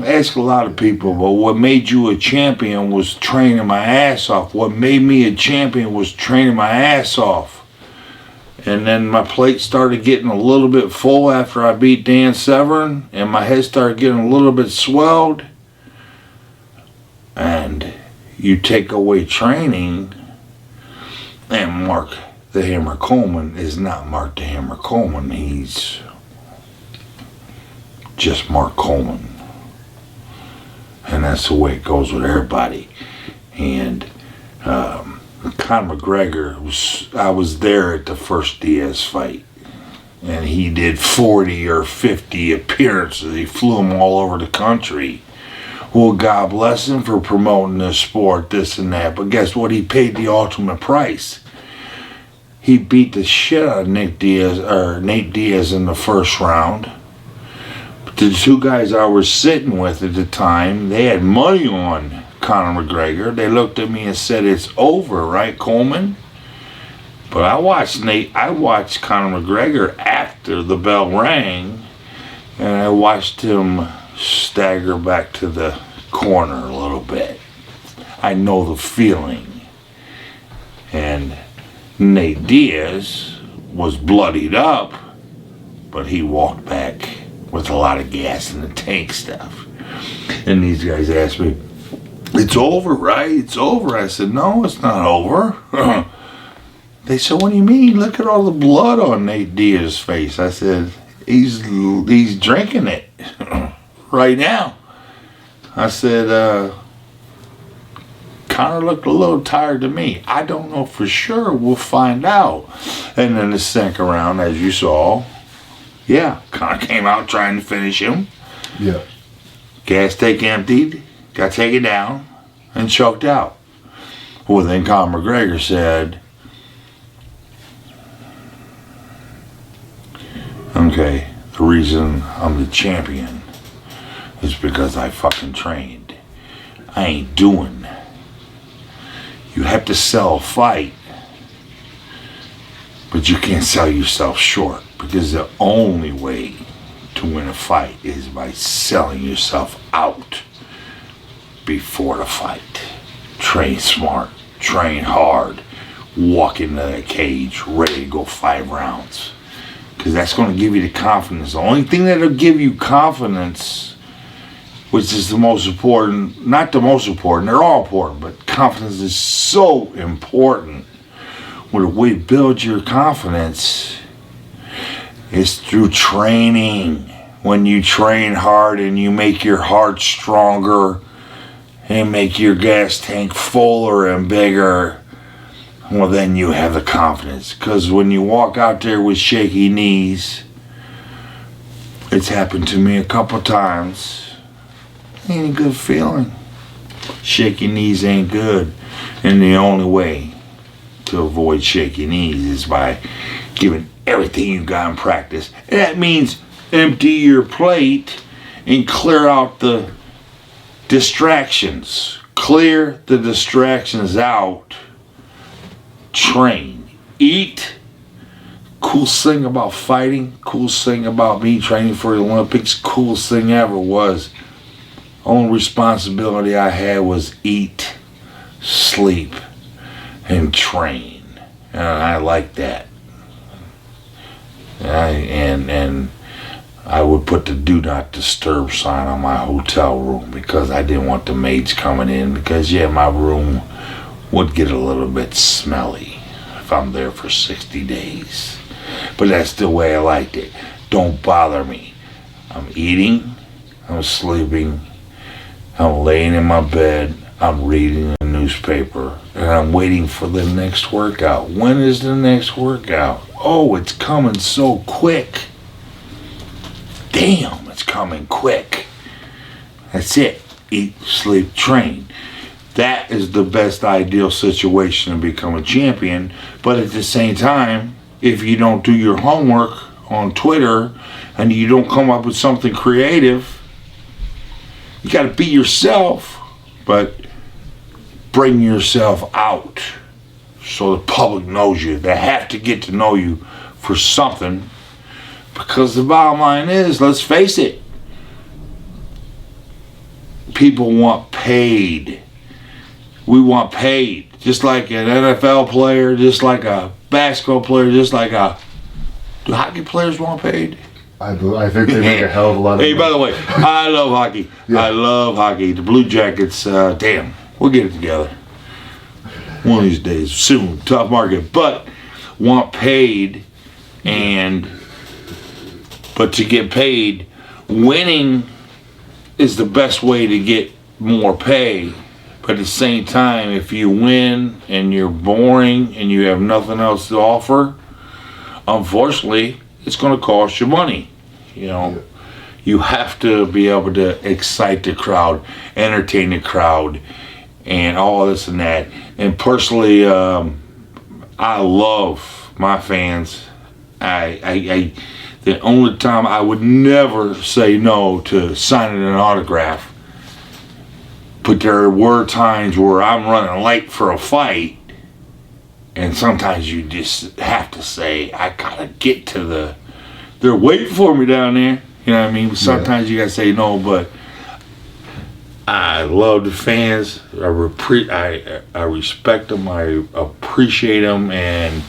Ask a lot of people, but what made you a champion was training my ass off. What made me a champion was training my ass off. And then my plate started getting a little bit full after I beat Dan Severn, and my head started getting a little bit swelled. And you take away training, and Mark the Hammer Coleman is not Mark the Hammer Coleman. He's just Mark Coleman. And that's the way it goes with everybody. And Conor McGregor, I was there at the first Diaz fight. And he did 40 or 50 appearances. He flew them all over the country. Well, God bless him for promoting this sport, this and that. But guess what? He paid the ultimate price. He beat the shit out of Nate Diaz in the first round. But the two guys I was sitting with at the time, they had money on Conor McGregor. They looked at me and said, "It's over, right, Coleman?" But I watched Conor McGregor after the bell rang, and I watched him stagger back to the corner a little bit. I know the feeling. And Nate Diaz was bloodied up, but he walked back with a lot of gas in the tank stuff. And these guys asked me, "It's over, right? It's over." I said, "No, it's not over." They said, "What do you mean? Look at all the blood on Nate Diaz's face." I said, he's drinking it right now. I said, Connor looked a little tired to me. I don't know for sure. We'll find out. And then the second round, as you saw, yeah, Connor came out trying to finish him. Yeah. Gas tank emptied, got taken down, and choked out. Well, then Conor McGregor said, "Okay, the reason I'm the champion is because I fucking trained. I ain't doing. You have to sell a fight, but you can't sell yourself short, because the only way to win a fight is by selling yourself out before the fight. Train smart, train hard, walk into that cage ready to go 5 rounds. Because that's going to give you the confidence. The only thing that'll give you confidence, which is the most important, not the most important, they're all important, but confidence is so important. Well, the way to build your confidence is through training. When you train hard and you make your heart stronger and make your gas tank fuller and bigger, well, then you have the confidence. Because when you walk out there with shaky knees, it's happened to me a couple times, ain't a good feeling. Shaky knees ain't good. And the only way to avoid shaky knees is by giving everything you got in practice. And that means empty your plate and clear out the Distractions. Clear the distractions out. Train. Eat. Coolest thing about fighting, coolest thing about me training for the Olympics, coolest thing ever was only responsibility I had was eat, sleep, and train. And I liked that. And I would put the do not disturb sign on my hotel room because I didn't want the maids coming in because my room would get a little bit smelly if I'm there for 60 days. But that's the way I liked it. Don't bother me. I'm eating, I'm sleeping, I'm laying in my bed, I'm reading a newspaper, and I'm waiting for the next workout. When is the next workout? Oh, it's coming so quick. Damn, it's coming quick. That's it. Eat, sleep, train. That is the best ideal situation to become a champion. But at the same time, if you don't do your homework on Twitter and you don't come up with something creative, you got to be yourself, but bring yourself out so the public knows you. They have to get to know you for something, because the bottom line is, let's face it, people want paid. We want paid. Just like an NFL player, just like a basketball player, just like do hockey players want paid? I think they make a hell of a lot of money. Hey, by the way, I love hockey. Yeah. I love hockey. The Blue Jackets, damn, we'll get it together. One of these days, soon, tough market. But want paid, but to get paid, winning is the best way to get more pay. But at the same time, if you win and you're boring and you have nothing else to offer, unfortunately, it's going to cost you money. You have to be able to excite the crowd, entertain the crowd, and all this and that. And personally, I love my fans. The only time I would never say no to signing an autograph. But there were times where I'm running late for a fight, and sometimes you just have to say, I gotta get to they're waiting for me down there. You know what I mean? Sometimes you gotta say no, but I love the fans. I respect them. I appreciate them, and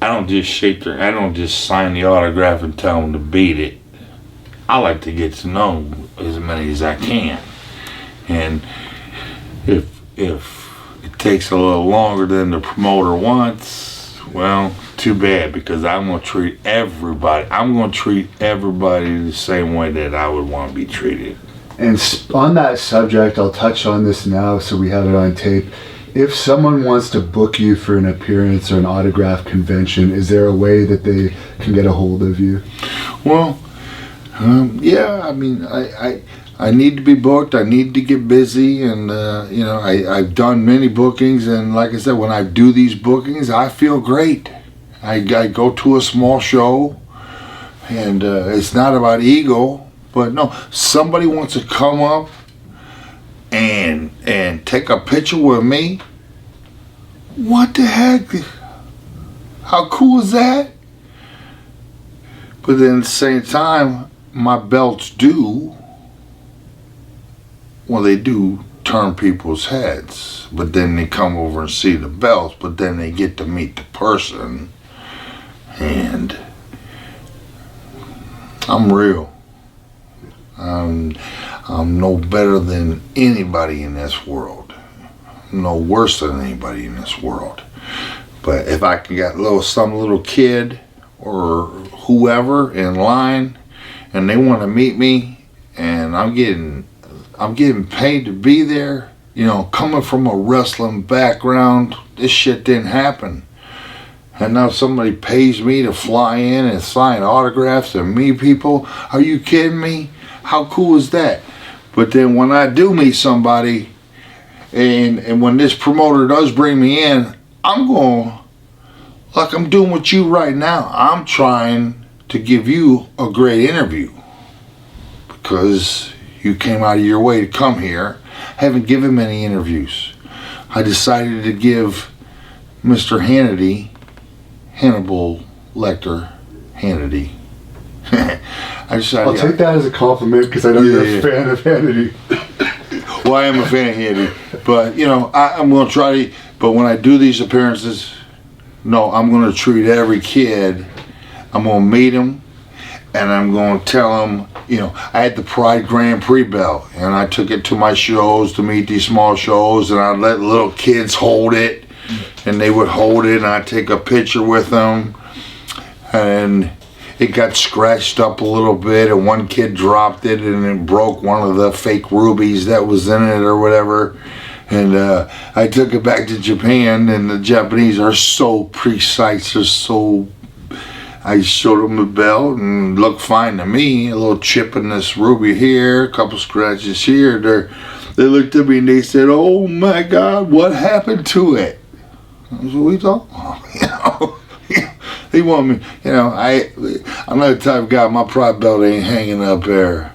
I don't just sign the autograph and tell them to beat it. I like to get to know as many as I can. And if it takes a little longer than the promoter wants, well, too bad, because I'm going to treat everybody the same way that I would want to be treated. And on that subject, I'll touch on this now so we have it on tape. If someone wants to book you for an appearance or an autograph convention, is there a way that they can get a hold of you? Well, I mean, I need to be booked. I need to get busy, and I've done many bookings, and like I said, when I do these bookings, I feel great. I go to a small show, and it's not about ego, but no, somebody wants to come up and take a picture with me. What the heck? How cool is that? But then at the same time, my belts do turn people's heads, but then they come over and see the belts, but then they get to meet the person, and I'm real. I'm no better than anybody in this world, no worse than anybody in this world. But if I can get some little kid or whoever in line and they want to meet me, and I'm getting paid to be there, coming from a wrestling background, this shit didn't happen. And now somebody pays me to fly in and sign autographs and meet people. Are you kidding me? How cool is that? But then when I do meet somebody, and when this promoter does bring me in, I'm going, like I'm doing with you right now, I'm trying to give you a great interview, because You came out of your way to come here. I haven't given many interviews. I decided to give Mr. Hannibal Lecter, Hannity. I'll take that as a compliment because I know you're a fan of Hannity. Well, I am a fan of Hannity, but you know, I'm going to try to. But when I do these appearances, no, I'm going to treat every kid. I'm going to meet them, and I'm going to tell them. You know, I had the Pride Grand Prix belt, and I took it to my shows to meet these small shows, and I'd let little kids hold it, and they would hold it, and I'd take a picture with them, and it got scratched up a little bit, and one kid dropped it, and it broke one of the fake rubies that was in it or whatever. And I took it back to Japan, and the Japanese are so precise. They're so... I showed them the belt, and it looked fine to me. A little chip in this ruby here, a couple scratches here. They looked at me, and they said, "Oh, my God, what happened to it?" I said, "What are you talking about?" You know? They want me, you know, I'm not the type of guy, my pride belt ain't hanging up there.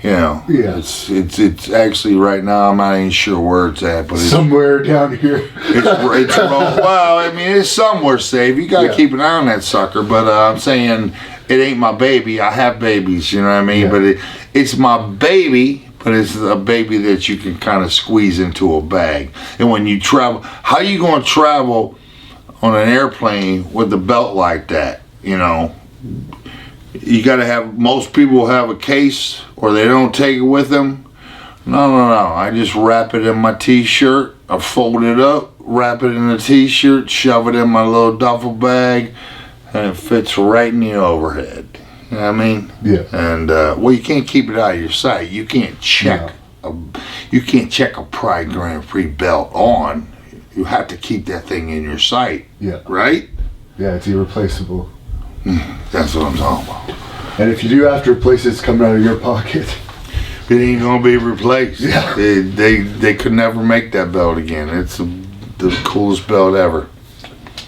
You know, yeah. It's actually right now, I'm not even sure where it's at, but it's somewhere down here. it's well, I mean, it's somewhere safe. You gotta keep an eye on that sucker. But I'm saying it ain't my baby. I have babies, you know what I mean. But it's my baby. But it's a baby that you can kind of squeeze into a bag. And when you travel, how you gonna travel on an airplane with a belt like that? You know. You gotta have, most people have a case or they don't take it with them. No. I just wrap it in my t-shirt. I fold it up, wrap it in the t-shirt, shove it in my little duffel bag, and it fits right in the overhead. You know what I mean? Yeah. And well, you can't keep it out of your sight. You can't check a Pride Grand Prix belt on. You have to keep that thing in your sight. Yeah. Right? Yeah, it's irreplaceable. That's what I'm talking about. And if you do have to replace it, it's coming out of your pocket. It ain't gonna be replaced. Yeah. They could never make that belt again. It's the coolest belt ever.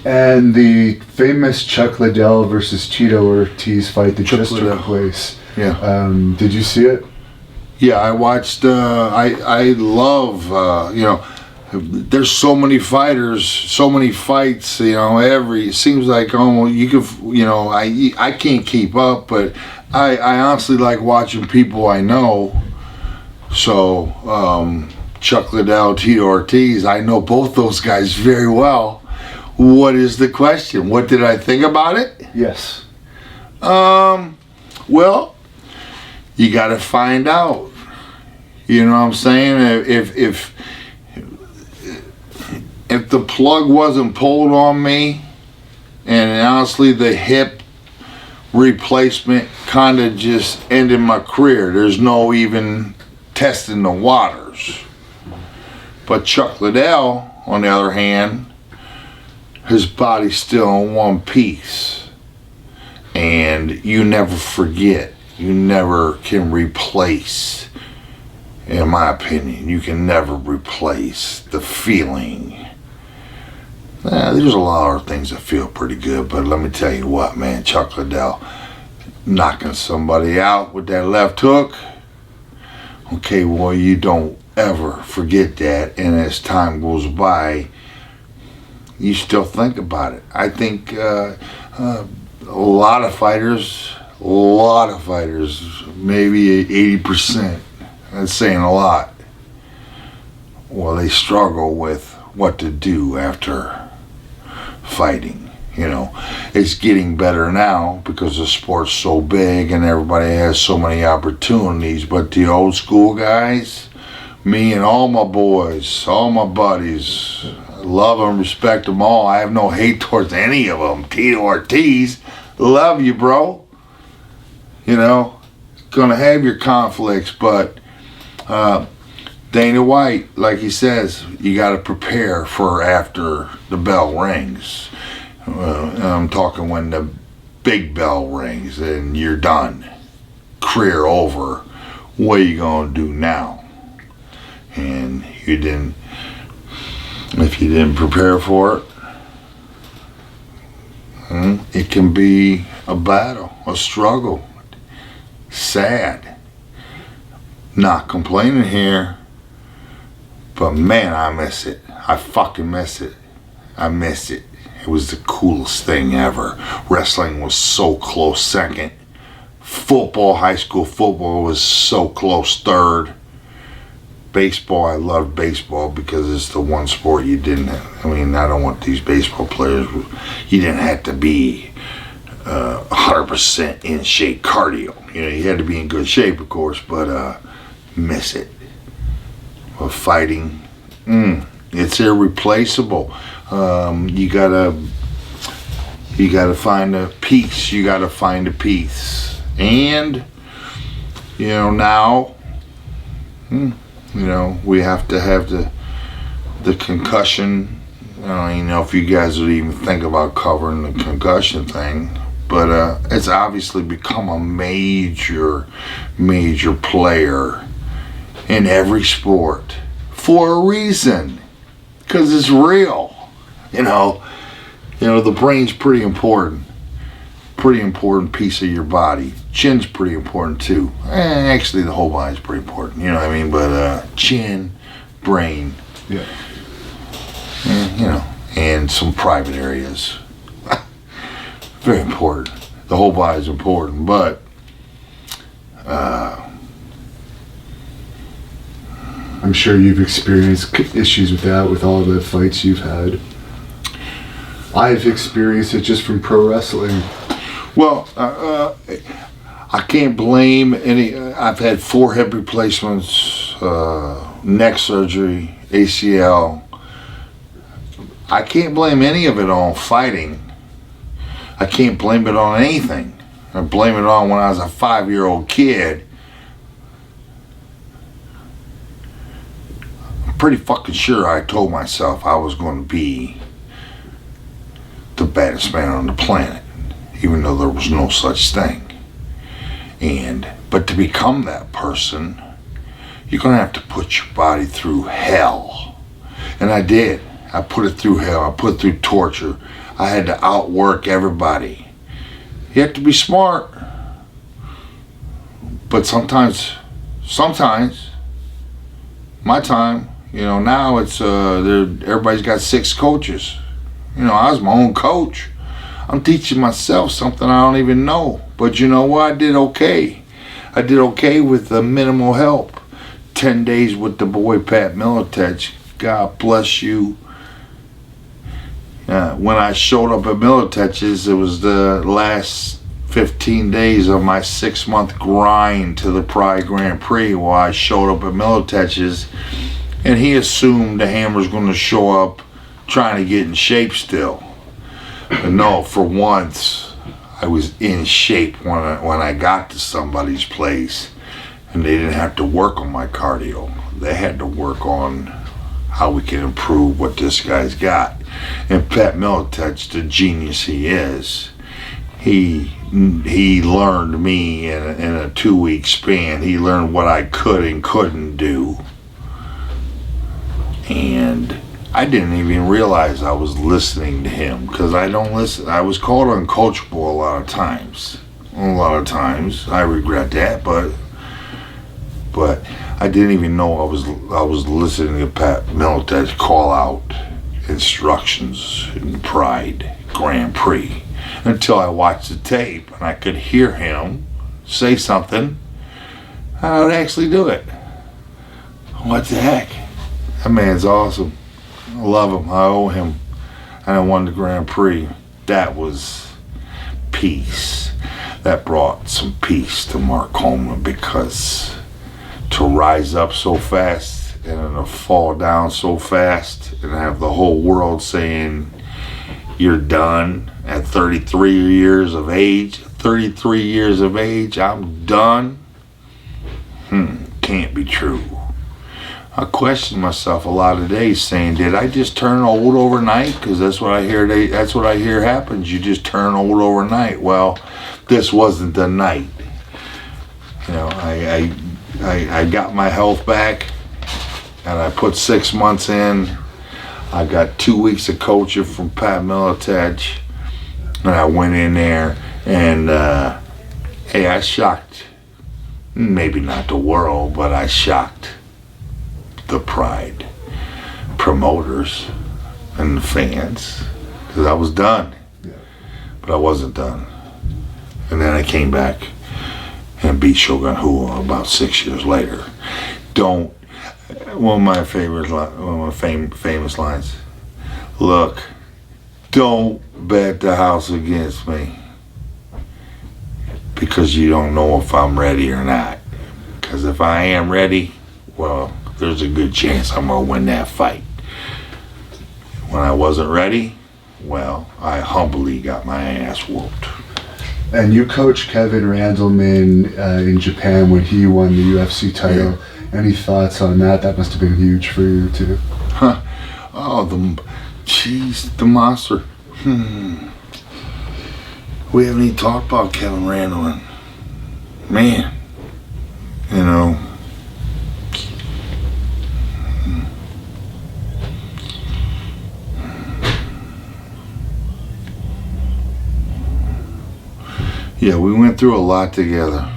And the famous Chuck Liddell versus Tito Ortiz fight that just took place. Yeah. Did you see it? Yeah, I watched. I love. You know, there's so many fighters, so many fights. You know, it seems like almost you could. You know, I can't keep up, but I honestly like watching people I know. So Chuck Liddell, Tito Ortiz, I know both those guys very well. What is the question? What did I think about it? Yes. Well, you got to find out. You know what I'm saying? If the plug wasn't pulled on me, and honestly the hip replacement kind of just ended my career. There's no even testing the waters. But Chuck Liddell, on the other hand, his body's still in one piece. And you never forget. You never can replace, in my opinion, you can never replace the feeling. There's a lot of things that feel pretty good, but let me tell you what, man, Chuck Liddell knocking somebody out with that left hook. Okay, well, you don't ever forget that, and as time goes by, you still think about it. I think a lot of fighters, maybe 80%, that's saying a lot, well, they struggle with what to do after fighting. You know, it's getting better now because the sport's so big and everybody has so many opportunities, but the old school guys, me and all my boys, all my buddies, I love and respect them all. I have no hate towards any of them. Tito Ortiz, love you, bro. You know, gonna have your conflicts, but Dana White, like he says, you gotta prepare for after the bell rings. I'm talking when the big bell rings and you're done, career over. What are you gonna do now? And if you didn't prepare for it, it can be a battle, a struggle, sad. Not complaining here, but man, I miss it. I fucking miss it. I miss it. It was the coolest thing ever. Wrestling was so close second. Football, high school football was so close third. Baseball, I loved baseball because it's the one sport you didn't have. I mean, I don't want these baseball players. You didn't have to be 100% in shape cardio. You know, you had to be in good shape, of course, but miss it. But fighting, it's irreplaceable. You gotta find a peace. You gotta find a peace. And, you know, now, you know, we have to have the concussion. I don't even know if you guys would even think about covering the concussion thing. But it's obviously become a major player in every sport for a reason, because it's real. You know, the brain's pretty important piece of your body. Chin's pretty important too. Actually, the whole body's pretty important. You know what I mean? But chin, brain, Yeah. you know, and some private areas. Very important. The whole body's important, but I'm sure you've experienced issues with that, with all the fights you've had. I've experienced it just from pro wrestling. well, I can't blame any. I've had 4 hip replacements, neck surgery, ACL. I can't blame any of it on fighting. I can't blame it on anything. I blame it on when I was a 5-year-old kid. I'm pretty fucking sure I told myself I was going to be the baddest man on the planet, even though there was no such thing. But to become that person, you're going to have to put your body through hell. And I did. I put it through hell. I put it through torture. I had to outwork everybody. You have to be smart. But sometimes, my time, you know, now it's, everybody's got 6 coaches. You know, I was my own coach. I'm teaching myself something I don't even know. But you know what? I did okay. I did okay with the minimal help. 10 days with the boy Pat Militech. God bless you. When I showed up at Militech's, it was the last 15 days of my 6-month grind to the Pride Grand Prix, while I showed up at Militech's, and he assumed the Hammer's going to show up trying to get in shape still. But no, for once, I was in shape when I got to somebody's place, and they didn't have to work on my cardio. They had to work on how we can improve what this guy's got. And Pat Militech, the genius he is, he learned me in a 2-week span. He learned what I could and couldn't do. And I didn't even realize I was listening to him, because I don't listen. I was called uncoachable a lot of times. I regret that, but I didn't even know I was listening to Pat Militech call out instructions in the Pride Grand Prix, until I watched the tape and I could hear him say something and I would actually do it. What the heck? That man's awesome. I love him. I owe him. And I won the Grand Prix. That was peace. That brought some peace to Mark Coleman, because to rise up so fast and then to fall down so fast and have the whole world saying you're done at 33 years of age, I'm done. Can't be true. I question myself a lot of days, saying, did I just turn old overnight? Because that's what I hear. That's what I hear happens. You just turn old overnight. Well, this wasn't the night. You know, I got my health back, and I put 6 months in. I got 2 weeks of coaching from Pat Militech, and I went in there, and hey, I shocked maybe not the world, but I shocked the Pride promoters and the fans, because I was done. Yeah. But I wasn't done. And then I came back and beat Shogun Rua about 6 years later. One of my famous lines, look, don't bet the house against me, because you don't know if I'm ready or not. Because if I am ready, well, there's a good chance I'm going to win that fight. When I wasn't ready, well, I humbly got my ass whooped. And you coached Kevin Randleman in Japan when he won the UFC title. Yeah. Any thoughts on that? That must have been huge for you too. Huh. Oh, the monster. We haven't even talked about Kevin Randleman. Man, you know. Yeah, we went through a lot together,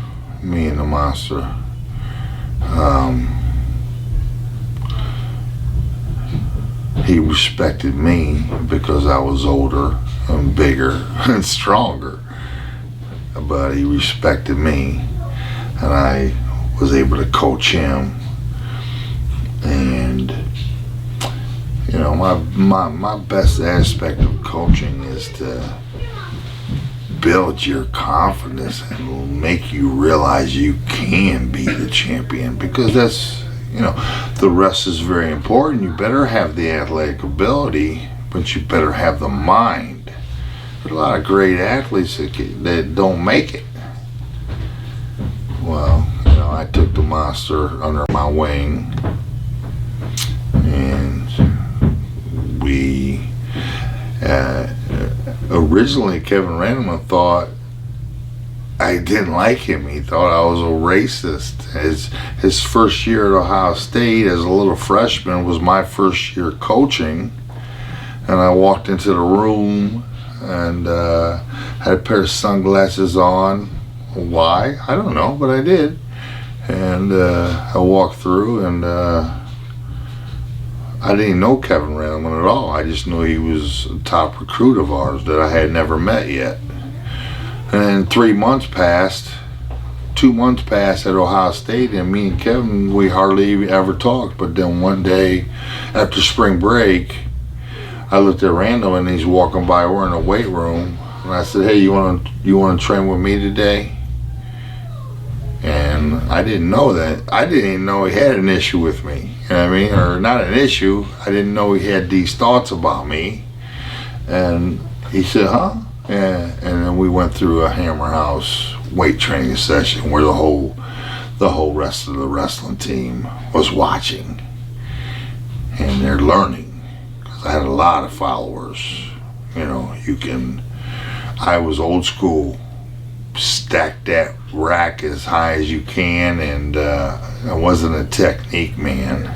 me and the monster. He respected me because I was older and bigger and stronger. But he respected me, and I was able to coach him. And you know, my best aspect of coaching is to build your confidence and make you realize you can be the champion, because that's, you know, the rest is very important. You better have the athletic ability, but you better have the mind. There's a lot of great athletes that don't make it. Well, you know, I took the monster under my wing, and we originally, Kevin Randleman thought I didn't like him. He thought I was a racist. His first year at Ohio State as a little freshman was my first year coaching, and I walked into the room and had a pair of sunglasses on. Why? I don't know, but I did. And I walked through, and I didn't know Kevin Randleman at all. I just knew he was a top recruit of ours that I had never met yet. And then 3 months passed, 2 months passed at Ohio State, and me and Kevin, we hardly ever talked. But then one day, after spring break, I looked at Randleman, and he's walking by. We're in the weight room, and I said, "Hey, you want to train with me today?" And I didn't know that. I didn't even know he had an issue with me. You know what I mean? Or not an issue. I didn't know he had these thoughts about me. And he said, "Huh?" And then we went through a Hammer House weight training session where the whole rest of the wrestling team was watching, and they're learning, because I had a lot of followers. You know, I was old school, stack that rack as high as you can, and I wasn't a technique man.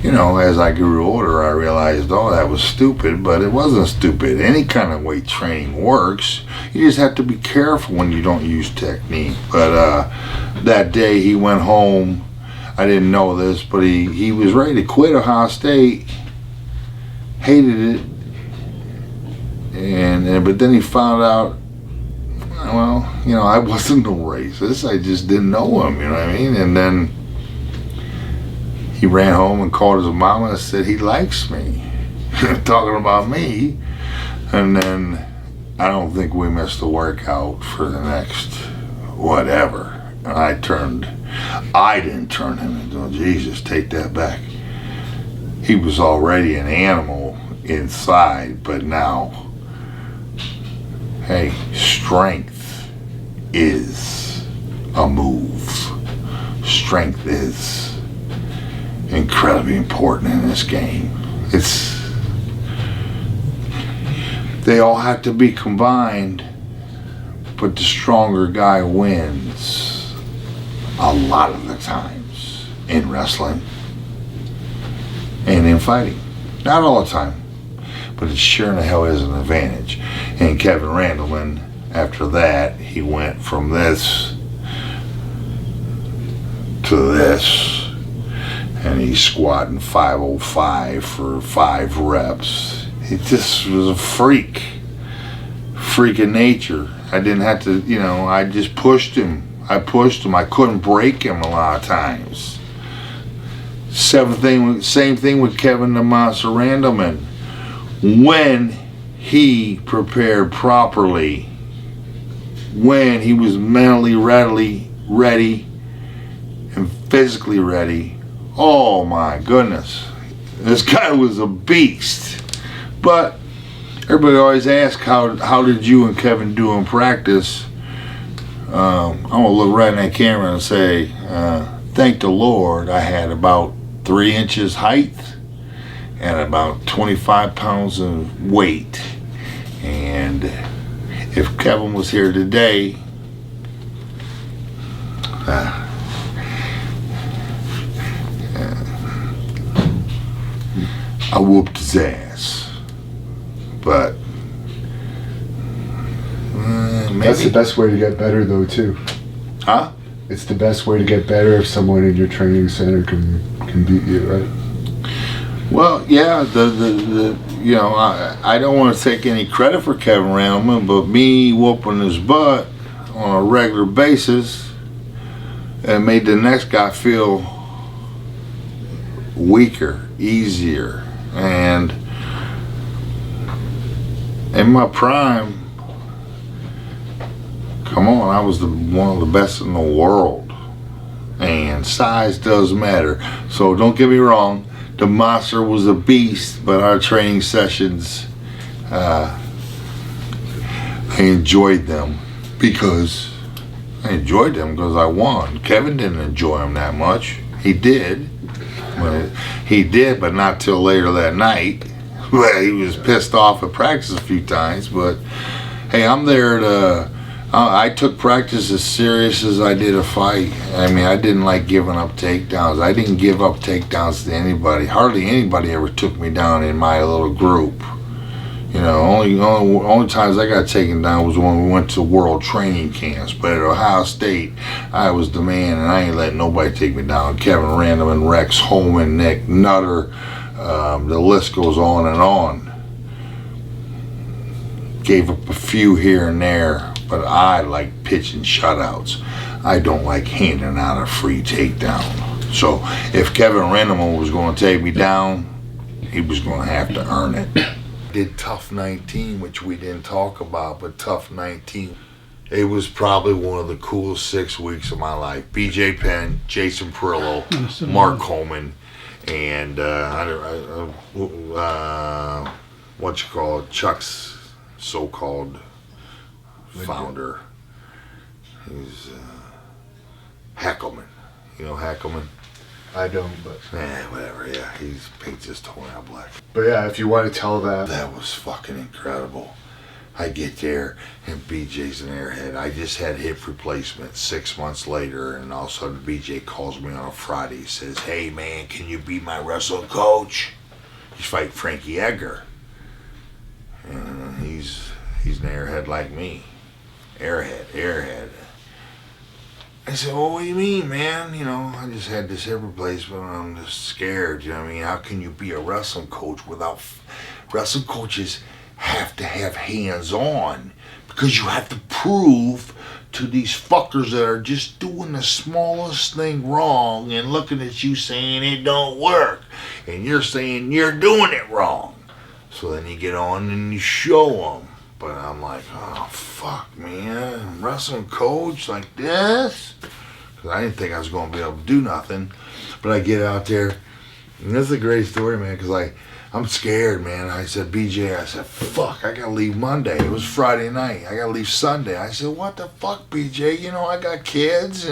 You know, as I grew older, I realized, that was stupid, but it wasn't stupid. Any kind of weight training works. You just have to be careful when you don't use technique. But that day he went home. I didn't know this, but he was ready to quit Ohio State. Hated it. But then he found out, well, you know, I wasn't no racist. I just didn't know him, you know what I mean? And then he ran home and called his mama and said he likes me, talking about me. And then I don't think we missed the workout for the next whatever. And I didn't turn him into, Jesus, take that back. He was already an animal inside, but now, hey, strength is a move. Strength is incredibly important in this game. They all have to be combined, but the stronger guy wins a lot of the times in wrestling and in fighting. Not all the time, but it sure in the hell is an advantage. And Kevin Randleman, after that, he went from this to this, and he's squatting 505 for 5 reps. He just was a freak of nature. I didn't have to, I just pushed him. I couldn't break him a lot of times. Same thing with Kevin the Monster Randleman. When he prepared properly, when he was mentally ready and physically ready, oh my goodness, this guy was a beast. But everybody always asks, how did you and Kevin do in practice? I'm gonna look right in that camera and say, thank the Lord, I had about 3 inches height and about 25 pounds of weight. And if Kevin was here today, I whooped his ass. But maybe. That's the best way to get better, though, too. Huh? It's the best way to get better if someone in your training center can beat you, right? Well, yeah. I don't want to take any credit for Kevin Randleman, but me whooping his butt on a regular basis and made the next guy feel weaker, easier, and in my prime, come on, I was one of the best in the world. And size does matter. So don't get me wrong, the monster was a beast, but our training sessions, I enjoyed them because I won. Kevin didn't enjoy them that much. He did, but not till later that night. He was pissed off at practice a few times, but hey, I'm there to. I took practice as serious as I did a fight. I mean, I didn't like giving up takedowns. I didn't give up takedowns to anybody. Hardly anybody ever took me down in my little group. Only times I got taken down was when we went to world training camps. But at Ohio State, I was the man, and I ain't letting nobody take me down. Kevin Randleman, Rex Holman, Nick Nutter. The list goes on and on. Gave up a few here and there, but I like pitching shutouts. I don't like handing out a free takedown. So if Kevin Randleman was going to take me down, he was going to have to earn it. Did Tough 19, which we didn't talk about, but Tough 19, it was probably one of the coolest 6 weeks of my life. BJ Penn, Jason Perillo, Mark Coleman, and Chuck's so-called founder. He's Hackelman. You know Hackelman? I don't, but whatever. Yeah, he paints his toenail black. But yeah, if you want to tell that. That was fucking incredible. I get there and BJ's an airhead. I just had hip replacement 6 months later, and all of a sudden BJ calls me on a Friday. He says, "Hey man, can you be my wrestling coach?" He's fighting Frankie Edgar. And he's an airhead like me. Airhead. I said, "Well, what do you mean, man? I just had this hip replacement and I'm just scared. You know what I mean? How can you be a wrestling coach without... Wrestling coaches have to have hands-on because you have to prove to these fuckers that are just doing the smallest thing wrong and looking at you saying it don't work. And you're saying you're doing it wrong. So then you get on and you show them." But I'm like, oh, fuck, man. Wrestling coach like this? Because I didn't think I was going to be able to do nothing. But I get out there. And this is a great story, man, because I'm scared, man. I said, BJ, I said, fuck, I got to leave Monday. It was Friday night. I got to leave Sunday. I said, what the fuck, BJ? I got kids,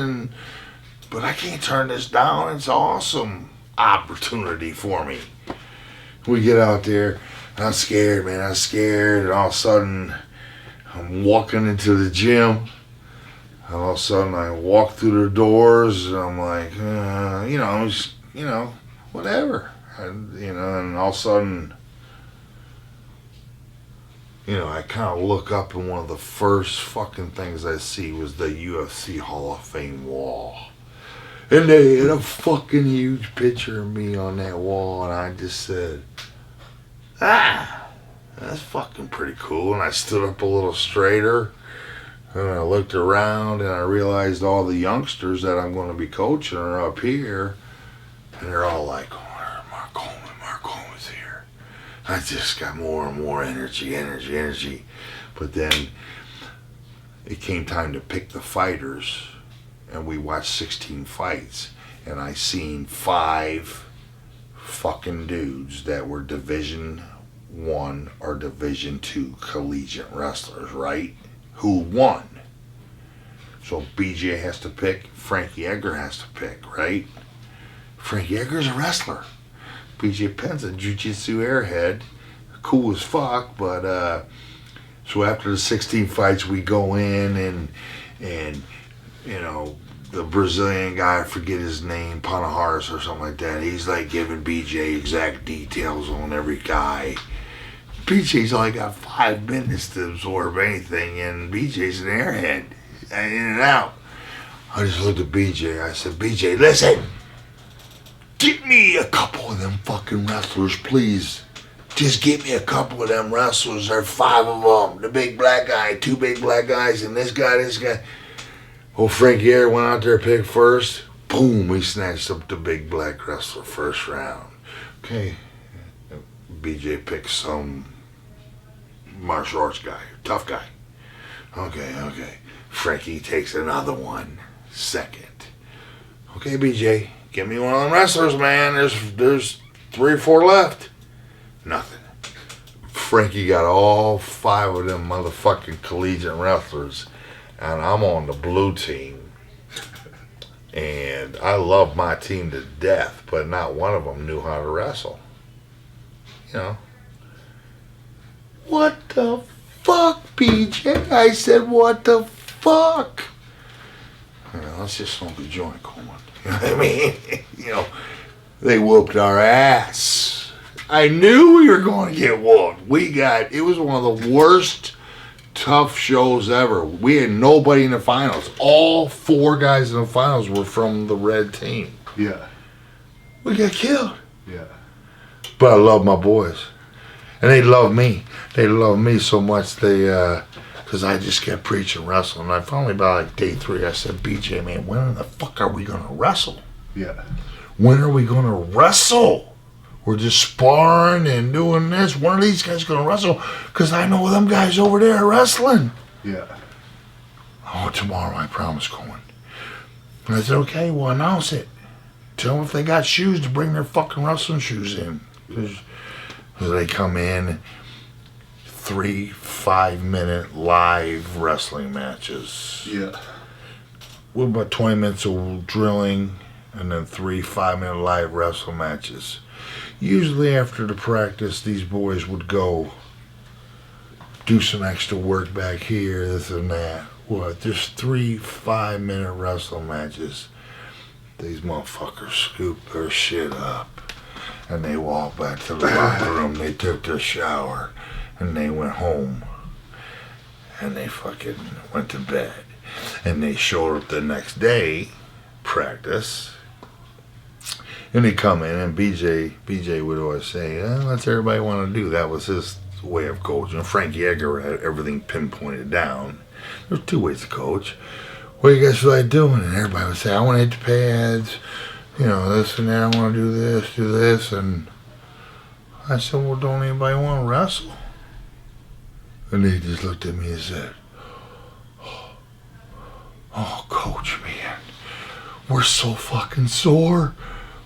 but I can't turn this down. It's an awesome opportunity for me. We get out there. I'm scared, man. I'm scared. And all of a sudden, I'm walking into the gym. And all of a sudden, I walk through the doors. And I'm like, whatever. And all of a sudden, I kind of look up, and one of the first fucking things I see was the UFC Hall of Fame wall. And they had a fucking huge picture of me on that wall, and I just said, that's fucking pretty cool. And I stood up a little straighter, and I looked around, and I realized all the youngsters that I'm going to be coaching are up here, and they're all like, oh, Mark Coleman's here. I just got more and more energy. But then it came time to pick the fighters, and we watched 16 fights, and I seen 5 fucking dudes that were Division I or Division II collegiate wrestlers, right? Who won? So BJ has to pick, Frankie Edgar has to pick, right? Frankie Edgar's a wrestler. BJ Penn's a jiu-jitsu airhead, cool as fuck, but so after the 16 fights, we go in and you know, the Brazilian guy, I forget his name, Panaharis or something like that, he's like giving BJ exact details on every guy. BJ's only got 5 minutes to absorb anything, and BJ's an airhead, in and out. I just looked at BJ, I said, BJ, listen, get me a couple of them fucking wrestlers, please. Just get me a couple of them wrestlers. There are 5 of them. The big black guy, 2 big black guys, and this guy. Oh, Frankie Air went out there, picked first. Boom, he snatched up the big black wrestler first round. Okay, BJ picks some martial arts guy, tough guy. Okay. Frankie takes another one, second. Okay, BJ, give me one of them wrestlers, man. There's 3 or 4 left. Nothing. Frankie got all 5 of them motherfucking collegiate wrestlers, and I'm on the blue team. And I love my team to death, but not one of them knew how to wrestle. You know. What the fuck, BJ? I said, what the fuck? You know, let's just smoke a joint, Coleman. You know what I mean? You know, they whooped our ass. I knew we were going to get whooped. It was one of the worst tough shows ever. We had nobody in the finals. All 4 guys in the finals were from the red team. Yeah. We got killed. Yeah. But I love my boys. And they love me. They love me so much, because I just kept preaching wrestling. And I finally, by like day 3, I said, BJ, man, when in the fuck are we going to wrestle? Yeah. When are we going to wrestle? We're just sparring and doing this. One of these guys going to wrestle, because I know them guys over there are wrestling. Yeah. Oh, tomorrow, I promise, Coleman. And I said, okay, well, announce it. Tell them if they got shoes to bring their fucking wrestling shoes in. Because they come in, 3 5-minute live wrestling matches. Yeah. With about 20 minutes of drilling, and then 3 5-minute live wrestling matches. Usually after the practice, these boys would go do some extra work back here, this and that. What, just 3 5-minute wrestling matches. These motherfuckers scooped their shit up, and they walked back to the locker room. They took their shower, and they went home, and they fucking went to bed. And they showed up the next day, practice. And he'd come in, and BJ would always say, that's everybody want to do. That was his way of coaching. Frankie Edgar had everything pinpointed down. There's 2 ways to coach. What do you guys feel like doing? And everybody would say, I want to hit the pads, you know, this and that. I want to do this. And I said, well, don't anybody want to wrestle? And he just looked at me and said, oh, coach, man, we're so fucking sore.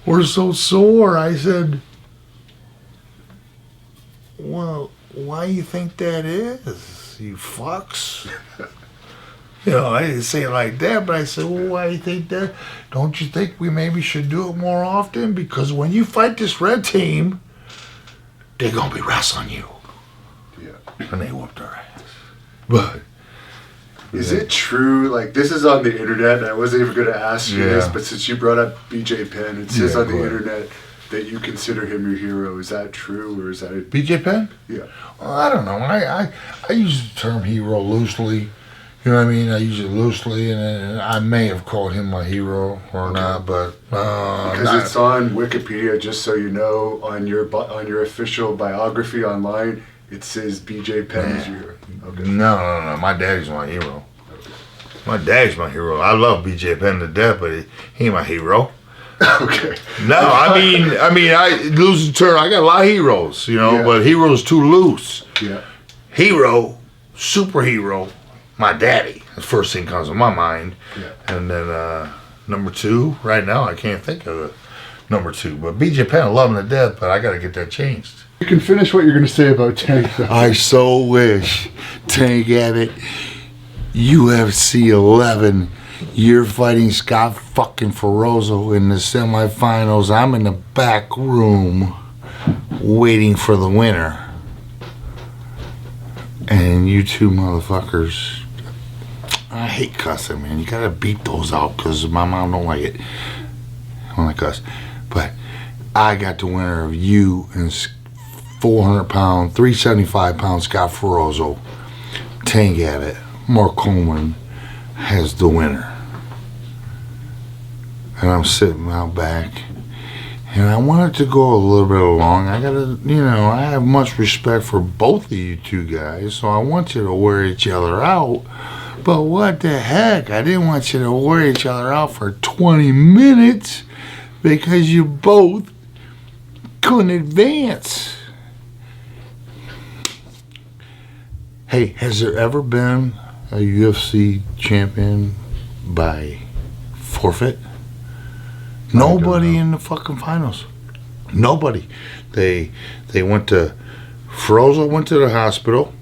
We're so sore. I said, well, why do you think that is, you fucks? You know, I didn't say it like that, but I said, well, why do you think that? Don't you think we maybe should do it more often? Because when you fight this red team, they're going to be wrestling you. Yeah. And they whooped our ass. But is it true, like, this is on the internet, and I wasn't even going to ask you this, but since you brought up BJ Penn, it says on the internet that you consider him your hero. Is that true, or is that... BJ Penn? Yeah. Well, I don't know. I use the term hero loosely. You know what I mean? I use it loosely, and I may have called him my hero or not, but because it's on Wikipedia. Just so you know, on your official biography online, it says BJ Penn is your hero. Okay. No. My daddy's my hero. My daddy's my hero. I love BJ Penn to death, but he ain't my hero. Okay. No, I mean, losing turn. I got a lot of heroes, you know, but hero's too loose. Yeah. Hero, superhero, my daddy. The first thing comes to my mind. Yeah. And then number 2, right now, I can't think of number 2. But BJ Penn, I love him to death, but I got to get that changed. You can finish what you're going to say about Tank. I so wish Tank Abbott, UFC 11, you're fighting Scott fucking Ferozzo in the semifinals. I'm in the back room waiting for the winner. And you two motherfuckers, I hate cussing, man. You gotta beat those out because my mom don't like it. I don't like cuss. But I got the winner of you and 400-pound, 375-pound Scott Ferozzo. Tank Abbott, Mark Coleman has the winner. And I'm sitting out back, and I wanted to go a little bit along. I gotta, I have much respect for both of you two guys, so I want you to wear each other out. But what the heck? I didn't want you to wear each other out for 20 minutes because you both couldn't advance. Hey, has there ever been a UFC champion by forfeit? Nobody in the fucking finals. Nobody. They went to, Ferozzo went to the hospital.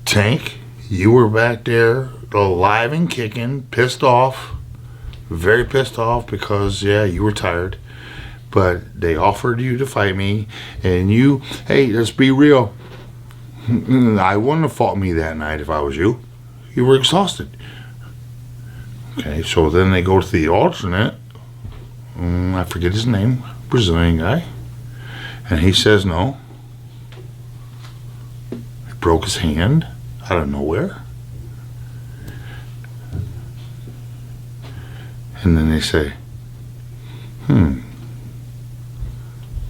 Tank, you were back there alive and kicking, pissed off, very pissed off because, you were tired. But they offered you to fight me, and you, hey, let's be real. I wouldn't have fought me that night if I was you. You were exhausted. Okay, so then they go to the alternate. I forget his name, Brazilian guy, and he says no. He broke his hand out of nowhere. And then they say,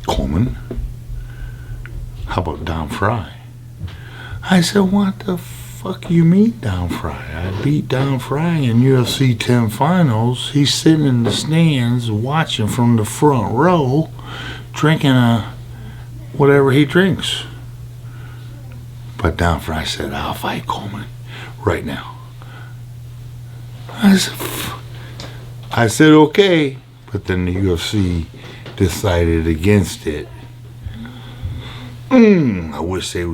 Coleman, how about Don Frye? I said, what the fuck you mean, Don Frye? I beat Don Frye in UFC 10 finals. He's sitting in the stands watching from the front row, drinking whatever he drinks. But Don Frye said, I'll fight Coleman right now. I said, okay. But then the UFC decided against it. I wish that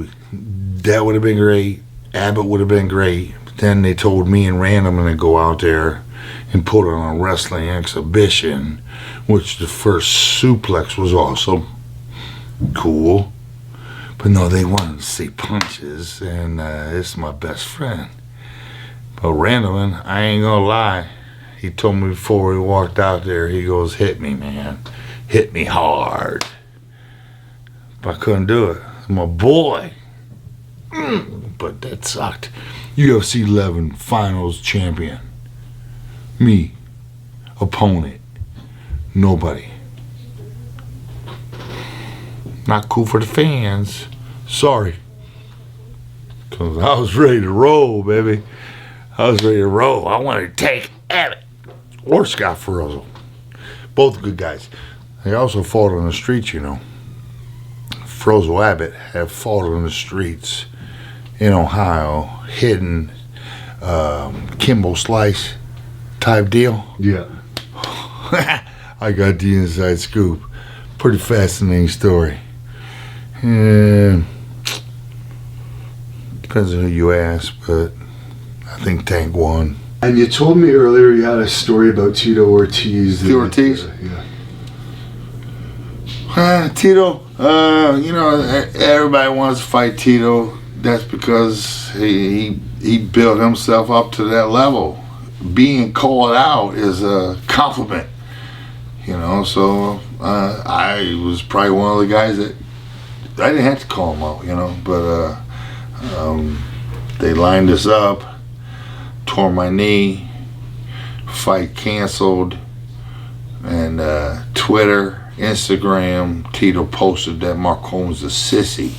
would have been great. Abbott would have been great. But then they told me and Random to go out there and put on a wrestling exhibition, which the first suplex was also cool. But no, they wanted to see punches, and it's my best friend. But Randleman, I ain't gonna lie, he told me before he walked out there, he goes, hit me, man. Hit me hard. But I couldn't do it. My boy. But that sucked. UFC 11 finals champion. Me. Opponent. Nobody. Not cool for the fans. Sorry. Because I was ready to roll, baby. I was ready to roll. I wanted to take Abbott or Scott Ferozzo. Both good guys. They also fought on the streets, you know. Ferozzo Abbott have fought on the streets in Ohio, hidden Kimbo Slice type deal. Yeah. I got the inside scoop. Pretty fascinating story. Depends on who you ask, but I think Tank won. And you told me earlier you had a story about Tito Ortiz. Tito Ortiz? Yeah. Tito, everybody wants to fight Tito. That's because he built himself up to that level. Being called out is a compliment, so I was probably one of the guys that I didn't have to call him out, but they lined us up. tore my knee, fight canceled, and Twitter, Instagram, Tito posted that Mark Coleman's a sissy.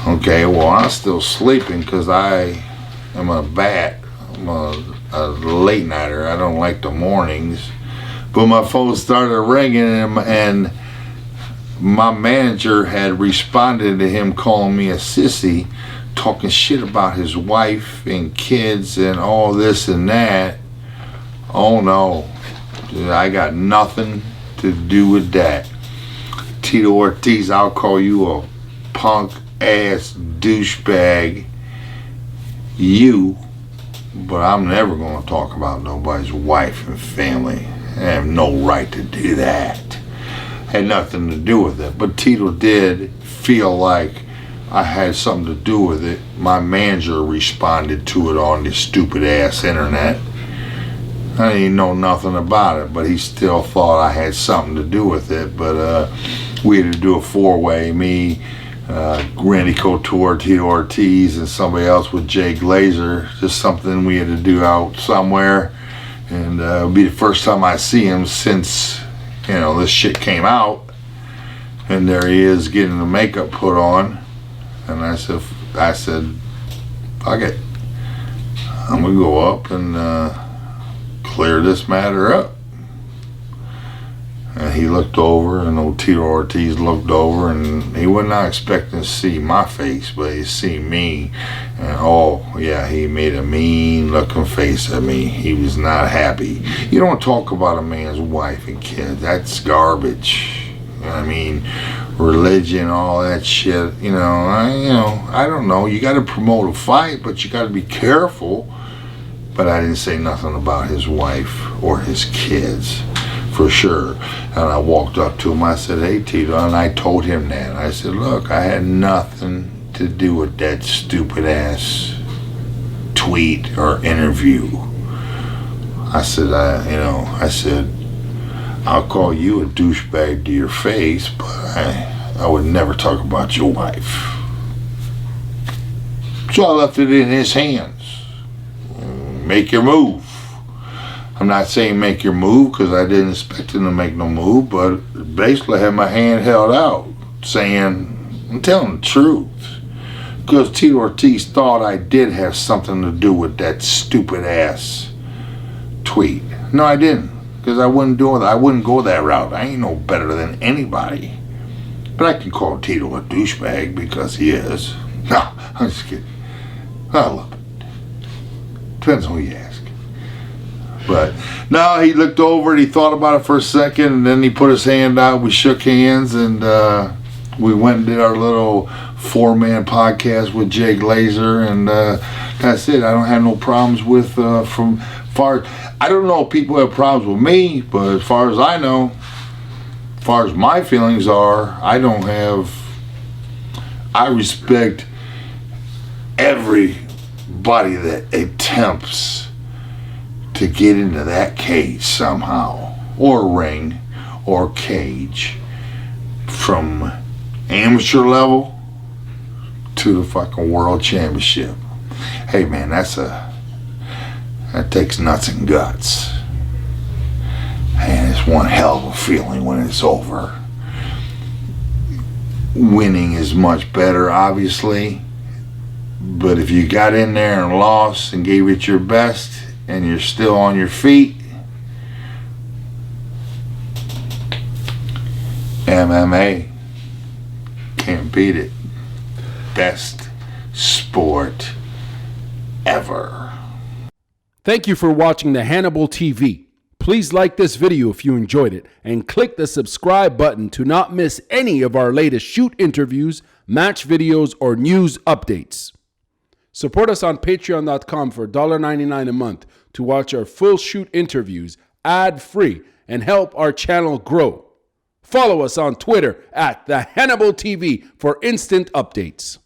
Okay, well, I'm still sleeping because I am a bat. I'm a late nighter. I don't like the mornings. But my phone started ringing, and my manager had responded to him calling me a sissy, talking shit about his wife and kids and all this and that. Oh no, I got nothing to do with that. Tito Ortiz, I'll call you a punk ass douchebag, but I'm never going to talk about nobody's wife and family. I have no right to do that. Had nothing to do with it. But Tito did feel like I had something to do with it. My manager responded to it on this stupid ass internet. I didn't know nothing about it, but he still thought I had something to do with it. But we had to do a four-way, me, Randy Couture, Tito Ortiz, and somebody else with Jay Glazer. Just something we had to do out somewhere. And it'll be the first time I see him since, this shit came out. And there he is getting the makeup put on. And I said, fuck it. I'm going to go up and clear this matter up. And he looked over, and old Tito Ortiz looked over, and he was not expecting to see my face, but he see me, and oh yeah, he made a mean looking face at me. He was not happy. You don't talk about a man's wife and kids. That's garbage. I mean, religion, all that shit. I don't know. You got to promote a fight, but you got to be careful. But I didn't say nothing about his wife or his kids. For sure. And I walked up to him, I said, hey Tito, and I told him that. I said, look, I had nothing to do with that stupid ass tweet or interview. I said, I'll call you a douchebag to your face, but I would never talk about your wife. So I left it in his hands. Make your move. I'm not saying make your move because I didn't expect him to make no move, but basically I had my hand held out saying, I'm telling the truth. Because Tito Ortiz thought I did have something to do with that stupid ass tweet. No, I didn't. Because I wouldn't do it. I wouldn't go that route. I ain't no better than anybody. But I can call Tito a douchebag because he is. No, I'm just kidding. I love it. Depends on who you ask. But no, he looked over and he thought about it for a second, and then he put his hand out. We shook hands, and we went and did our little 4-man podcast with Jay Glazer, and that's it. I don't have no problems with I don't know if people have problems with me, but as far as I know, as far as my feelings are, I respect everybody that attempts to get into that cage somehow, or ring, or cage, from amateur level to the fucking world championship. Hey man, that takes nuts and guts. And it's one hell of a feeling when it's over. Winning is much better, obviously, but if you got in there and lost and gave it your best, and you're still on your feet, MMA can't beat it. Best sport ever. Thank you for watching the Hannibal TV. Please like this video if you enjoyed it, and click the subscribe button to not miss any of our latest shoot interviews, match videos, or news updates. Support us on patreon.com for $1.99 a month to watch our full shoot interviews ad-free and help our channel grow. Follow us on Twitter at the Hannibal TV for instant updates.